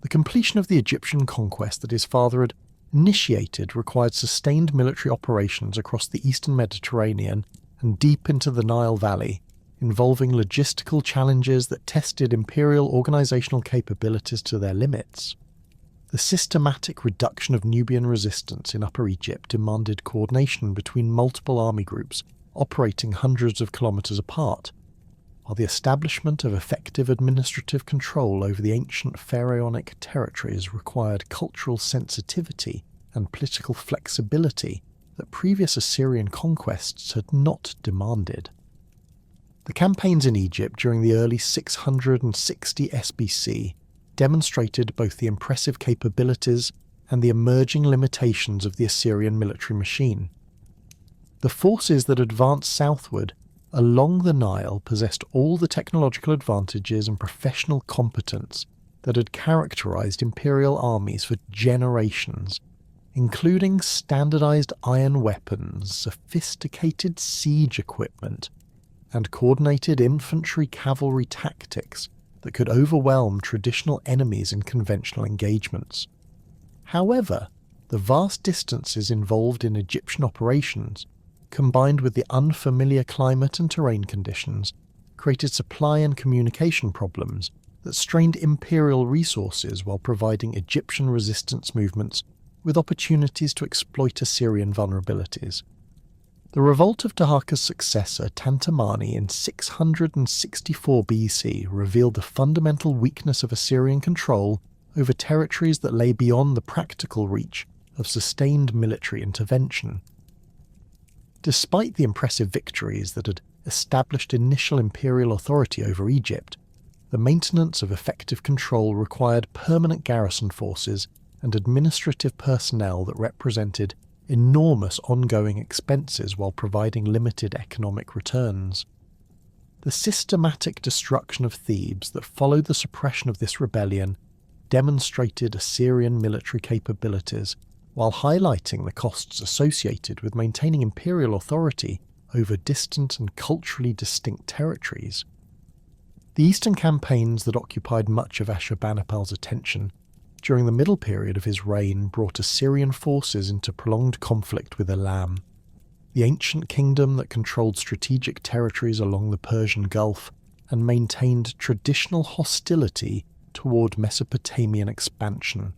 The completion of the Egyptian conquest that his father had initiated required sustained military operations across the eastern Mediterranean and deep into the Nile Valley, involving logistical challenges that tested imperial organisational capabilities to their limits. The systematic reduction of Nubian resistance in Upper Egypt demanded coordination between multiple army groups operating hundreds of kilometres apart, while the establishment of effective administrative control over the ancient pharaonic territories required cultural sensitivity and political flexibility that previous Assyrian conquests had not demanded. The campaigns in Egypt during the early 660 SBC demonstrated both the impressive capabilities and the emerging limitations of the Assyrian military machine. The forces that advanced southward along the Nile possessed all the technological advantages and professional competence that had characterized imperial armies for generations, including standardized iron weapons, sophisticated siege equipment, and coordinated infantry cavalry tactics that could overwhelm traditional enemies in conventional engagements. However, the vast distances involved in Egyptian operations, combined with the unfamiliar climate and terrain conditions, created supply and communication problems that strained imperial resources while providing Egyptian resistance movements with opportunities to exploit Assyrian vulnerabilities. The revolt of Taharka's successor, Tantamani, in 664 BC revealed the fundamental weakness of Assyrian control over territories that lay beyond the practical reach of sustained military intervention. Despite the impressive victories that had established initial imperial authority over Egypt, the maintenance of effective control required permanent garrison forces and administrative personnel that represented enormous ongoing expenses while providing limited economic returns. The systematic destruction of Thebes that followed the suppression of this rebellion demonstrated Assyrian military capabilities while highlighting the costs associated with maintaining imperial authority over distant and culturally distinct territories. The eastern campaigns that occupied much of Ashurbanipal's attention during the middle period of his reign brought Assyrian forces into prolonged conflict with Elam, the ancient kingdom that controlled strategic territories along the Persian Gulf and maintained traditional hostility toward Mesopotamian expansion.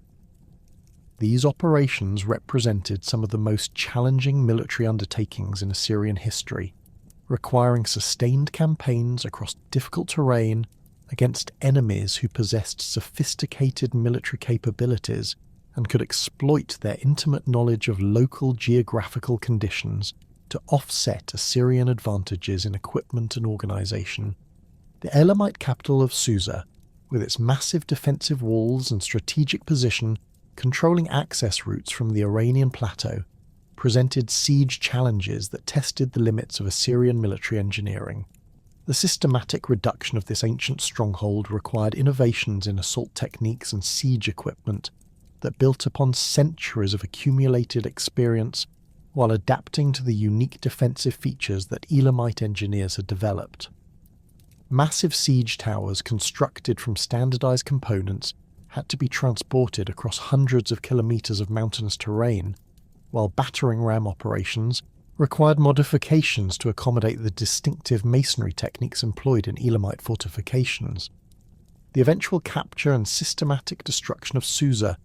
These operations represented some of the most challenging military undertakings in Assyrian history, requiring sustained campaigns across difficult terrain against enemies who possessed sophisticated military capabilities and could exploit their intimate knowledge of local geographical conditions to offset Assyrian advantages in equipment and organization. The Elamite capital of Susa, with its massive defensive walls and strategic position controlling access routes from the Iranian plateau, presented siege challenges that tested the limits of Assyrian military engineering. The systematic reduction of this ancient stronghold required innovations in assault techniques and siege equipment that built upon centuries of accumulated experience while adapting to the unique defensive features that Elamite engineers had developed. Massive siege towers constructed from standardized components had to be transported across hundreds of kilometers of mountainous terrain, while battering ram operations required modifications to accommodate the distinctive masonry techniques employed in Elamite fortifications. The eventual capture and systematic destruction of Susa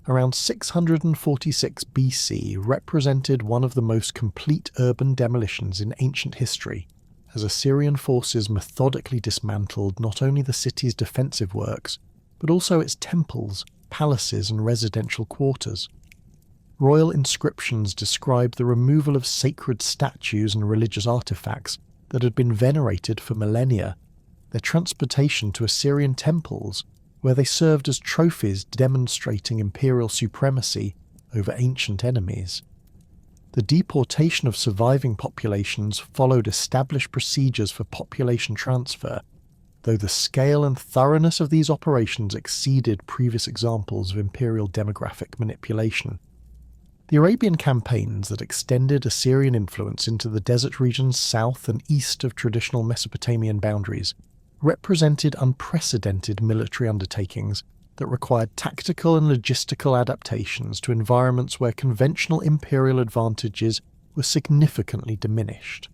around 646 BC represented one of the most complete urban demolitions in ancient history, as Assyrian forces methodically dismantled not only the city's defensive works, but also its temples, palaces and residential quarters. Royal inscriptions describe the removal of sacred statues and religious artifacts that had been venerated for millennia, their transportation to Assyrian temples, where they served as trophies demonstrating imperial supremacy over ancient enemies. The deportation of surviving populations followed established procedures for population transfer, though the scale and thoroughness of these operations exceeded previous examples of imperial demographic manipulation. The Arabian campaigns that extended Assyrian influence into the desert regions south and east of traditional Mesopotamian boundaries represented unprecedented military undertakings that required tactical and logistical adaptations to environments where conventional imperial advantages were significantly diminished.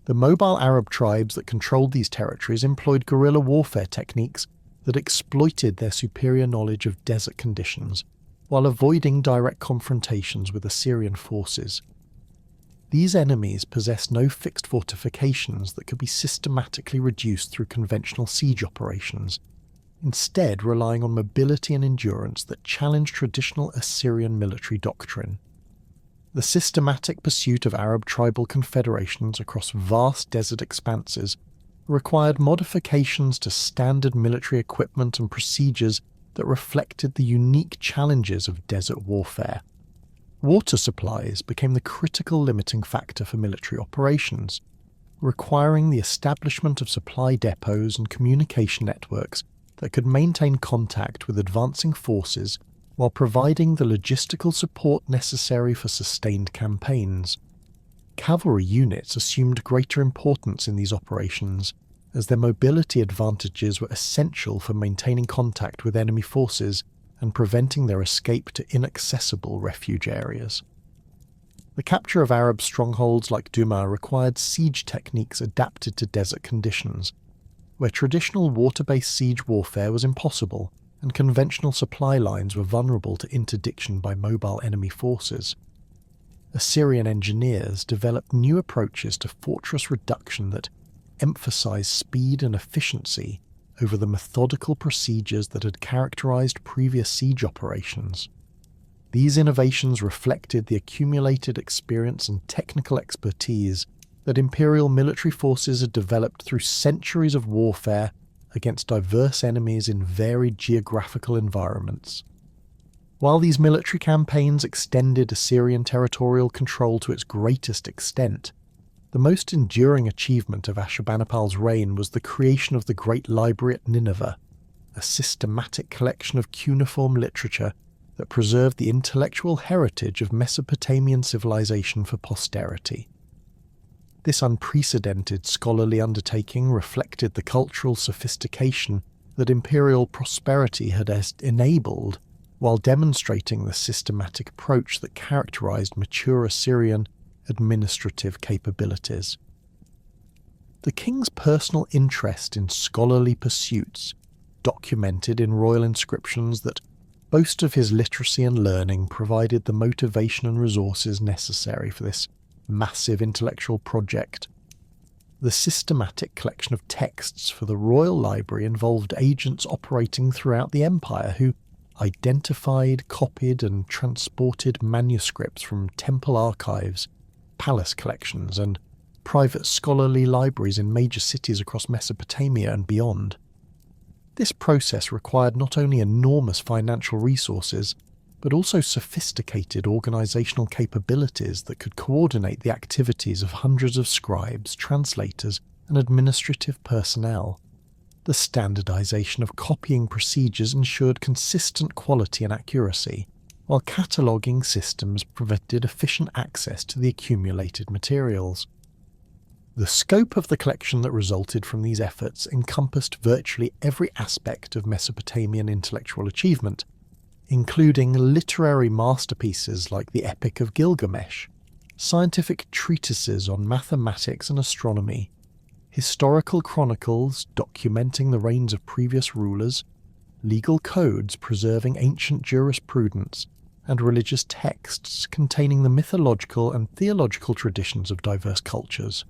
The mobile Arab tribes that controlled these territories employed guerrilla warfare techniques that exploited their superior knowledge of desert conditions, while avoiding direct confrontations with Assyrian forces. These enemies possessed no fixed fortifications that could be systematically reduced through conventional siege operations, instead relying on mobility and endurance that challenged traditional Assyrian military doctrine. The systematic pursuit of Arab tribal confederations across vast desert expanses required modifications to standard military equipment and procedures that reflected the unique challenges of desert warfare. Water supplies became the critical limiting factor for military operations, requiring the establishment of supply depots and communication networks that could maintain contact with advancing forces while providing the logistical support necessary for sustained campaigns. Cavalry units assumed greater importance in these operations, as their mobility advantages were essential for maintaining contact with enemy forces and preventing their escape to inaccessible refuge areas. The capture of Arab strongholds like Duma required siege techniques adapted to desert conditions, where traditional water-based siege warfare was impossible and conventional supply lines were vulnerable to interdiction by mobile enemy forces. Assyrian engineers developed new approaches to fortress reduction that emphasized speed and efficiency over the methodical procedures that had characterized previous siege operations. These innovations reflected the accumulated experience and technical expertise that imperial military forces had developed through centuries of warfare against diverse enemies in varied geographical environments. While these military campaigns extended Assyrian territorial control to its greatest extent, the most enduring achievement of Ashurbanipal's reign was the creation of the Great Library at Nineveh, a systematic collection of cuneiform literature that preserved the intellectual heritage of Mesopotamian civilization for posterity. This unprecedented scholarly undertaking reflected the cultural sophistication that imperial prosperity had enabled, while demonstrating the systematic approach that characterized mature Assyrian administrative capabilities. The king's personal interest in scholarly pursuits, documented in royal inscriptions that boast of his literacy and learning, provided the motivation and resources necessary for this massive intellectual project. The systematic collection of texts for the royal library involved agents operating throughout the empire who identified, copied, and transported manuscripts from temple archives, palace collections, and private scholarly libraries in major cities across Mesopotamia and beyond. This process required not only enormous financial resources, but also sophisticated organizational capabilities that could coordinate the activities of hundreds of scribes, translators, and administrative personnel. The standardization of copying procedures ensured consistent quality and accuracy, while cataloguing systems prevented efficient access to the accumulated materials. The scope of the collection that resulted from these efforts encompassed virtually every aspect of Mesopotamian intellectual achievement, including literary masterpieces like the Epic of Gilgamesh, scientific treatises on mathematics and astronomy, historical chronicles documenting the reigns of previous rulers, legal codes preserving ancient jurisprudence, and religious texts containing the mythological and theological traditions of diverse cultures.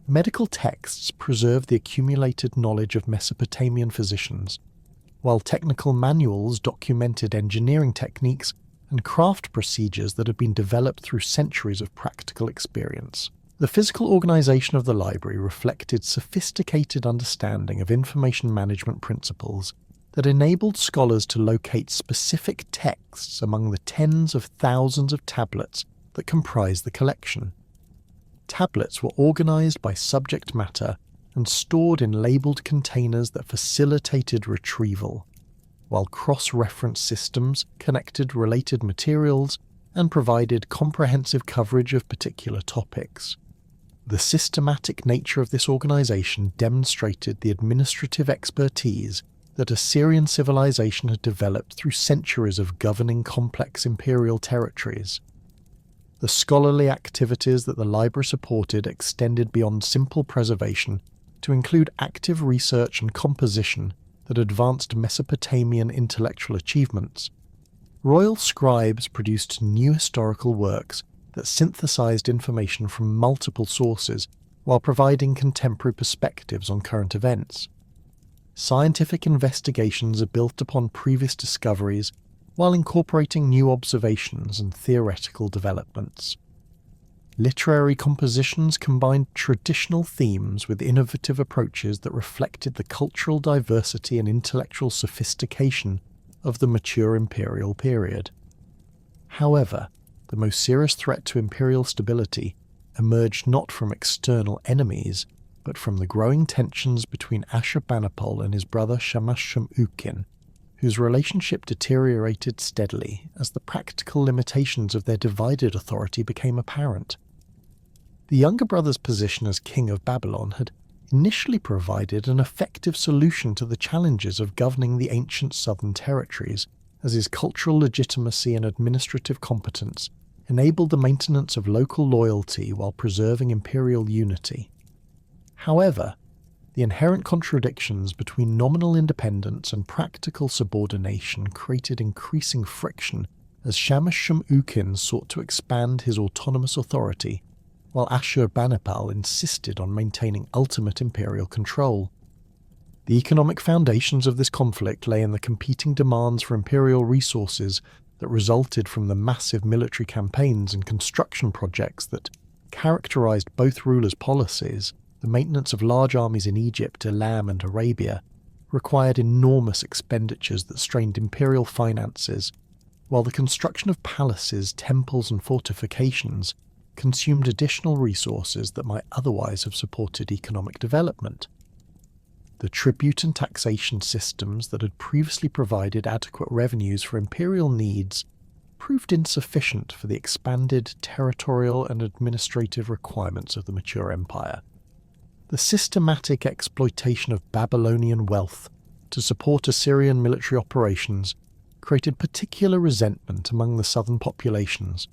Medical texts preserve the accumulated knowledge of Mesopotamian physicians, while technical manuals documented engineering techniques and craft procedures that had been developed through centuries of practical experience. The physical organization of the library reflected sophisticated understanding of information management principles that enabled scholars to locate specific texts among the tens of thousands of tablets that comprise the collection. Tablets were organized by subject matter and stored in labeled containers that facilitated retrieval, while cross-reference systems connected related materials and provided comprehensive coverage of particular topics. The systematic nature of this organization demonstrated the administrative expertise that Assyrian civilization had developed through centuries of governing complex imperial territories. The scholarly activities that the library supported extended beyond simple preservation to include active research and composition that advanced Mesopotamian intellectual achievements. Royal scribes produced new historical works that synthesized information from multiple sources while providing contemporary perspectives on current events. Scientific investigations are built upon previous discoveries while incorporating new observations and theoretical developments. Literary compositions combined traditional themes with innovative approaches that reflected the cultural diversity and intellectual sophistication of the mature imperial period. However, the most serious threat to imperial stability emerged not from external enemies, but from the growing tensions between Ashurbanipal and his brother Shamash-Shum-Ukin, whose relationship deteriorated steadily as the practical limitations of their divided authority became apparent. The younger brother's position as king of Babylon had initially provided an effective solution to the challenges of governing the ancient southern territories, as his cultural legitimacy and administrative competence enabled the maintenance of local loyalty while preserving imperial unity. However, the inherent contradictions between nominal independence and practical subordination created increasing friction as Shamash-Shum-Ukin sought to expand his autonomous authority, while Ashurbanipal insisted on maintaining ultimate imperial control. The economic foundations of this conflict lay in the competing demands for imperial resources that resulted from the massive military campaigns and construction projects that characterized both rulers' policies. The maintenance of large armies in Egypt, Elam, and Arabia required enormous expenditures that strained imperial finances, while the construction of palaces, temples, and fortifications consumed additional resources that might otherwise have supported economic development. The tribute and taxation systems that had previously provided adequate revenues for imperial needs proved insufficient for the expanded territorial and administrative requirements of the mature empire. The systematic exploitation of Babylonian wealth to support Assyrian military operations created particular resentment among the southern populations,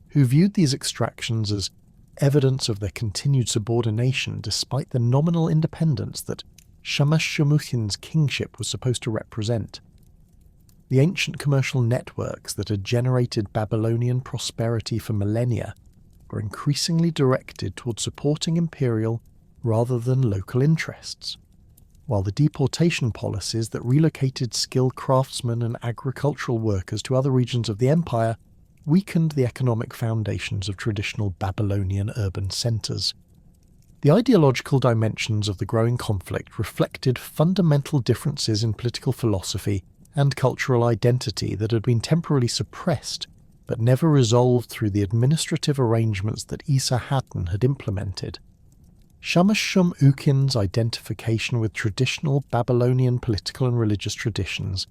who viewed these extractions as evidence of their continued subordination despite the nominal independence that Shamash-Shum-Ukin's kingship was supposed to represent. The ancient commercial networks that had generated Babylonian prosperity for millennia were increasingly directed toward supporting imperial rather than local interests, while the deportation policies that relocated skilled craftsmen and agricultural workers to other regions of the empire weakened the economic foundations of traditional Babylonian urban centers. The ideological dimensions of the growing conflict reflected fundamental differences in political philosophy and cultural identity that had been temporarily suppressed but never resolved through the administrative arrangements that Esarhaddon had implemented. Shamash-Shum-Ukin's identification with traditional Babylonian political and religious traditions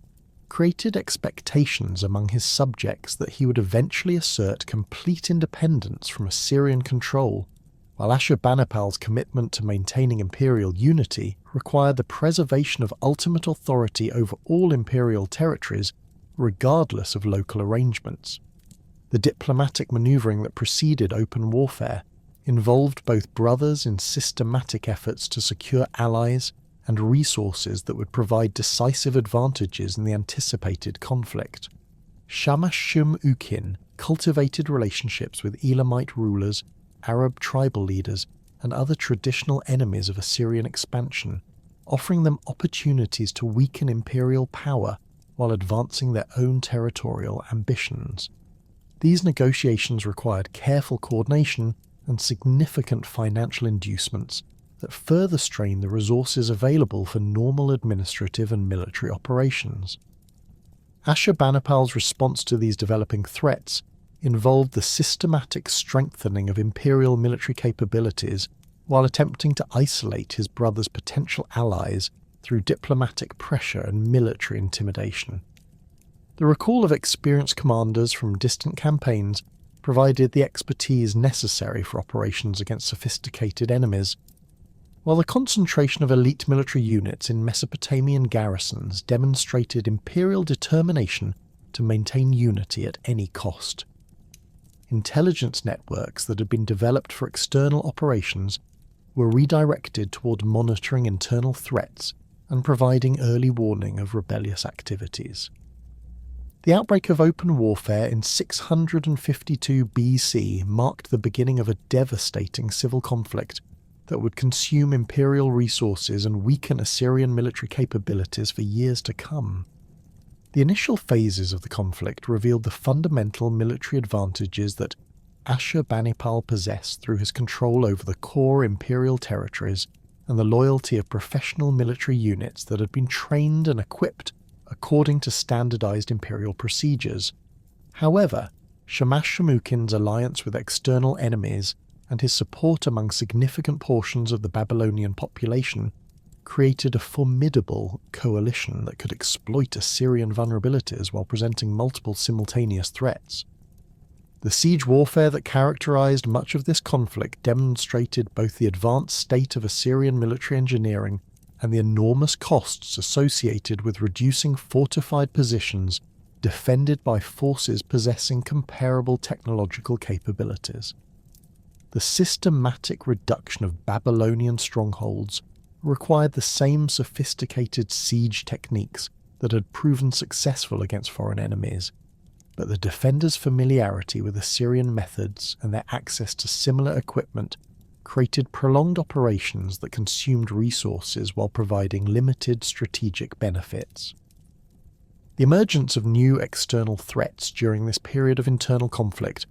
created expectations among his subjects that he would eventually assert complete independence from Assyrian control, while Ashurbanipal's commitment to maintaining imperial unity required the preservation of ultimate authority over all imperial territories, regardless of local arrangements. The diplomatic maneuvering that preceded open warfare involved both brothers in systematic efforts to secure allies and resources that would provide decisive advantages in the anticipated conflict. Shamash-shum-ukin cultivated relationships with Elamite rulers, Arab tribal leaders, and other traditional enemies of Assyrian expansion, offering them opportunities to weaken imperial power while advancing their own territorial ambitions. These negotiations required careful coordination and significant financial inducements that further strained the resources available for normal administrative and military operations. Ashurbanipal's response to these developing threats involved the systematic strengthening of imperial military capabilities while attempting to isolate his brother's potential allies through diplomatic pressure and military intimidation. The recall of experienced commanders from distant campaigns provided the expertise necessary for operations against sophisticated enemies, while the concentration of elite military units in Mesopotamian garrisons demonstrated imperial determination to maintain unity at any cost. Intelligence networks that had been developed for external operations were redirected toward monitoring internal threats and providing early warning of rebellious activities. The outbreak of open warfare in 652 BC marked the beginning of a devastating civil conflict that would consume imperial resources and weaken Assyrian military capabilities for years to come. The initial phases of the conflict revealed the fundamental military advantages that Ashurbanipal possessed through his control over the core imperial territories and the loyalty of professional military units that had been trained and equipped according to standardized imperial procedures. However, Shamash-shum-ukin's alliance with external enemies and his support among significant portions of the Babylonian population created a formidable coalition that could exploit Assyrian vulnerabilities while presenting multiple simultaneous threats. The siege warfare that characterized much of this conflict demonstrated both the advanced state of Assyrian military engineering and the enormous costs associated with reducing fortified positions defended by forces possessing comparable technological capabilities. The systematic reduction of Babylonian strongholds required the same sophisticated siege techniques that had proven successful against foreign enemies, but the defenders' familiarity with Assyrian methods and their access to similar equipment created prolonged operations that consumed resources while providing limited strategic benefits. The emergence of new external threats during this period of internal conflict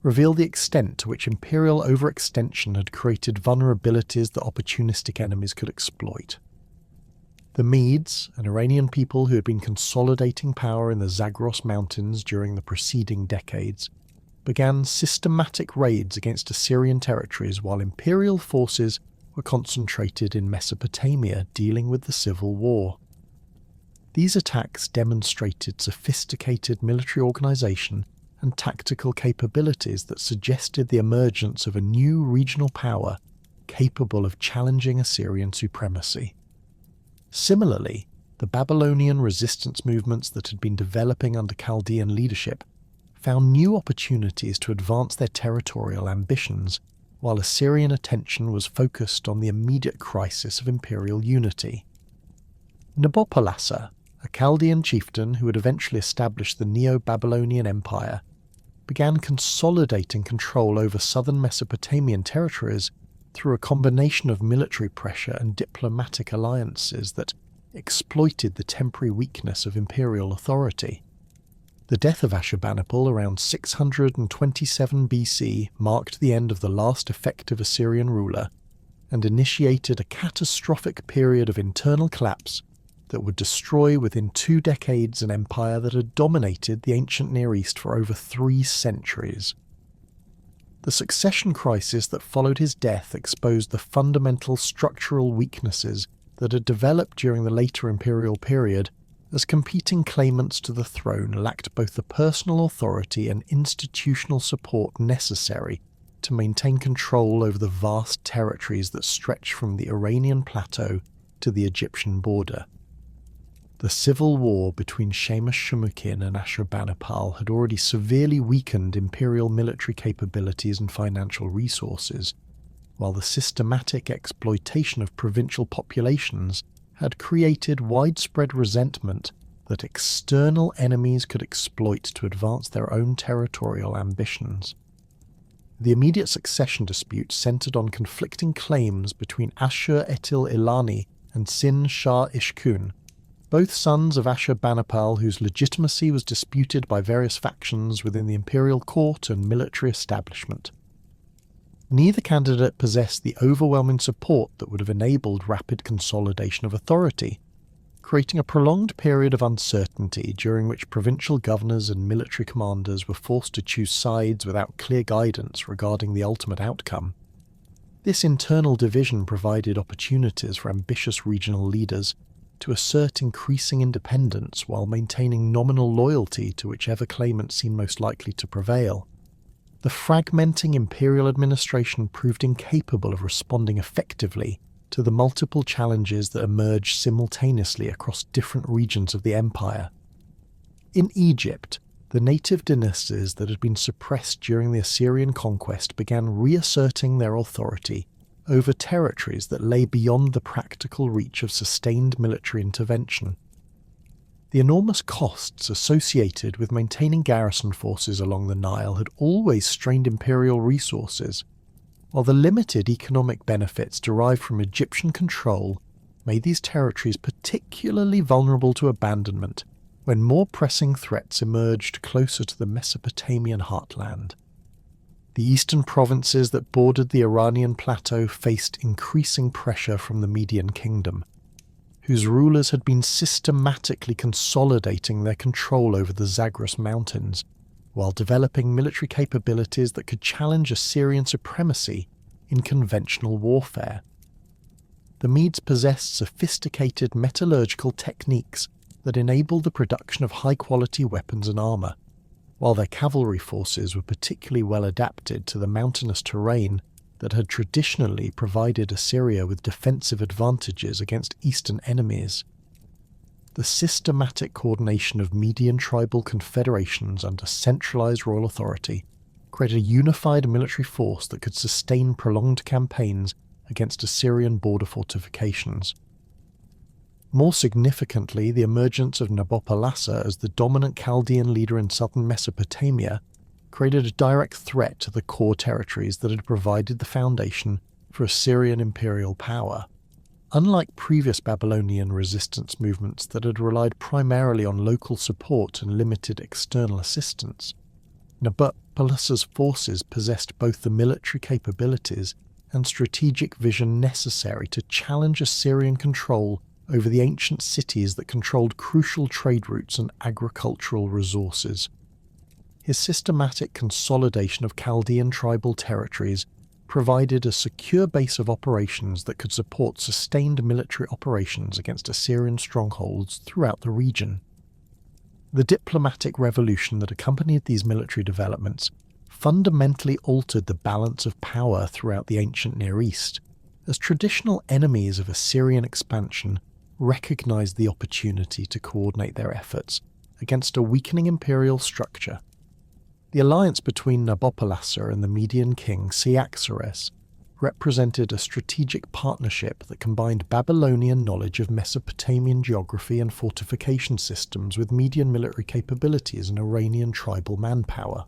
revealed the extent to which imperial overextension had created vulnerabilities that opportunistic enemies could exploit. The Medes, an Iranian people who had been consolidating power in the Zagros Mountains during the preceding decades, began systematic raids against Assyrian territories while imperial forces were concentrated in Mesopotamia dealing with the civil war. These attacks demonstrated sophisticated military organization and tactical capabilities that suggested the emergence of a new regional power capable of challenging Assyrian supremacy. Similarly, the Babylonian resistance movements that had been developing under Chaldean leadership found new opportunities to advance their territorial ambitions, while Assyrian attention was focused on the immediate crisis of imperial unity. Nabopolassar, a Chaldean chieftain who would eventually establish the Neo-Babylonian Empire, began consolidating control over southern Mesopotamian territories through a combination of military pressure and diplomatic alliances that exploited the temporary weakness of imperial authority. The death of Ashurbanipal around 627 BC marked the end of the last effective Assyrian ruler and initiated a catastrophic period of internal collapse that would destroy within 2 decades an empire that had dominated the ancient Near East for over 3 centuries. The succession crisis that followed his death exposed the fundamental structural weaknesses that had developed during the later imperial period, as competing claimants to the throne lacked both the personal authority and institutional support necessary to maintain control over the vast territories that stretch from the Iranian plateau to the Egyptian border. The civil war between Shamash-shum-ukin and Ashurbanipal had already severely weakened imperial military capabilities and financial resources, while the systematic exploitation of provincial populations had created widespread resentment that external enemies could exploit to advance their own territorial ambitions. The immediate succession dispute centered on conflicting claims between Ashur-etil-ilani and Sin-Shah-ishkun, both sons of Ashurbanipal whose legitimacy was disputed by various factions within the imperial court and military establishment. Neither candidate possessed the overwhelming support that would have enabled rapid consolidation of authority, creating a prolonged period of uncertainty during which provincial governors and military commanders were forced to choose sides without clear guidance regarding the ultimate outcome. This internal division provided opportunities for ambitious regional leaders to assert increasing independence while maintaining nominal loyalty to whichever claimant seemed most likely to prevail. The fragmenting imperial administration proved incapable of responding effectively to the multiple challenges that emerged simultaneously across different regions of the empire. In Egypt, the native dynasties that had been suppressed during the Assyrian conquest began reasserting their authority over territories that lay beyond the practical reach of sustained military intervention. The enormous costs associated with maintaining garrison forces along the Nile had always strained imperial resources, while the limited economic benefits derived from Egyptian control made these territories particularly vulnerable to abandonment when more pressing threats emerged closer to the Mesopotamian heartland. The eastern provinces that bordered the Iranian plateau faced increasing pressure from the Median Kingdom, whose rulers had been systematically consolidating their control over the Zagros Mountains, while developing military capabilities that could challenge Assyrian supremacy in conventional warfare. The Medes possessed sophisticated metallurgical techniques that enabled the production of high-quality weapons and armour, while their cavalry forces were particularly well adapted to the mountainous terrain that had traditionally provided Assyria with defensive advantages against eastern enemies. The systematic coordination of Median tribal confederations under centralized royal authority created a unified military force that could sustain prolonged campaigns against Assyrian border fortifications. More significantly, the emergence of Nabopolassar as the dominant Chaldean leader in southern Mesopotamia created a direct threat to the core territories that had provided the foundation for Assyrian imperial power. Unlike previous Babylonian resistance movements that had relied primarily on local support and limited external assistance, Nabopolassar's forces possessed both the military capabilities and strategic vision necessary to challenge Assyrian control over the ancient cities that controlled crucial trade routes and agricultural resources. His systematic consolidation of Chaldean tribal territories provided a secure base of operations that could support sustained military operations against Assyrian strongholds throughout the region. The diplomatic revolution that accompanied these military developments fundamentally altered the balance of power throughout the ancient Near East, as traditional enemies of Assyrian expansion recognized the opportunity to coordinate their efforts against a weakening imperial structure. The alliance between Nabopolassar and the Median king Cyaxares represented a strategic partnership that combined Babylonian knowledge of Mesopotamian geography and fortification systems with Median military capabilities and Iranian tribal manpower.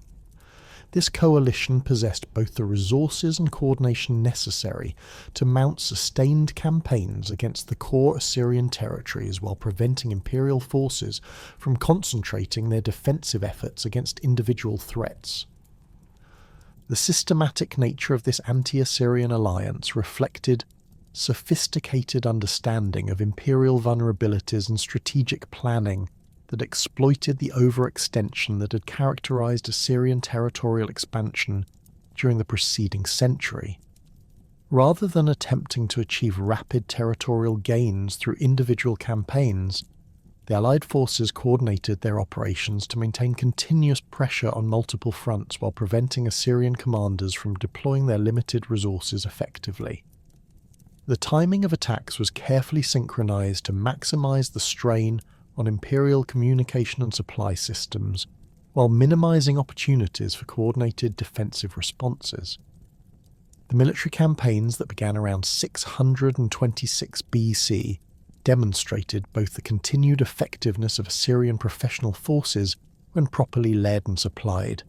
This coalition possessed both the resources and coordination necessary to mount sustained campaigns against the core Assyrian territories while preventing imperial forces from concentrating their defensive efforts against individual threats. The systematic nature of this anti-Assyrian alliance reflected sophisticated understanding of imperial vulnerabilities and strategic planning that exploited the overextension that had characterized Assyrian territorial expansion during the preceding century. Rather than attempting to achieve rapid territorial gains through individual campaigns, the Allied forces coordinated their operations to maintain continuous pressure on multiple fronts while preventing Assyrian commanders from deploying their limited resources effectively. The timing of attacks was carefully synchronized to maximize the strain on imperial communication and supply systems, while minimizing opportunities for coordinated defensive responses. The military campaigns that began around 626 BC demonstrated both the continued effectiveness of Assyrian professional forces when properly led and supplied,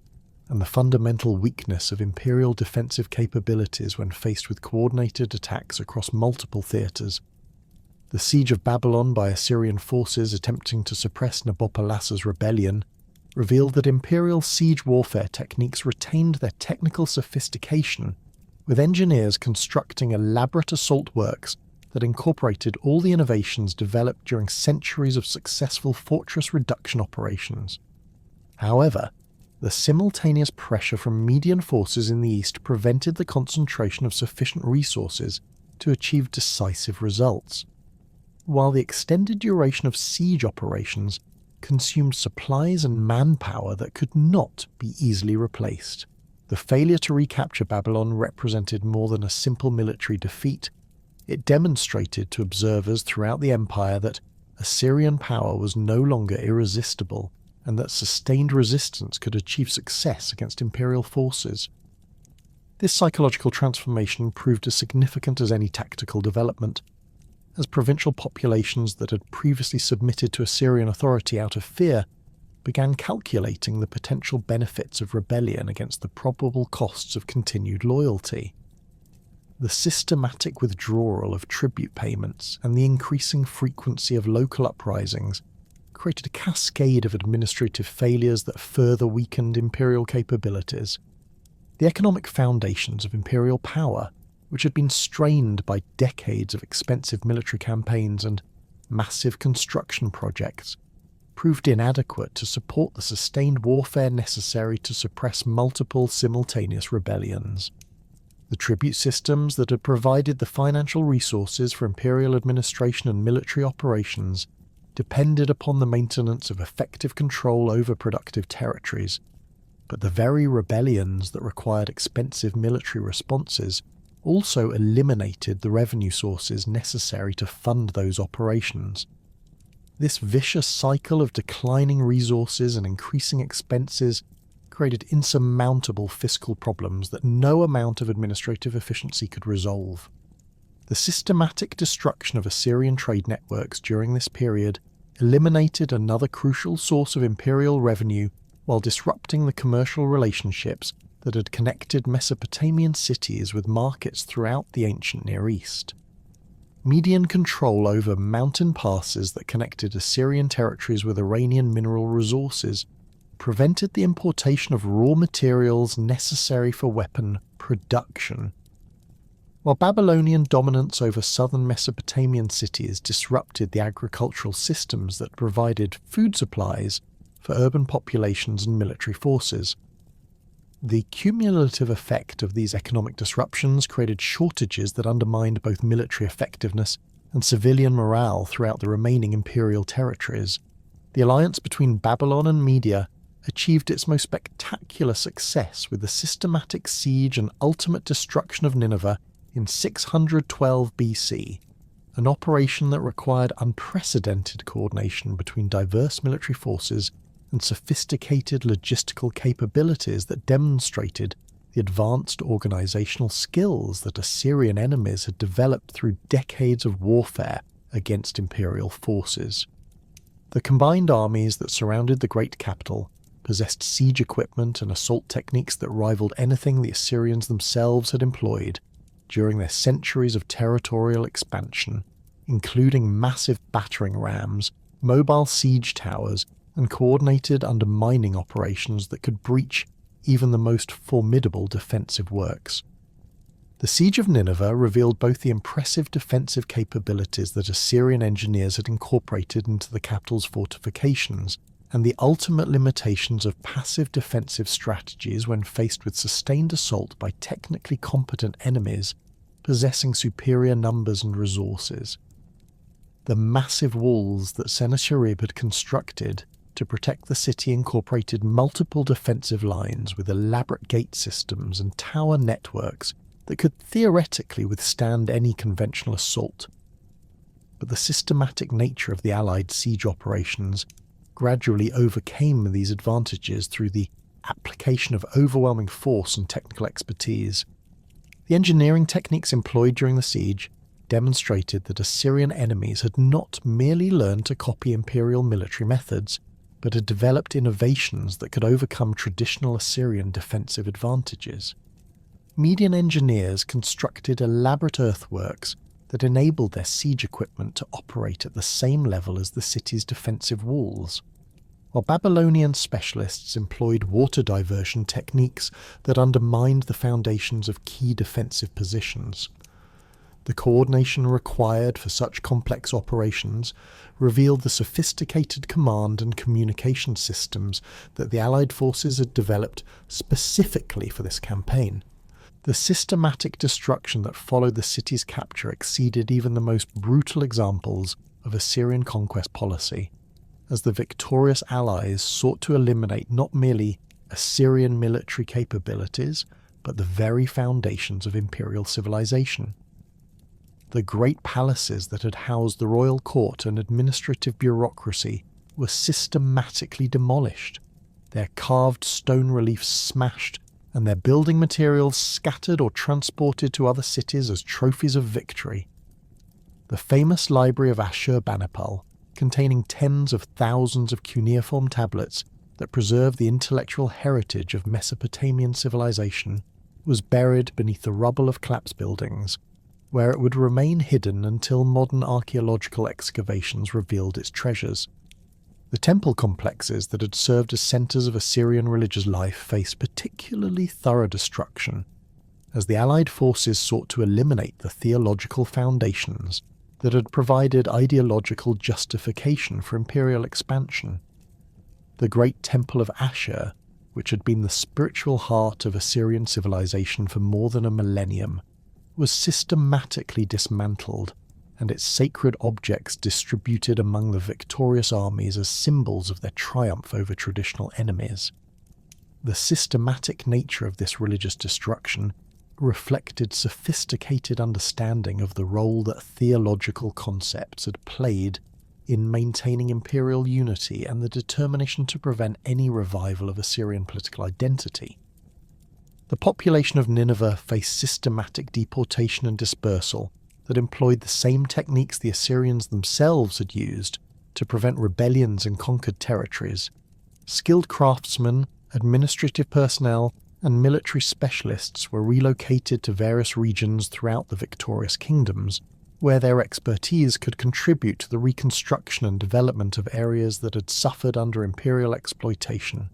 and the fundamental weakness of imperial defensive capabilities when faced with coordinated attacks across multiple theatres. The siege of Babylon by Assyrian forces attempting to suppress Nabopolassar's rebellion revealed that imperial siege warfare techniques retained their technical sophistication, with engineers constructing elaborate assault works that incorporated all the innovations developed during centuries of successful fortress reduction operations. However, the simultaneous pressure from Median forces in the east prevented the concentration of sufficient resources to achieve decisive results, while the extended duration of siege operations consumed supplies and manpower that could not be easily replaced. The failure to recapture Babylon represented more than a simple military defeat. It demonstrated to observers throughout the empire that Assyrian power was no longer irresistible, and that sustained resistance could achieve success against imperial forces. This psychological transformation proved as significant as any tactical development, as provincial populations that had previously submitted to Assyrian authority out of fear began calculating the potential benefits of rebellion against the probable costs of continued loyalty. The systematic withdrawal of tribute payments and the increasing frequency of local uprisings created a cascade of administrative failures that further weakened imperial capabilities. The economic foundations of imperial power, which had been strained by decades of expensive military campaigns and massive construction projects, proved inadequate to support the sustained warfare necessary to suppress multiple simultaneous rebellions. The tribute systems that had provided the financial resources for imperial administration and military operations depended upon the maintenance of effective control over productive territories, but the very rebellions that required expensive military responses also eliminated the revenue sources necessary to fund those operations. This vicious cycle of declining resources and increasing expenses created insurmountable fiscal problems that no amount of administrative efficiency could resolve. The systematic destruction of Assyrian trade networks during this period eliminated another crucial source of imperial revenue while disrupting the commercial relationships that had connected Mesopotamian cities with markets throughout the ancient Near East. Median control over mountain passes that connected Assyrian territories with Iranian mineral resources prevented the importation of raw materials necessary for weapon production. While Babylonian dominance over southern Mesopotamian cities disrupted the agricultural systems that provided food supplies for urban populations and military forces, the cumulative effect of these economic disruptions created shortages that undermined both military effectiveness and civilian morale throughout the remaining imperial territories. The alliance between Babylon and Media achieved its most spectacular success with the systematic siege and ultimate destruction of Nineveh in 612 BC, an operation that required unprecedented coordination between diverse military forces and sophisticated logistical capabilities that demonstrated the advanced organizational skills that Assyrian enemies had developed through decades of warfare against imperial forces. The combined armies that surrounded the great capital possessed siege equipment and assault techniques that rivaled anything the Assyrians themselves had employed during their centuries of territorial expansion, including massive battering rams, mobile siege towers, and coordinated undermining operations that could breach even the most formidable defensive works. The siege of Nineveh revealed both the impressive defensive capabilities that Assyrian engineers had incorporated into the capital's fortifications, and the ultimate limitations of passive defensive strategies when faced with sustained assault by technically competent enemies possessing superior numbers and resources. The massive walls that Sennacherib had constructed to protect the city incorporated multiple defensive lines with elaborate gate systems and tower networks that could theoretically withstand any conventional assault. But the systematic nature of the Allied siege operations gradually overcame these advantages through the application of overwhelming force and technical expertise. The engineering techniques employed during the siege demonstrated that Assyrian enemies had not merely learned to copy imperial military methods, but had developed innovations that could overcome traditional Assyrian defensive advantages. Median engineers constructed elaborate earthworks that enabled their siege equipment to operate at the same level as the city's defensive walls, while Babylonian specialists employed water diversion techniques that undermined the foundations of key defensive positions. The coordination required for such complex operations revealed the sophisticated command and communication systems that the Allied forces had developed specifically for this campaign. The systematic destruction that followed the city's capture exceeded even the most brutal examples of Assyrian conquest policy, as the victorious allies sought to eliminate not merely Assyrian military capabilities, but the very foundations of imperial civilization. The great palaces that had housed the royal court and administrative bureaucracy were systematically demolished, their carved stone reliefs smashed, and their building materials scattered or transported to other cities as trophies of victory. The famous library of Ashurbanipal, containing tens of thousands of cuneiform tablets that preserve the intellectual heritage of Mesopotamian civilization, was buried beneath the rubble of collapsed buildings, where it would remain hidden until modern archaeological excavations revealed its treasures. The temple complexes that had served as centres of Assyrian religious life faced particularly thorough destruction, as the Allied forces sought to eliminate the theological foundations that had provided ideological justification for imperial expansion. The great temple of Ashur, which had been the spiritual heart of Assyrian civilization for more than a millennium, was systematically dismantled, and its sacred objects distributed among the victorious armies as symbols of their triumph over traditional enemies. The systematic nature of this religious destruction reflected sophisticated understanding of the role that theological concepts had played in maintaining imperial unity and the determination to prevent any revival of Assyrian political identity. The population of Nineveh faced systematic deportation and dispersal that employed the same techniques the Assyrians themselves had used to prevent rebellions in conquered territories. Skilled craftsmen, administrative personnel, and military specialists were relocated to various regions throughout the victorious kingdoms, where their expertise could contribute to the reconstruction and development of areas that had suffered under imperial exploitation.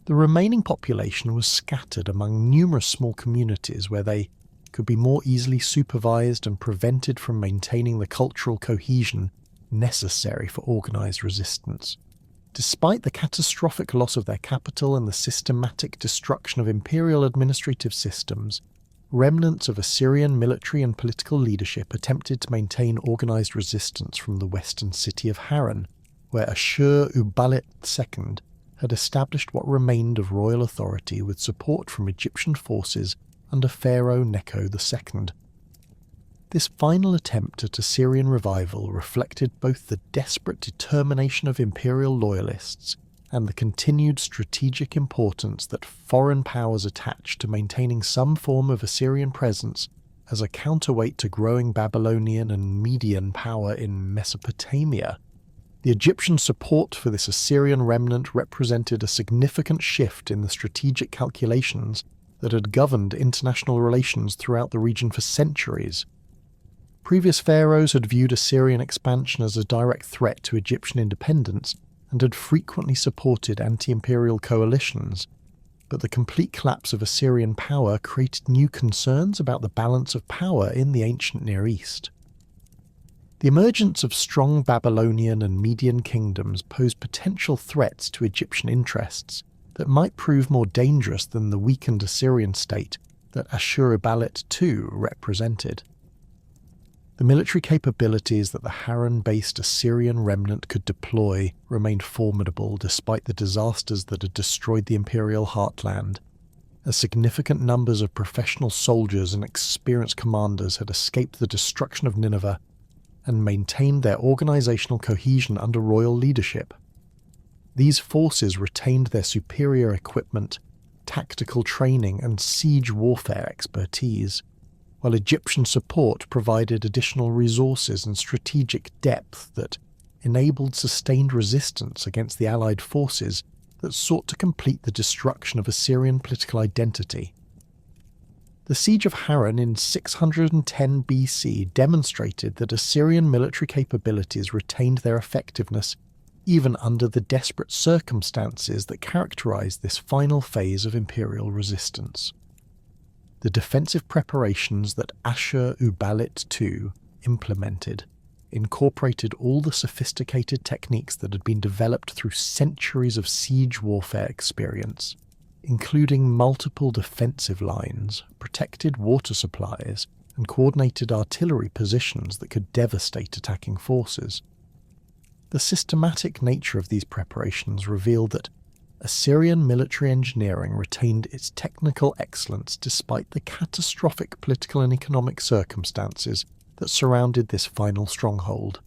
The remaining population was scattered among numerous small communities where they could be more easily supervised and prevented from maintaining the cultural cohesion necessary for organized resistance. Despite the catastrophic loss of their capital and the systematic destruction of imperial administrative systems, remnants of Assyrian military and political leadership attempted to maintain organized resistance from the western city of Harran, where Ashur-uballit II had established what remained of royal authority with support from Egyptian forces under Pharaoh Necho II. This final attempt at Assyrian revival reflected both the desperate determination of imperial loyalists and the continued strategic importance that foreign powers attached to maintaining some form of Assyrian presence as a counterweight to growing Babylonian and Median power in Mesopotamia. The Egyptian support for this Assyrian remnant represented a significant shift in the strategic calculations that had governed international relations throughout the region for centuries. Previous pharaohs had viewed Assyrian expansion as a direct threat to Egyptian independence and had frequently supported anti-imperial coalitions, but the complete collapse of Assyrian power created new concerns about the balance of power in the ancient Near East. The emergence of strong Babylonian and Median kingdoms posed potential threats to Egyptian interests that might prove more dangerous than the weakened Assyrian state that Ashurbanipal II represented. The military capabilities that the Harran-based Assyrian remnant could deploy remained formidable despite the disasters that had destroyed the imperial heartland, as significant numbers of professional soldiers and experienced commanders had escaped the destruction of Nineveh and maintained their organizational cohesion under royal leadership. These forces retained their superior equipment, tactical training, and siege warfare expertise. while Egyptian support provided additional resources and strategic depth that enabled sustained resistance against the Allied forces that sought to complete the destruction of Assyrian political identity. The siege of Harran in 610 BC demonstrated that Assyrian military capabilities retained their effectiveness even under the desperate circumstances that characterized this final phase of imperial resistance. The defensive preparations that Ashur-uballit II implemented incorporated all the sophisticated techniques that had been developed through centuries of siege warfare experience, including multiple defensive lines, protected water supplies, and coordinated artillery positions that could devastate attacking forces. The systematic nature of these preparations revealed that Assyrian military engineering retained its technical excellence despite the catastrophic political and economic circumstances that surrounded this final stronghold.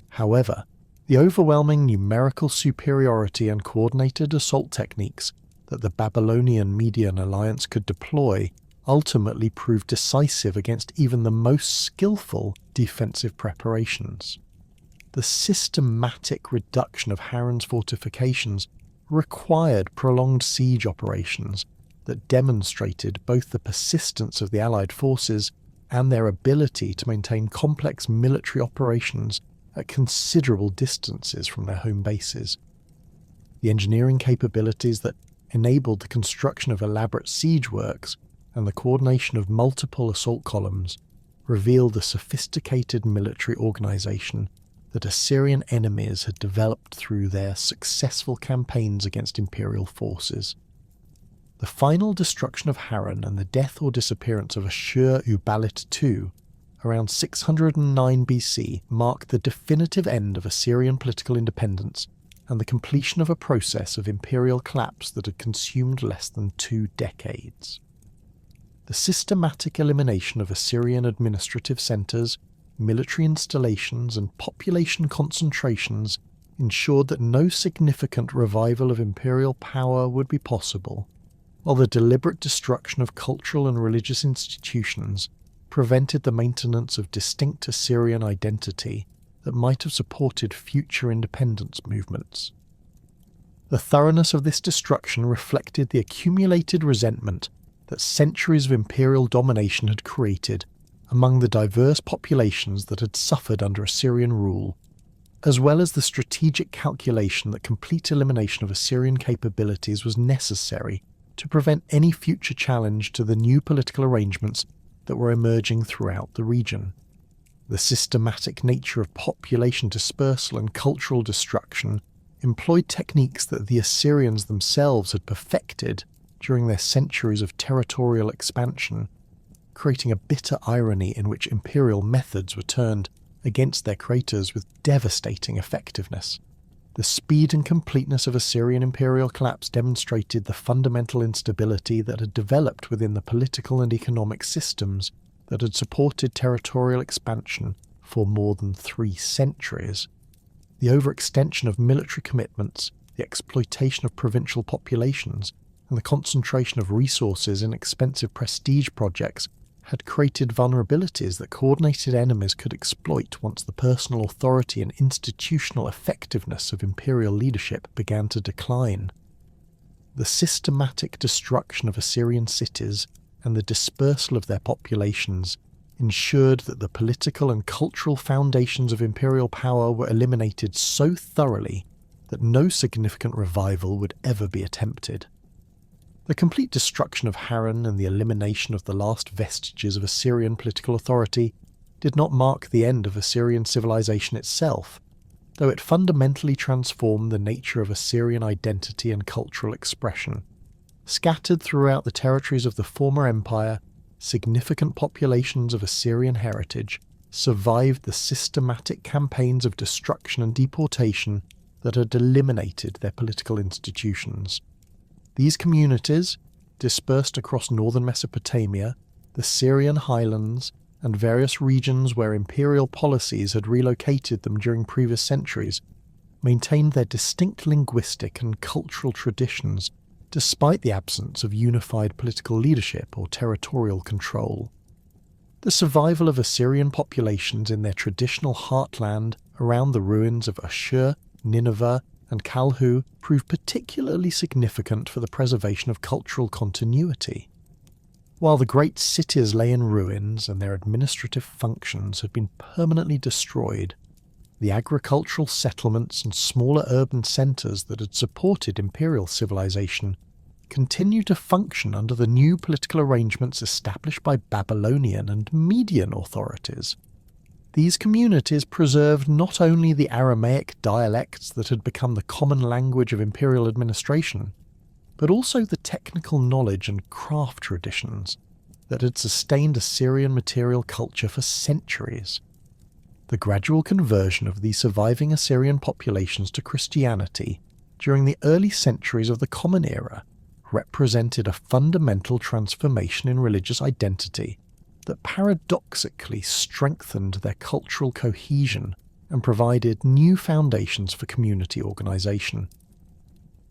However, the overwhelming numerical superiority and coordinated assault techniques that the Babylonian-Median alliance could deploy ultimately proved decisive against even the most skillful defensive preparations. The systematic reduction of Harran's fortifications required prolonged siege operations that demonstrated both the persistence of the Allied forces and their ability to maintain complex military operations at considerable distances from their home bases. The engineering capabilities that enabled the construction of elaborate siege works and the coordination of multiple assault columns revealed the sophisticated military organization that Assyrian enemies had developed through their successful campaigns against imperial forces. The final destruction of Harran and the death or disappearance of Ashur-uballit II around 609 BC mark the definitive end of Assyrian political independence and the completion of a process of imperial collapse that had consumed less than 2 decades. The systematic elimination of Assyrian administrative centres, military installations and population concentrations ensured that no significant revival of imperial power would be possible, while the deliberate destruction of cultural and religious institutions prevented the maintenance of distinct Assyrian identity that might have supported future independence movements. The thoroughness of this destruction reflected the accumulated resentment that centuries of imperial domination had created among the diverse populations that had suffered under Assyrian rule, as well as the strategic calculation that complete elimination of Assyrian capabilities was necessary to prevent any future challenge to the new political arrangements that were emerging throughout the region. The systematic nature of population dispersal and cultural destruction employed techniques that the Assyrians themselves had perfected during their centuries of territorial expansion, creating a bitter irony in which imperial methods were turned against their creators with devastating effectiveness. The speed and completeness of Assyrian imperial collapse demonstrated the fundamental instability that had developed within the political and economic systems that had supported territorial expansion for more than 3 centuries. The overextension of military commitments, the exploitation of provincial populations, and the concentration of resources in expensive prestige projects had created vulnerabilities that coordinated enemies could exploit once the personal authority and institutional effectiveness of imperial leadership began to decline. The systematic destruction of Assyrian cities and the dispersal of their populations ensured that the political and cultural foundations of imperial power were eliminated so thoroughly that no significant revival would ever be attempted. The complete destruction of Harran and the elimination of the last vestiges of Assyrian political authority did not mark the end of Assyrian civilization itself, though it fundamentally transformed the nature of Assyrian identity and cultural expression. Scattered throughout the territories of the former empire, significant populations of Assyrian heritage survived the systematic campaigns of destruction and deportation that had eliminated their political institutions. These communities, dispersed across northern Mesopotamia, the Syrian highlands, and various regions where imperial policies had relocated them during previous centuries, maintained their distinct linguistic and cultural traditions despite the absence of unified political leadership or territorial control. The survival of Assyrian populations in their traditional heartland around the ruins of Ashur, Nineveh, and Kalhu proved particularly significant for the preservation of cultural continuity. While the great cities lay in ruins and their administrative functions had been permanently destroyed, the agricultural settlements and smaller urban centres that had supported imperial civilization continued to function under the new political arrangements established by Babylonian and Median authorities. These communities preserved not only the Aramaic dialects that had become the common language of imperial administration, but also the technical knowledge and craft traditions that had sustained Assyrian material culture for centuries. The gradual conversion of these surviving Assyrian populations to Christianity during the early centuries of the Common Era represented a fundamental transformation in religious identity that paradoxically strengthened their cultural cohesion and provided new foundations for community organisation.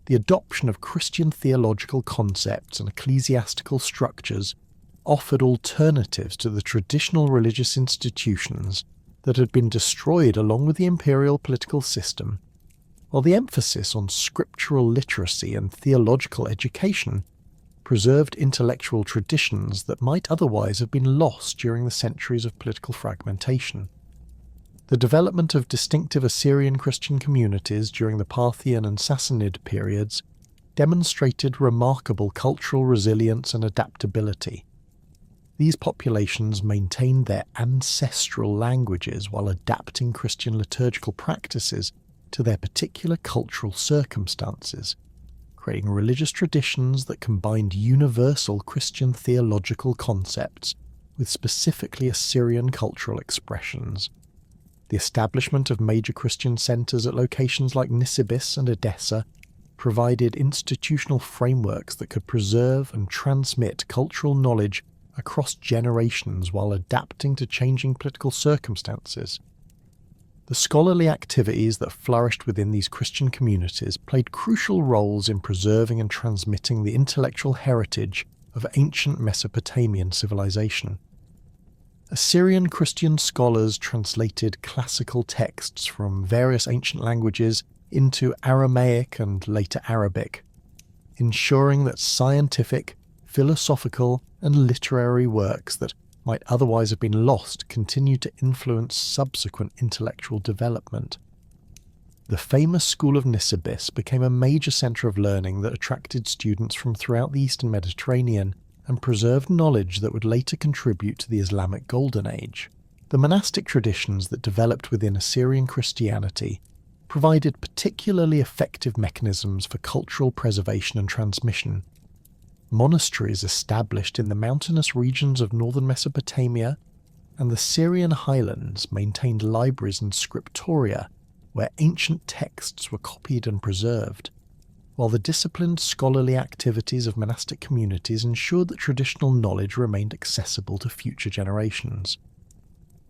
The adoption of Christian theological concepts and ecclesiastical structures offered alternatives to the traditional religious institutions that had been destroyed along with the imperial political system, while the emphasis on scriptural literacy and theological education preserved intellectual traditions that might otherwise have been lost during the centuries of political fragmentation. The development of distinctive Assyrian Christian communities during the Parthian and Sassanid periods demonstrated remarkable cultural resilience and adaptability. These populations maintained their ancestral languages while adapting Christian liturgical practices to their particular cultural circumstances, creating religious traditions that combined universal Christian theological concepts with specifically Assyrian cultural expressions. The establishment of major Christian centres at locations like Nisibis and Edessa provided institutional frameworks that could preserve and transmit cultural knowledge across generations while adapting to changing political circumstances. The scholarly activities that flourished within these Christian communities played crucial roles in preserving and transmitting the intellectual heritage of ancient Mesopotamian civilization. Assyrian Christian scholars translated classical texts from various ancient languages into Aramaic and later Arabic, ensuring that scientific, philosophical, and literary works that might otherwise have been lost continued to influence subsequent intellectual development. The famous school of Nisibis became a major centre of learning that attracted students from throughout the Eastern Mediterranean and preserved knowledge that would later contribute to the Islamic Golden Age. The monastic traditions that developed within Assyrian Christianity provided particularly effective mechanisms for cultural preservation and transmission. Monasteries established in the mountainous regions of northern Mesopotamia and the Syrian highlands maintained libraries and scriptoria where ancient texts were copied and preserved, while the disciplined scholarly activities of monastic communities ensured that traditional knowledge remained accessible to future generations.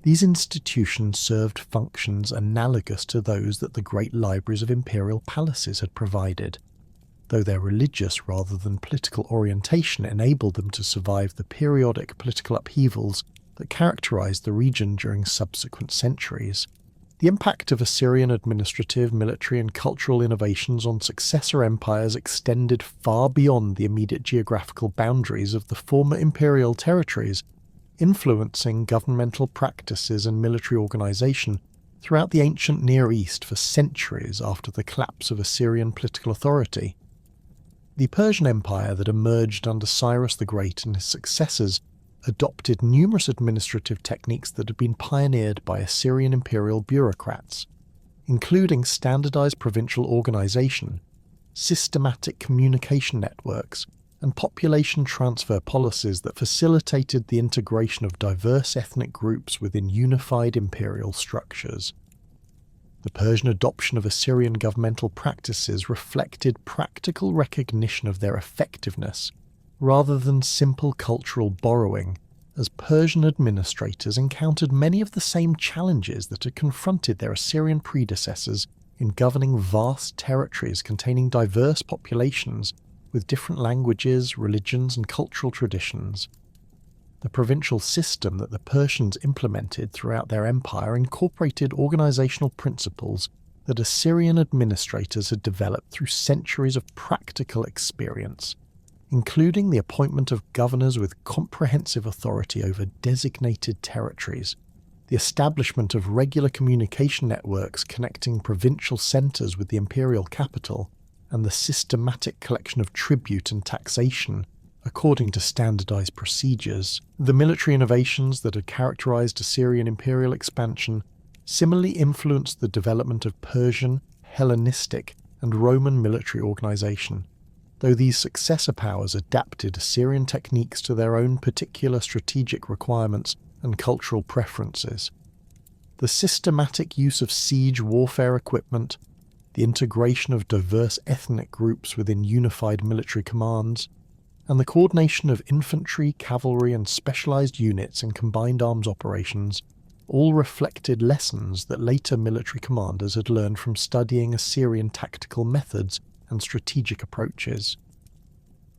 These institutions served functions analogous to those that the great libraries of imperial palaces had provided, though their religious rather than political orientation enabled them to survive the periodic political upheavals that characterized the region during subsequent centuries. The impact of Assyrian administrative, military, and cultural innovations on successor empires extended far beyond the immediate geographical boundaries of the former imperial territories, influencing governmental practices and military organization throughout the ancient Near East for centuries after the collapse of Assyrian political authority. The Persian Empire that emerged under Cyrus the Great and his successors adopted numerous administrative techniques that had been pioneered by Assyrian imperial bureaucrats, including standardized provincial organization, systematic communication networks, and population transfer policies that facilitated the integration of diverse ethnic groups within unified imperial structures. The Persian adoption of Assyrian governmental practices reflected practical recognition of their effectiveness, rather than simple cultural borrowing, as Persian administrators encountered many of the same challenges that had confronted their Assyrian predecessors in governing vast territories containing diverse populations with different languages, religions, and cultural traditions. The provincial system that the Persians implemented throughout their empire incorporated organizational principles that Assyrian administrators had developed through centuries of practical experience, including the appointment of governors with comprehensive authority over designated territories, the establishment of regular communication networks connecting provincial centers with the imperial capital, and the systematic collection of tribute and taxation according to standardized procedures. The military innovations that had characterized Assyrian imperial expansion similarly influenced the development of Persian, Hellenistic, and Roman military organization, though these successor powers adapted Assyrian techniques to their own particular strategic requirements and cultural preferences. The systematic use of siege warfare equipment, the integration of diverse ethnic groups within unified military commands, and the coordination of infantry, cavalry, and specialized units in combined arms operations all reflected lessons that later military commanders had learned from studying Assyrian tactical methods and strategic approaches.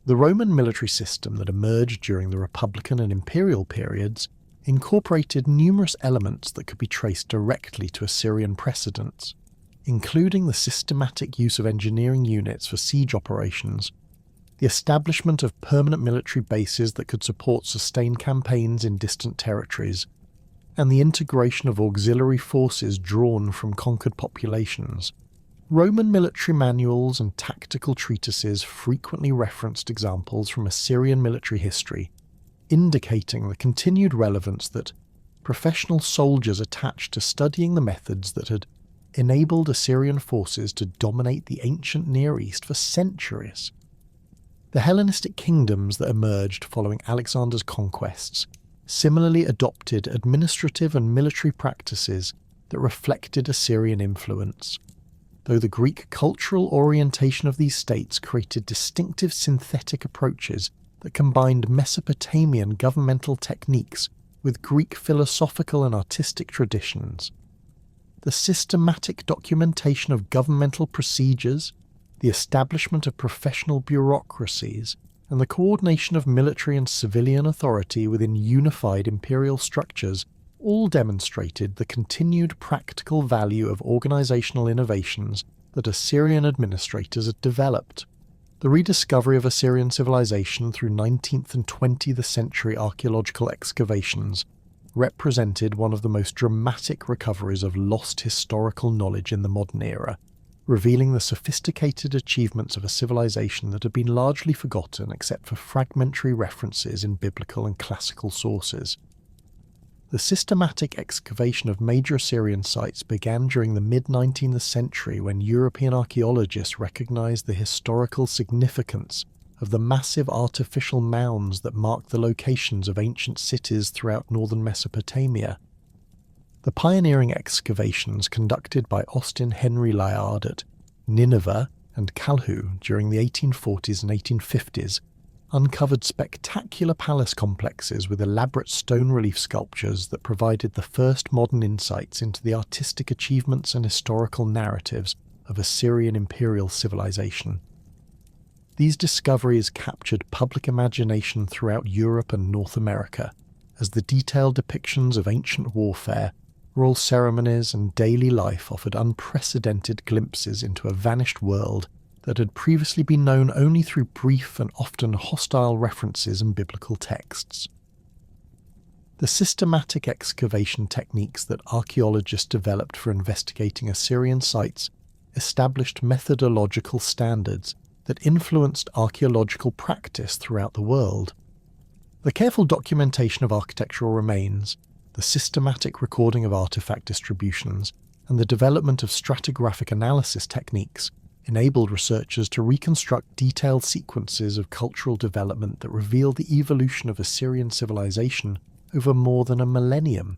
The Roman military system that emerged during the Republican and Imperial periods incorporated numerous elements that could be traced directly to Assyrian precedents, including the systematic use of engineering units for siege operations, the establishment of permanent military bases that could support sustained campaigns in distant territories, and the integration of auxiliary forces drawn from conquered populations. Roman military manuals and tactical treatises frequently referenced examples from Assyrian military history, indicating the continued relevance that professional soldiers attached to studying the methods that had enabled Assyrian forces to dominate the ancient Near East for centuries. The Hellenistic kingdoms that emerged following Alexander's conquests similarly adopted administrative and military practices that reflected Assyrian influence, though the Greek cultural orientation of these states created distinctive synthetic approaches that combined Mesopotamian governmental techniques with Greek philosophical and artistic traditions. The systematic documentation of governmental procedures, the establishment of professional bureaucracies, and the coordination of military and civilian authority within unified imperial structures all demonstrated the continued practical value of organizational innovations that Assyrian administrators had developed. The rediscovery of Assyrian civilization through 19th and 20th century archaeological excavations represented one of the most dramatic recoveries of lost historical knowledge in the modern era, revealing the sophisticated achievements of a civilization that had been largely forgotten except for fragmentary references in biblical and classical sources. The systematic excavation of major Assyrian sites began during the mid-19th century when European archaeologists recognized the historical significance of the massive artificial mounds that marked the locations of ancient cities throughout northern Mesopotamia. The pioneering excavations conducted by Austin Henry Layard at Nineveh and Calhu during the 1840s and 1850s uncovered spectacular palace complexes with elaborate stone relief sculptures that provided the first modern insights into the artistic achievements and historical narratives of Assyrian imperial civilization. These discoveries captured public imagination throughout Europe and North America, as the detailed depictions of ancient warfare, royal ceremonies, and daily life offered unprecedented glimpses into a vanished world that had previously been known only through brief and often hostile references in biblical texts. The systematic excavation techniques that archaeologists developed for investigating Assyrian sites established methodological standards that influenced archaeological practice throughout the world. The careful documentation of architectural remains, the systematic recording of artifact distributions, and the development of stratigraphic analysis techniques enabled researchers to reconstruct detailed sequences of cultural development that revealed the evolution of Assyrian civilization over more than a millennium.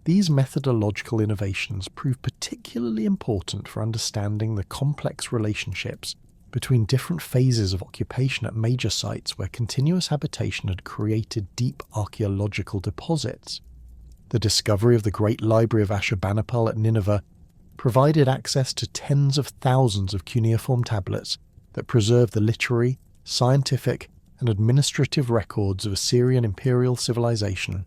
These methodological innovations proved particularly important for understanding the complex relationships between different phases of occupation at major sites where continuous habitation had created deep archaeological deposits. The discovery of the Great Library of Ashurbanipal at Nineveh provided access to tens of thousands of cuneiform tablets that preserved the literary, scientific, and administrative records of Assyrian imperial civilization.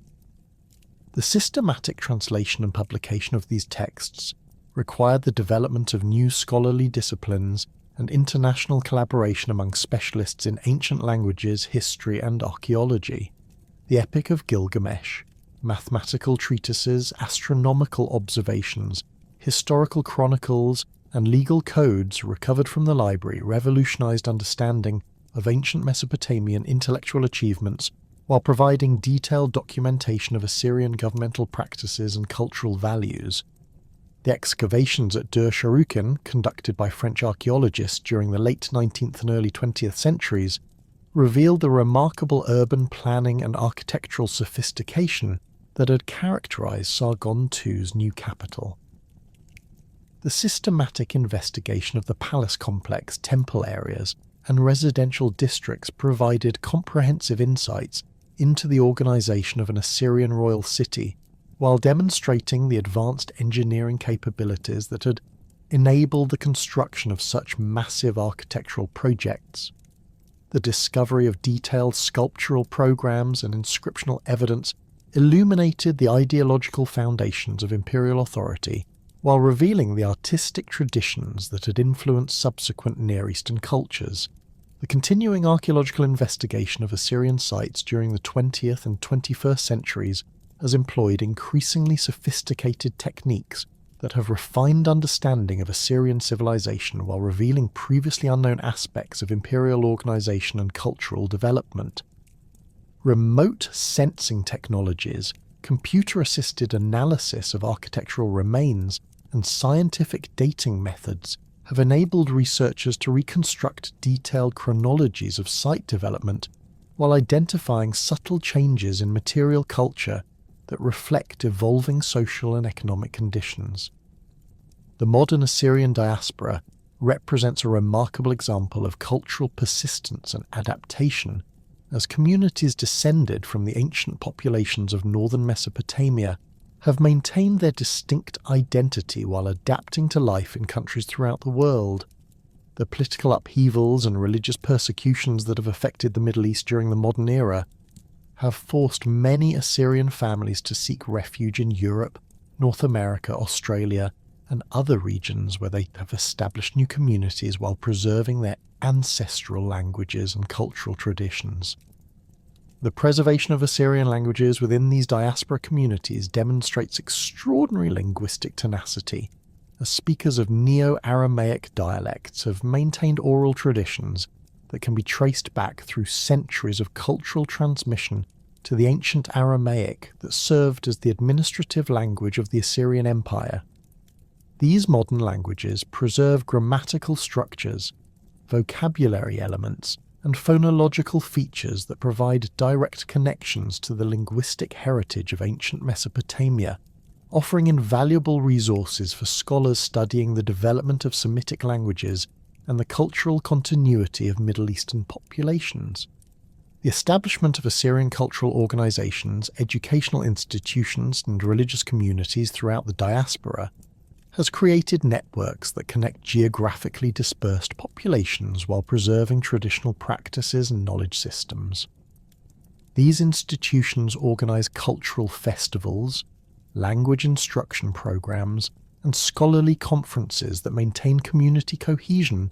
The systematic translation and publication of these texts required the development of new scholarly disciplines and international collaboration among specialists in ancient languages, history, and archaeology. The Epic of Gilgamesh, mathematical treatises, astronomical observations, historical chronicles, and legal codes recovered from the library revolutionized understanding of ancient Mesopotamian intellectual achievements while providing detailed documentation of Assyrian governmental practices and cultural values. The excavations at Dur Sharukin, conducted by French archaeologists during the late 19th and early 20th centuries, revealed the remarkable urban planning and architectural sophistication that had characterized Sargon II's new capital. The systematic investigation of the palace complex, temple areas, and residential districts provided comprehensive insights into the organization of an Assyrian royal city, while demonstrating the advanced engineering capabilities that had enabled the construction of such massive architectural projects. The discovery of detailed sculptural programs and inscriptional evidence illuminated the ideological foundations of imperial authority, while revealing the artistic traditions that had influenced subsequent Near Eastern cultures. The continuing archaeological investigation of Assyrian sites during the 20th and 21st centuries has employed increasingly sophisticated techniques that have refined understanding of Assyrian civilization while revealing previously unknown aspects of imperial organization and cultural development. Remote sensing technologies, computer-assisted analysis of architectural remains, and scientific dating methods have enabled researchers to reconstruct detailed chronologies of site development while identifying subtle changes in material culture that reflect evolving social and economic conditions. The modern Assyrian diaspora represents a remarkable example of cultural persistence and adaptation, as communities descended from the ancient populations of northern Mesopotamia have maintained their distinct identity while adapting to life in countries throughout the world. The political upheavals and religious persecutions that have affected the Middle East during the modern era have forced many Assyrian families to seek refuge in Europe, North America, Australia, and other regions where they have established new communities while preserving their ancestral languages and cultural traditions. The preservation of Assyrian languages within these diaspora communities demonstrates extraordinary linguistic tenacity, as speakers of Neo-Aramaic dialects have maintained oral traditions that can be traced back through centuries of cultural transmission to the ancient Aramaic that served as the administrative language of the Assyrian Empire. These modern languages preserve grammatical structures, vocabulary elements, and phonological features that provide direct connections to the linguistic heritage of ancient Mesopotamia, offering invaluable resources for scholars studying the development of Semitic languages and the cultural continuity of Middle Eastern populations. The establishment of Assyrian cultural organizations, educational institutions, and religious communities throughout the diaspora has created networks that connect geographically dispersed populations while preserving traditional practices and knowledge systems. These institutions organize cultural festivals, language instruction programs, and scholarly conferences that maintain community cohesion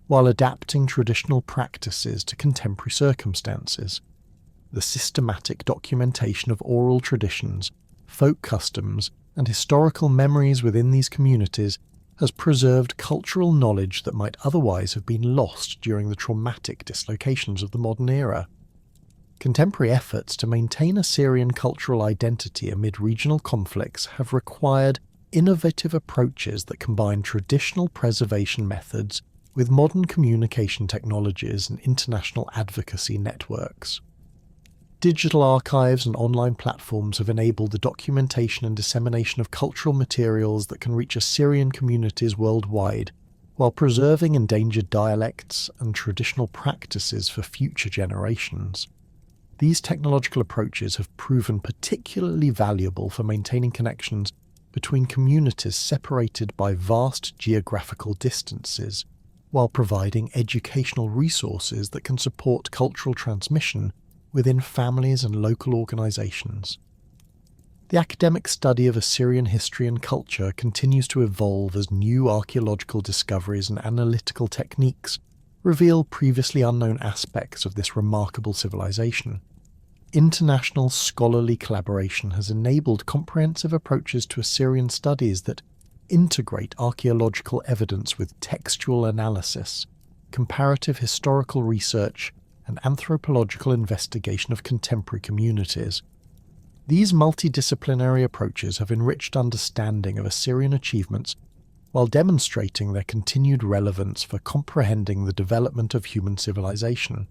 while adapting traditional practices to contemporary circumstances. The systematic documentation of oral traditions, folk customs, and historical memories within these communities has preserved cultural knowledge that might otherwise have been lost during the traumatic dislocations of the modern era. Contemporary efforts to maintain Assyrian cultural identity amid regional conflicts have required innovative approaches that combine traditional preservation methods with modern communication technologies and international advocacy networks. Digital archives and online platforms have enabled the documentation and dissemination of cultural materials that can reach Assyrian communities worldwide, while preserving endangered dialects and traditional practices for future generations. These technological approaches have proven particularly valuable for maintaining connections between communities separated by vast geographical distances, while providing educational resources that can support cultural transmission within families and local organisations. The academic study of Assyrian history and culture continues to evolve as new archaeological discoveries and analytical techniques reveal previously unknown aspects of this remarkable civilization. International scholarly collaboration has enabled comprehensive approaches to Assyrian studies that integrate archaeological evidence with textual analysis, comparative historical research, and anthropological investigation of contemporary communities. These multidisciplinary approaches have enriched understanding of Assyrian achievements while demonstrating their continued relevance for comprehending the development of human civilization.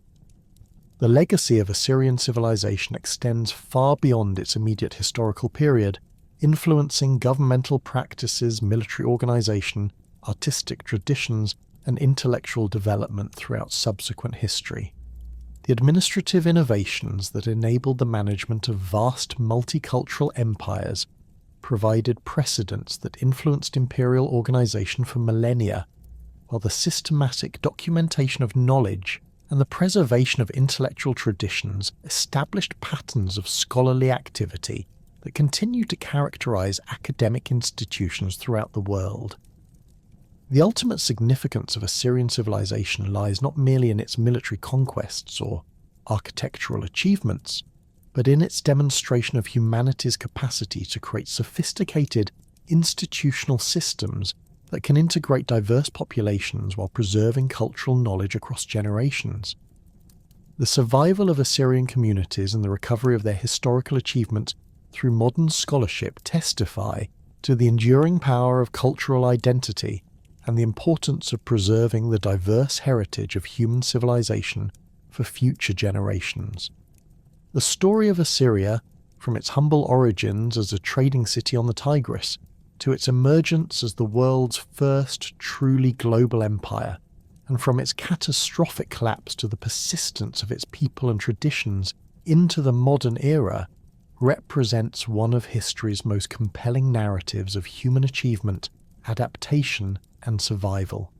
The legacy of Assyrian civilization extends far beyond its immediate historical period, influencing governmental practices, military organization, artistic traditions, and intellectual development throughout subsequent history. The administrative innovations that enabled the management of vast multicultural empires provided precedents that influenced imperial organization for millennia, while the systematic documentation of knowledge and the preservation of intellectual traditions established patterns of scholarly activity that continue to characterize academic institutions throughout the world. The ultimate significance of Assyrian civilization lies not merely in its military conquests or architectural achievements, but in its demonstration of humanity's capacity to create sophisticated institutional systems that can integrate diverse populations while preserving cultural knowledge across generations. The survival of Assyrian communities and the recovery of their historical achievements through modern scholarship testify to the enduring power of cultural identity and the importance of preserving the diverse heritage of human civilization for future generations. The story of Assyria, from its humble origins as a trading city on the Tigris to its emergence as the world's first truly global empire, and from its catastrophic collapse to the persistence of its people and traditions into the modern era, represents one of history's most compelling narratives of human achievement, adaptation, and survival.